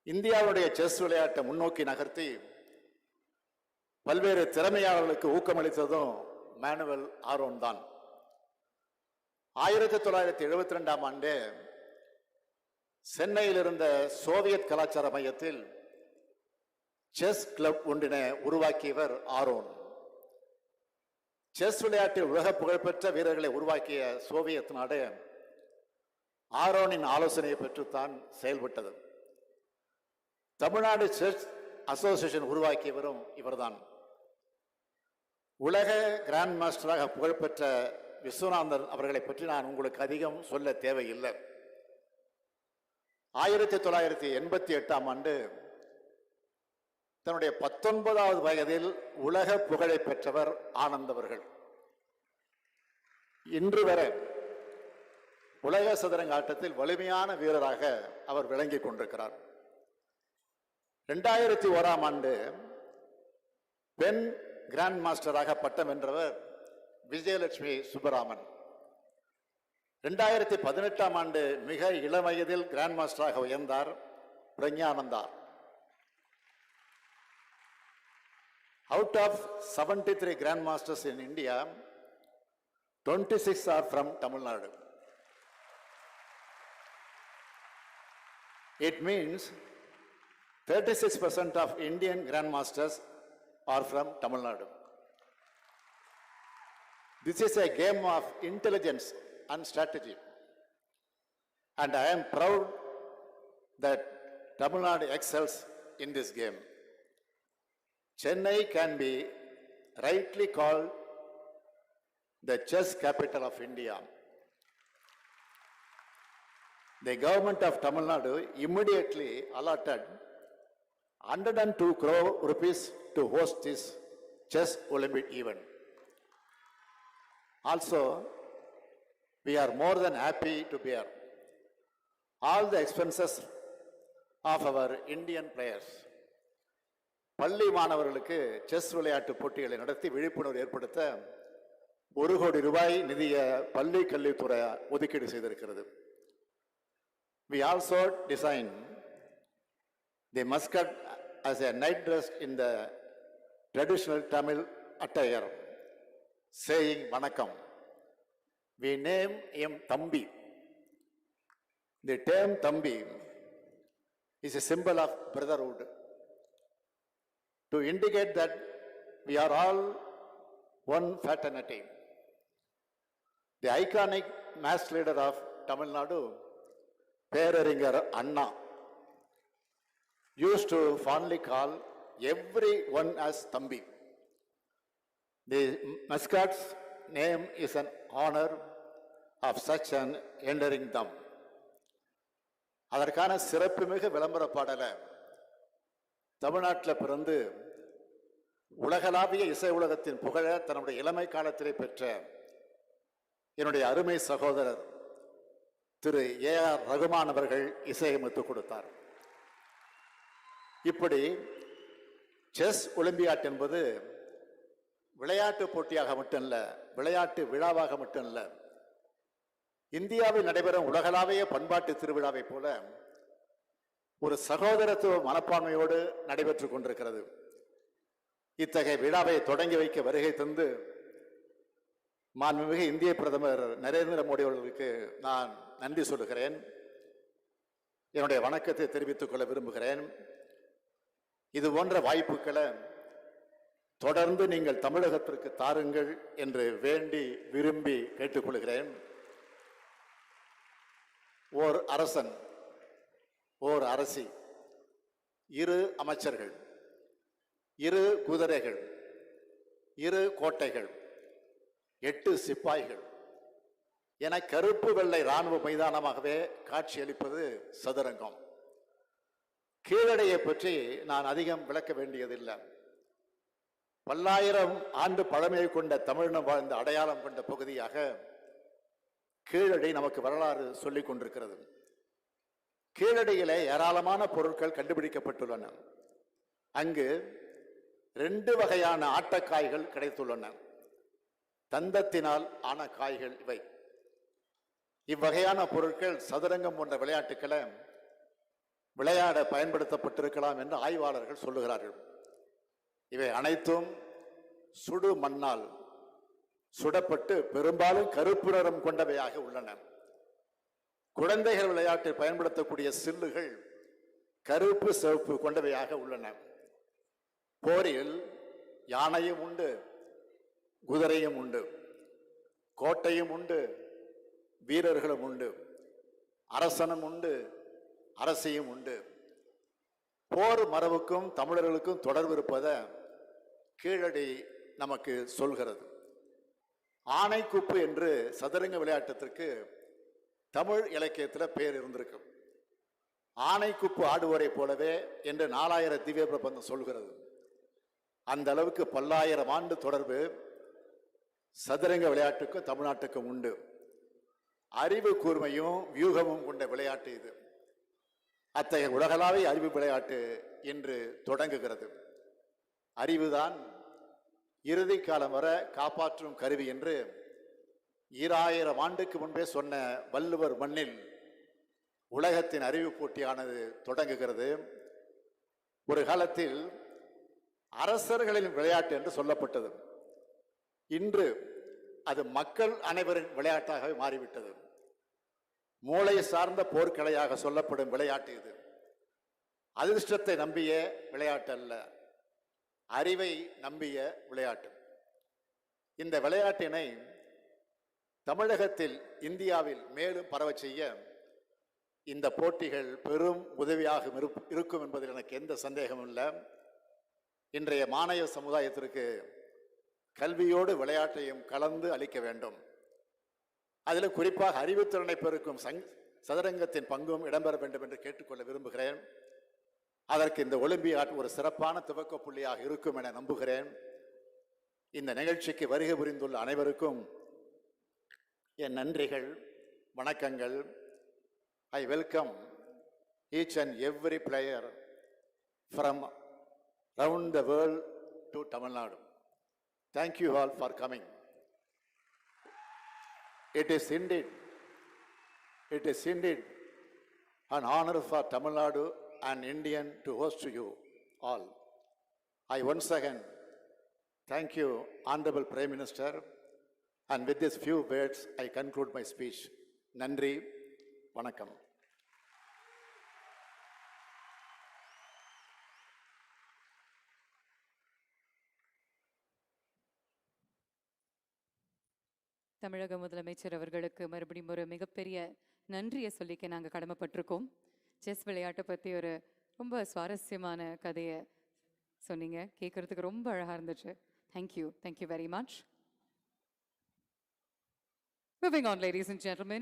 [SPEAKER 18] இந்தியாவுடைய செஸ் விளையாட்டை முன்னோக்கி நகர்த்தி பல்வேறு திறமையாளர்களுக்கு ஊக்கமளித்ததும் மானுவல் ஆரோன் தான். 1972ஆம் ஆண்டு சென்னையில் இருந்த சோவியத் கலாச்சார மையத்தில் செஸ் கிளப் ஒன்றினை உருவாக்கியவர் ஆரோன். செஸ் விளையாட்டில் உலக புகழ்பெற்ற வீரர்களை உருவாக்கிய சோவியத் நாடு ஆரோனின் ஆலோசனையை பெற்றுத்தான் செயல்பட்டது. தமிழ்நாடு செஸ் அசோசியேஷன் உருவாக்கியவரும் இவர்தான். உலக கிராண்ட் மாஸ்டராக புகழ்பெற்ற விஸ்வநாதன் அவர்களை பற்றி நான் உங்களுக்கு அதிகம் சொல்ல தேவையில்லை. 1988ஆம் ஆண்டு தன்னுடைய 19வது வயதில் உலக புகழை பெற்றவர் ஆனந்த் அவர்கள். இன்று வரை உலக சதுரங்க ஆட்டத்தில் வலிமையான வீரராக அவர் விளங்கிக் கொண்டிருக்கிறார். 2001ஆம் ஆண்டு பெண் கிராண்ட் மாஸ்டராக பட்டம் வென்றவர் விஜயலட்சுமி சுப்பராமன். 2018ஆம் ஆண்டு மிக இளம் வயதில் grand மாஸ்டராக உயர்ந்தார் Praggnanandhaa. Out of 73 Grand Masters in India, 26 are from Tamil Nadu. It means 36% of Indian Grand Masters are from Tamil Nadu. This is a game of intelligence and strategy. And I am proud that Tamil Nadu excels in this game. Chennai can be rightly called the chess capital of India. The government of Tamil Nadu immediately allotted 102 crore rupees to host this chess Olympic event. Also, we are more than happy to bear all the expenses of our Indian players. பள்ளி மாணவர்களுக்கு chess விளையாட்டு போட்டிகளை நடத்தி விழிப்புணர்வு ஏற்படுத்த 1 கோடி ரூபாய் நிதியை பள்ளி கல்வித்துறை ஒதுக்கீடு செய்திருக்கிறது. We also designed the mascot as a night dress in the traditional Tamil attire, saying Vanakkam. We name him Thambi. The term Thambi is a symbol of brotherhood, to indicate that we are all one fraternity. The iconic mass leader of Tamil Nadu, Peraringer Anna, used to fondly call everyone as Thambi. The mascot's name is an honor of such an enduring thumb. அதற்கான சிறப்புமிகு விளம்பர பாடலை தமிழ்நாட்டில் பிறந்து உலகளாவிய இசை உலகத்தின் புகழ தன்னுடைய இளமை காலத்திலே பெற்ற என்னுடைய அருமை சகோதரர் திரு ஏ.ஆர். ரகுமான் அவர்கள் இசையமைத்துக் கொடுத்தார். இப்படி செஸ் ஒலிம்பியாட் என்பது விளையாட்டு போட்டியாக மட்டுமல்ல, விளையாட்டு விழாவாக மட்டுமல்ல, இந்தியாவில் நடைபெறும் உலகளாவிய பண்பாட்டு திருவிழாவை போல ஒரு சகோதரத்துவ மனப்பான்மையோடு நடைபெற்றுக் கொண்டிருக்கிறது. இத்தகைய விழாவை தொடங்கி வைக்க வருகை தந்து மாண்புமிகு இந்திய பிரதமர் நரேந்திர மோடி அவர்களுக்கு நான் நன்றி சொல்லுகிறேன். என்னுடைய வணக்கத்தை தெரிவித்துக் கொள்ள விரும்புகிறேன். இது போன்ற வாய்ப்புகளை தொடர்ந்து நீங்கள் தமிழகத்திற்கு தாருங்கள் என்று வேண்டி விரும்பி கேட்டுக்கொள்கிறேன். ஓர் அரசன், ஓர் அரசி, 2 அமைச்சர்கள், 2 குதிரைகள், 2 கோட்டைகள், 8 சிப்பாய்கள் என கருப்பு வெள்ளை இராணுவ மைதானமாகவே காட்சியளிப்பது சதுரங்கம். கீழடையை பற்றி நான் அதிகம் விளக்க வேண்டியதில்லை. பல்லாயிரம் ஆண்டு பழமையை கொண்ட தமிழினம் வாழ்ந்த அடையாளம் கொண்ட பகுதியாக கீழடை நமக்கு வரலாறு சொல்லிக் கொண்டிருக்கிறது. கீழடையிலே ஏராளமான பொருட்கள் கண்டுபிடிக்கப்பட்டுள்ளன. அங்கு 2 வகையான ஆட்டக்காய்கள் கிடைத்துள்ளன. தந்தத்தினால் ஆன காய்கள் இவை. இவ்வகையான பொருட்கள் சதுரங்கம் போன்ற விளையாட்டுக்களை விளையாட பயன்படுத்தப்பட்டிருக்கலாம் என்று ஆய்வாளர்கள் சொல்லுகிறார்கள். இவை அனைத்தும் சுடு மண்ணால் சுடப்பட்டு பெரும்பாலும் கருப்பு நிறம் கொண்டவையாக உள்ளன. குழந்தைகள் விளையாட்டில் பயன்படுத்தக்கூடிய சில்லுகள் கருப்பு சிவப்பு கொண்டவையாக உள்ளன. போரில் யானையும் உண்டு, குதிரையும் உண்டு, கோட்டையும் உண்டு, வீரர்களும் உண்டு, அரசனும் உண்டு, அரசியும் உண்டு. போர் மரபுக்கும் தமிழர்களுக்கும் தொடர்பு இருப்பதை கீழடி நமக்கு சொல்கிறது. ஆனைக்குப்பு என்று சதுரங்க விளையாட்டத்திற்கு தமிழ் இலக்கியத்தில் பேர் இருந்திருக்கு. ஆனைக்குப்பு ஆடுவோரை போலவே என்று 4000 திவ்ய பிரபந்தம் சொல்கிறது. அந்த அளவுக்கு பல்லாயிரம் ஆண்டு தொடர்பு சதுரங்க விளையாட்டுக்கும் தமிழ்நாட்டுக்கும் உண்டு. அறிவு கூர்மையும் வியூகமும் கொண்ட விளையாட்டு இது. அத்தகைய உலகளாவிய அறிவு விளையாட்டு இன்று தொடங்குகிறது. அறிவுதான் இறுதி காலம் வர காப்பாற்றும் கருவி என்று 2000 ஆண்டுக்கு முன்பே சொன்ன வள்ளுவர் மண்ணில் உலகத்தின் அறிவு போட்டியானது தொடங்குகிறது. ஒரு காலத்தில் அரசர்களின் விளையாட்டு என்று சொல்லப்பட்டது. இன்று அது மக்கள் அனைவரின் விளையாட்டாக மாறிவிட்டது. மூளை சார்ந்த போர்க்கலையாக சொல்லப்படும் விளையாட்டு இது. அதிர்ஷ்டத்தை நம்பிய விளையாட்டு அல்ல, அறிவை நம்பிய விளையாட்டு. இந்த விளையாட்டினை தமிழகத்தில் இந்தியாவில் மேலும் பரவச் செய்ய இந்த போட்டிகள் பெரும் உதவியாக இருக்கும் என்பதில் எனக்கு எந்த சந்தேகமும் இல்லை. இன்றைய மாணவ சமுதாயத்திற்கு கல்வியோடு விளையாட்டையும் கலந்து அளிக்க வேண்டும். அதில் குறிப்பாக அறிவுத்திறனை பெருக்கும் சதுரங்கத்தின் பங்கும் இடம்பெற வேண்டும் என்று கேட்டுக்கொள்ள விரும்புகிறேன். அதற்கு இந்த ஒலிம்பியாட் ஒரு சிறப்பான துவக்க புள்ளியாக இருக்கும் என நம்புகிறேன். இந்த நிகழ்ச்சிக்கு வருகை புரிந்துள்ள அனைவருக்கும் என் நன்றிகள், வணக்கங்கள். I welcome each and every player from around the world to Tamil Nadu. Thank you all for coming. It is indeed an honor for Tamil Nadu and Indian to host you all. I once again thank you, Honorable Prime Minister, and with these few words I conclude my speech. Nandri, vanakkam.
[SPEAKER 1] தமிழக முதலமைச்சர் அவர்களுக்கு மறுபடியும் ஒரு மிகப்பெரிய நன்றியை சொல்லிக்க நாங்கள் கடமைப்பட்டிருக்கோம். Chess விளையாட்டை பற்றி ஒரு ரொம்ப சுவாரஸ்யமான கதையை சொன்னீங்க. கேட்குறதுக்கு ரொம்ப அழகாக இருந்துச்சு. Thank you very much. Moving on, ladies and gentlemen,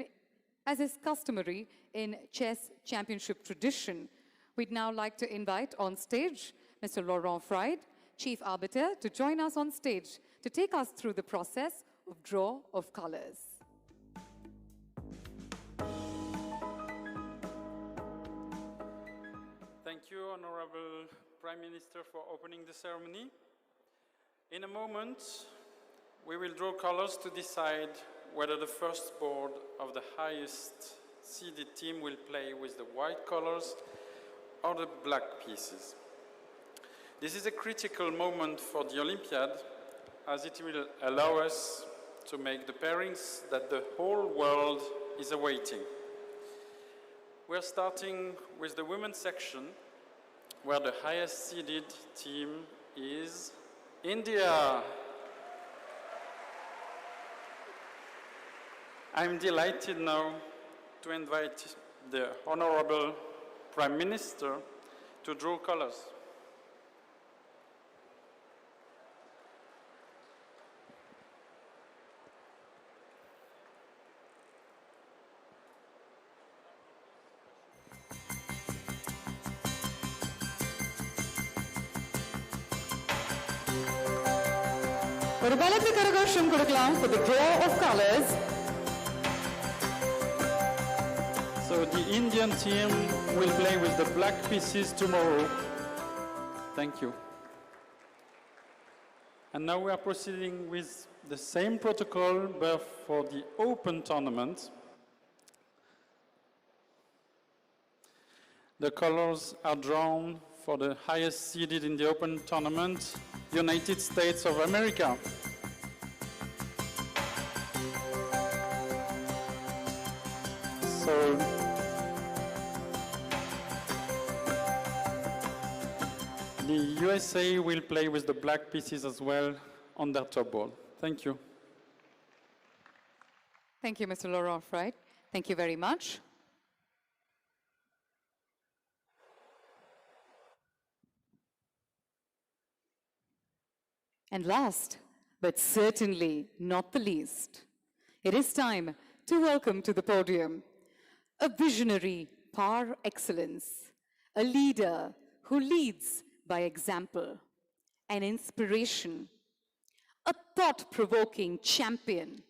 [SPEAKER 1] as is customary in chess championship tradition, we'd now like to invite on stage Mr. Laurent Fried, Chief Arbiter, to join us on stage to take us through the process of draw of colors.
[SPEAKER 5] Thank you, Honorable Prime Minister, for opening the ceremony. In a moment, we will draw colors to decide whether the first board of the highest seeded team will play with the white colors or the black pieces. This is a critical moment for the Olympiad, as it will allow us to make the pairings that the whole world is awaiting. We're starting with the women's section, where the highest seeded team is India. I'm delighted now to invite the Honorable Prime Minister to draw colors.
[SPEAKER 1] ஒரு பலத்த கரகோஷம் கொடுக்கலாம் for the draw of colors.
[SPEAKER 5] So the Indian team will play with the black pieces tomorrow. Thank you. And now we are proceeding with the same protocol but for the open tournament. The colors are drawn for the highest seeded in the open tournament, United States of America. USA will play with the black pieces as well on their top board. Thank you.
[SPEAKER 1] Thank you, Mr. Laurent Fried. Thank you very much. And last, but certainly not the least, it is time to welcome to the podium a visionary par excellence, a leader who leads by example, an inspiration, a thought-provoking champion.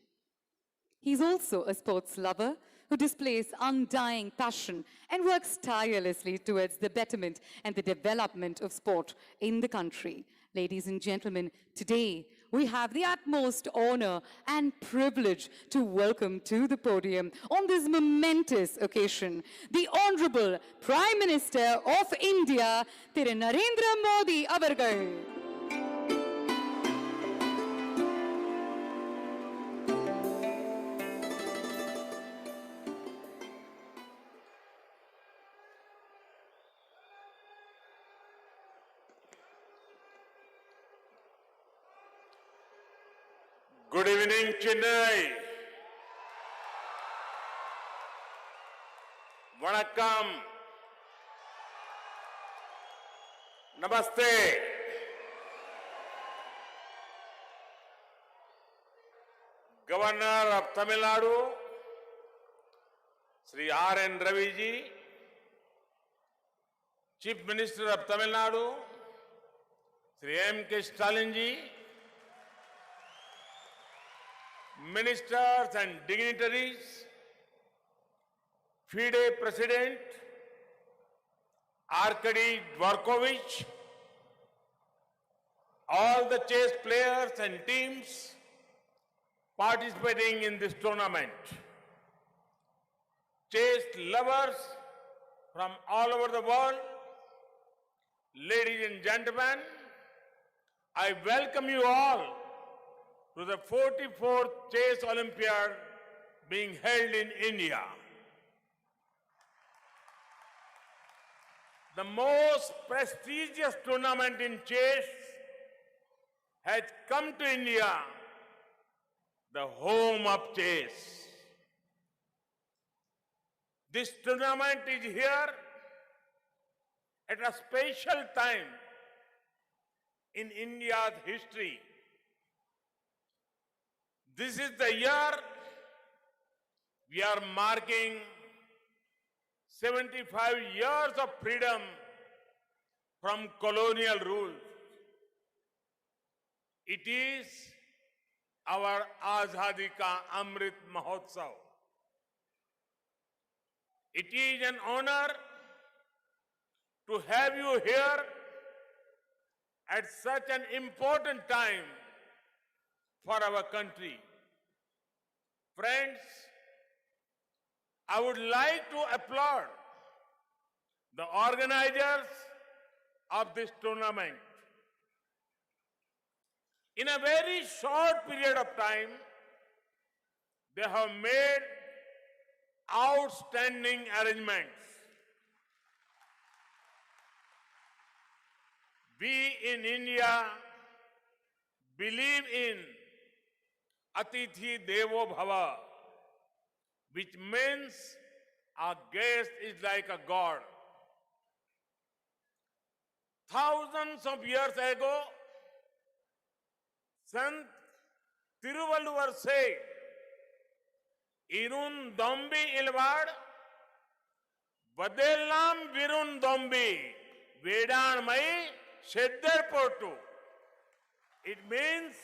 [SPEAKER 1] He's also a sports lover who displays undying passion and works tirelessly towards the betterment and the development of sport in the country. Ladies and gentlemen, today we have the utmost honor and privilege to welcome to the podium on this momentous occasion the Honorable Prime Minister of India, Thiru Narendra Modi avargal.
[SPEAKER 17] Good evening, Chennai. Vanakkam. Namaste. Governor of Tamil Nadu, Sri R.N. Ravi ji, Chief Minister of Tamil Nadu, Sri MKStalin ji, Ministers and dignitaries, FIDE President, Arkady Dvorkovich, all the chess players and teams participating in this tournament, chess lovers from all over the world, ladies and gentlemen, I welcome you all to the 44th Chess Olympiad being held in India. The most prestigious tournament in chess has come to India, the home of chess. This tournament is here at a special time in India's history. This is the year we are marking 75 years of freedom from colonial rule. It is our Azadi Ka Amrit Mahotsav. It is an honor to have you here at such an important time for our country. Friends, I would like to applaud the organizers of this tournament. In a very short period of time, they have made outstanding arrangements. We in India believe in Atithi Devo Bhava, which means our guest is like a god. Thousands of years ago, Sant Tiruvalluvar said, Irun Dombi Ilvad, Vadellam Virun Dombi, Vedan Mai Sheddar Portu. It means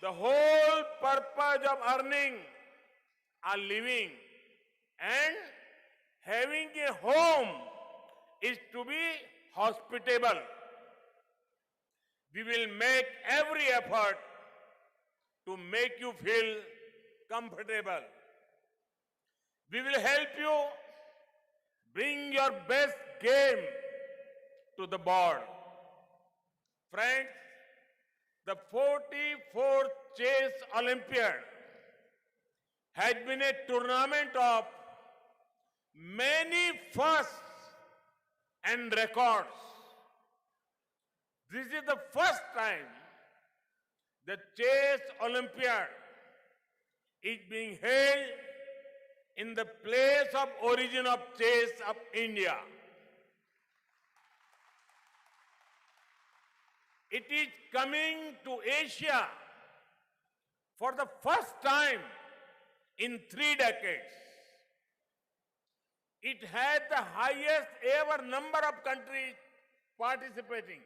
[SPEAKER 17] the whole purpose of earning a living and having a home is to be hospitable. We will make every effort to make you feel comfortable. We will help you bring your best game to the board. Friends, the 44th Chess Olympiad has been a tournament of many firsts and records. This is the first time the Chess Olympiad is being held in the place of origin of chess of India. It is coming to Asia for the first time in 3 decades. It had the highest ever number of countries participating.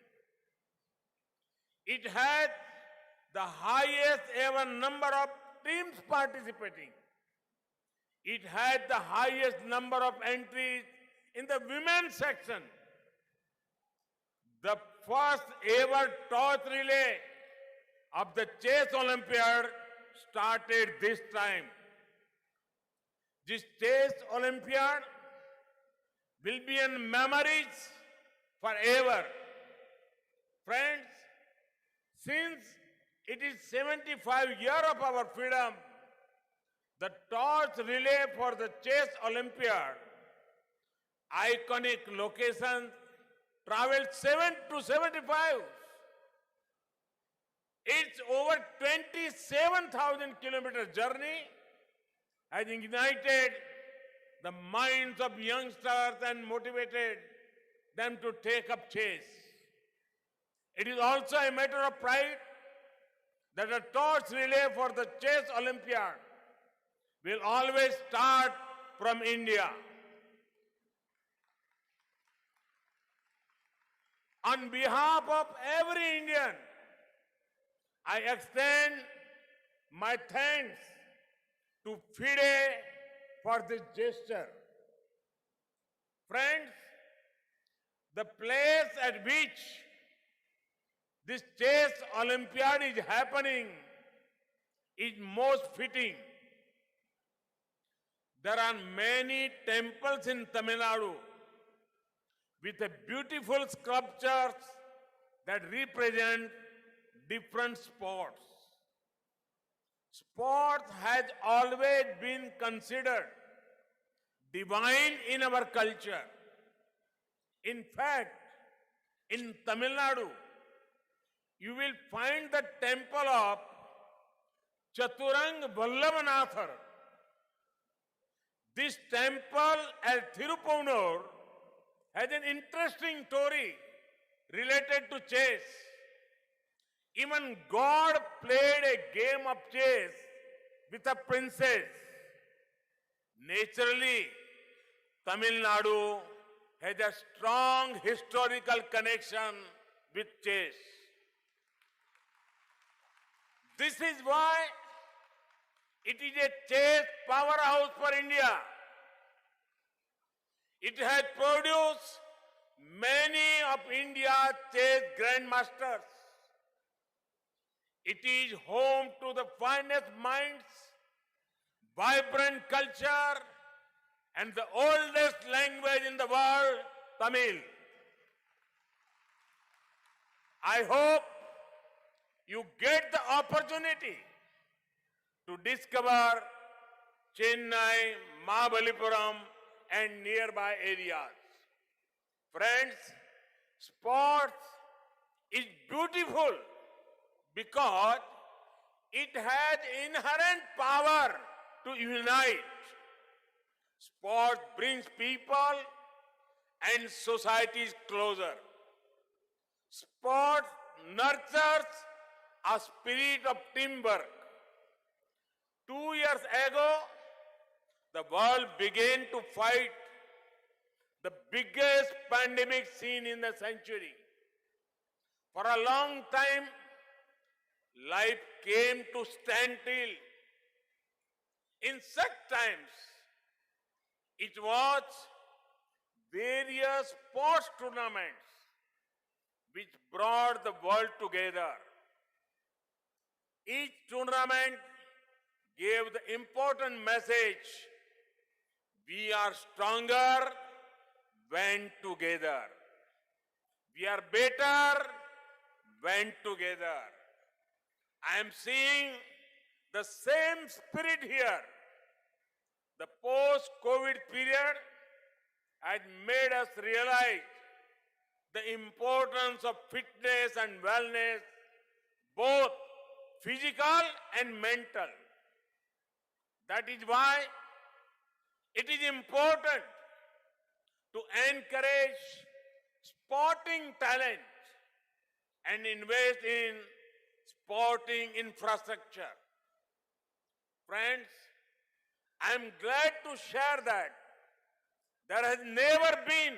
[SPEAKER 17] It had the highest ever number of teams participating. It had the highest number of entries in the women's section. The first ever torch relay of the Chess Olympiad started this time. This Chess Olympiad will be in memories forever. Friends, since it is 75 years of our freedom, the torch relay for the Chess Olympiad, iconic locations, traveled 7 to 75. Its over 27,000 kilometer journey has ignited the minds of youngsters and motivated them to take up chess. It is also a matter of pride that a torch relay for the Chess Olympiad will always start from India. On behalf of every Indian, I extend my thanks to FIDE for this gesture. Friends, the place at which this Chess Olympiad is happening is most fitting. There are many temples in Tamil Nadu with a beautiful sculptures that represent different sports. Sports has always been considered divine in our culture. In fact, in Tamil Nadu, you will find the temple of Chaturang Vallabhanathar. This temple at Thirupunur has an interesting story related to chess. Even God played a game of chess with a princess. Naturally, Tamil Nadu has a strong historical connection with chess. This is why it is a chess powerhouse for India. It has produced many of India's chess grandmasters. It is home to the finest minds, vibrant culture, and the oldest language in the world, Tamil. I hope you get the opportunity to discover Chennai, Mahabalipuram, and nearby areas. Friends, sports is beautiful because it has inherent power to unite. Sport brings people and societies closer. Sport nurtures a spirit of teamwork. 2 years ago, the world began to fight the biggest pandemic seen in the century. For a long time, life came to standstill. In such times, it was various sports tournaments which brought the world together. Each tournament gave the important message: we are stronger when together. We are better when together. I am seeing the same spirit here. The post-COVID period has made us realize the importance of fitness and wellness, both physical and mental. That is why it is important to encourage sporting talent and invest in sporting infrastructure. Friends, I am glad to share that there has never been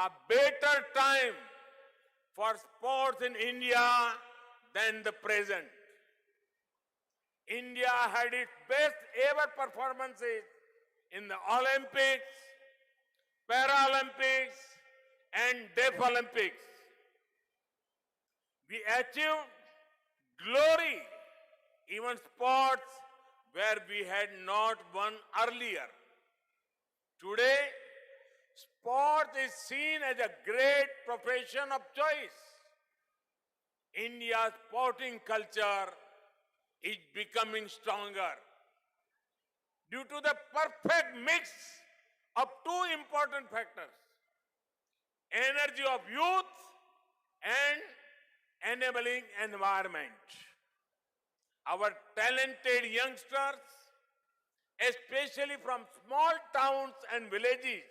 [SPEAKER 17] a better time for sports in India than the present. India had its best ever performances in the Olympics, Paralympics, and Deaf Olympics. We achieved glory, even sports where we had not won earlier. Today, sport is seen as a great profession of choice. India's sporting culture is becoming stronger due to the perfect mix of two important factors: energy of youth and enabling environment. Our talented youngsters, especially from small towns and villages,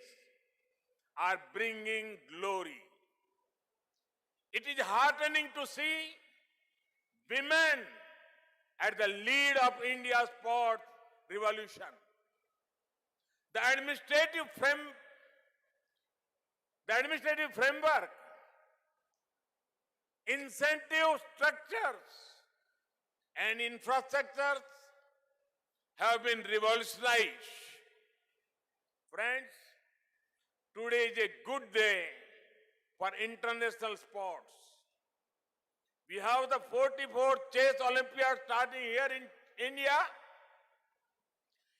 [SPEAKER 17] are bringing glory. It is heartening to see women at the lead of India's sports revolution. The administrative framework, incentive structures, and infrastructures have been revolutionized. Friends, today is a good day for international sports. We have the 44th Chess Olympiad starting here in India.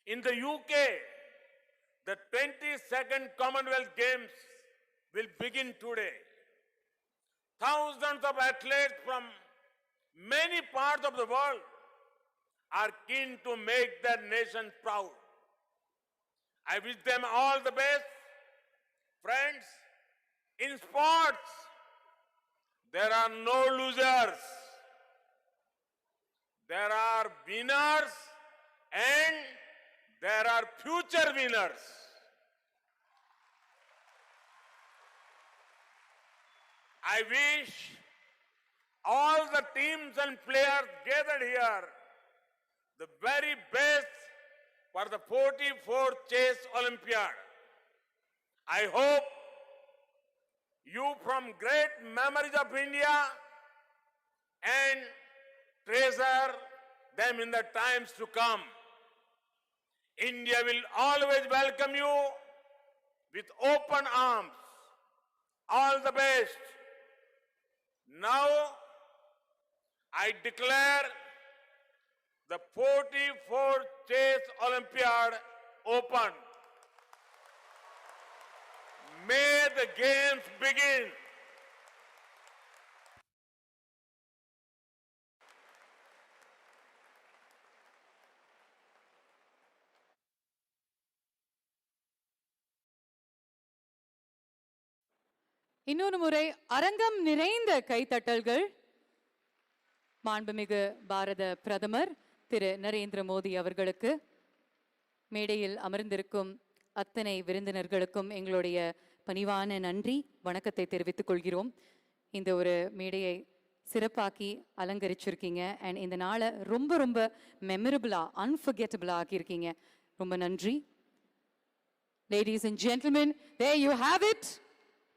[SPEAKER 17] In the UK, the 22nd Commonwealth Games will begin today. Thousands of athletes from many parts of the world are keen to make their nation proud. I wish them all the best. Friends, in sports, there are no losers. There are winners and there are future winners. I wish all the teams and players gathered here the very best for the 44th Chess Olympiad. I hope you from great memories of India and treasure them in the times to come. India will always welcome you with open arms. All the best. Now, I declare the 44th Chess Olympiad open. May the games begin.
[SPEAKER 1] இன்னொரு முறை அரங்கம் நிறைந்த கைத்தட்டல்கள் மாண்புமிகு பாரத பிரதமர் திரு நரேந்திர மோடி அவர்களுக்கு. மேடையில் அமர்ந்திருக்கும் அத்தனை விருந்தினர்களுக்கும் எங்களுடைய பணிவான நன்றி வணக்கத்தை தெரிவித்துக் கொள்கிறோம். இந்த ஒரு மேடையை சிறப்பாக்கி அலங்கரிச்சிருக்கீங்க அண்ட் இந்த நாளை ரொம்ப ரொம்ப மெமரபிளா அன்ஃபர்கெட்டபிளா ஆக்கியிருக்கீங்க. ரொம்ப நன்றி. Ladies and gentlemen, there you have it.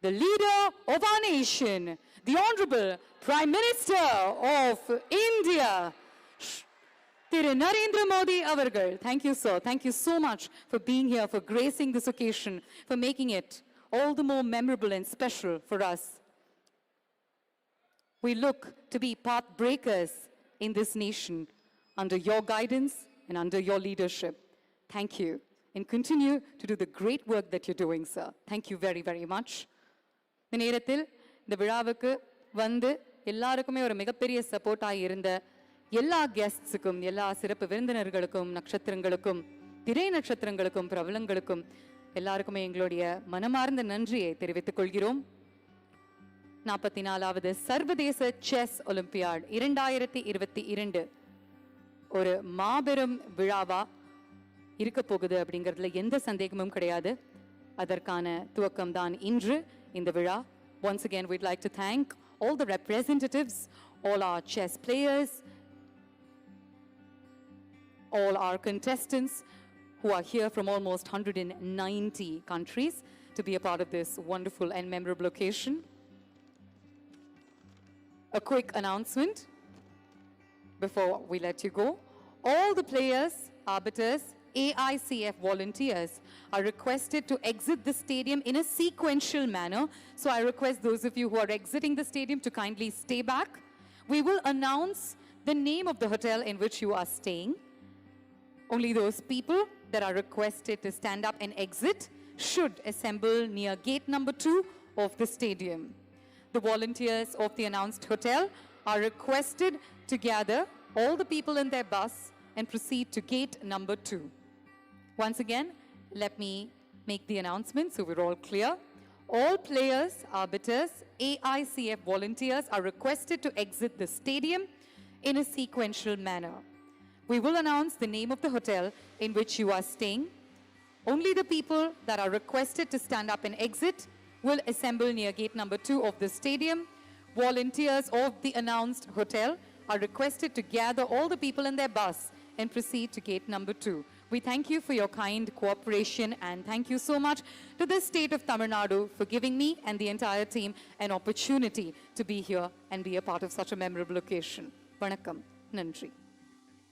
[SPEAKER 1] The leader of our nation, the Honorable Prime Minister of India, Thiru Narendra Modi avargal. Thank you, sir. Thank you so much for being here, for gracing this occasion, for making it all the more memorable and special for us. We look to be path breakers in this nation under your guidance and under your leadership. Thank you. And continue to do the great work that you're doing, sir. Thank you very, very much. இந்த நேரத்தில் இந்த விழாவுக்கு வந்து எல்லாருக்குமே ஒரு மிகப்பெரிய சப்போர்ட்டாக இருந்த எல்லா கெஸ்ட்ஸுக்கும், எல்லா சிறப்பு விருந்தினர்களுக்கும், நட்சத்திரங்களுக்கும், திரை நட்சத்திரங்களுக்கும், பிரபலங்களுக்கும் எல்லாருக்குமே எங்களுடைய மனமார்ந்த நன்றியை தெரிவித்துக் கொள்கிறோம். 44வது சர்வதேச செஸ் ஒலிம்பியாட் 2022 ஒரு மாபெரும் விழாவா இருக்க போகுது அப்படிங்கிறதுல எந்த சந்தேகமும் கிடையாது. அதற்கான துவக்கம் தான் இன்று இந்த விழா. Once again, we'd like to thank all the representatives, all our chess players, all our contestants who are here from almost 190 countries to be a part of this wonderful and memorable occasion. A quick announcement before we let you go. All the players, arbiters, AICF volunteers are requested to exit the stadium in a sequential manner. So I request those of you who are exiting the stadium to kindly stay back. We will announce the name of the hotel in which you are staying. Only those people that are requested to stand up and exit should assemble near gate number 2 of the stadium. The volunteers of the announced hotel are requested to gather all the people in their bus and proceed to gate number 2. Once again, let me make the announcement so we're all clear. All players, arbiters, AICF volunteers are requested to exit the stadium in a sequential manner. We will announce the name of the hotel in which you are staying. Only the people that are requested to stand up and exit will assemble near gate number 2 of the stadium. Volunteers of the announced hotel are requested to gather all the people in their bus and proceed to gate number 2. We thank you for your kind cooperation and thank you so much to the state of Tamil Nadu for giving me and the entire team an opportunity to be here and be a part of such a memorable occasion. Vanakkam. Nandri.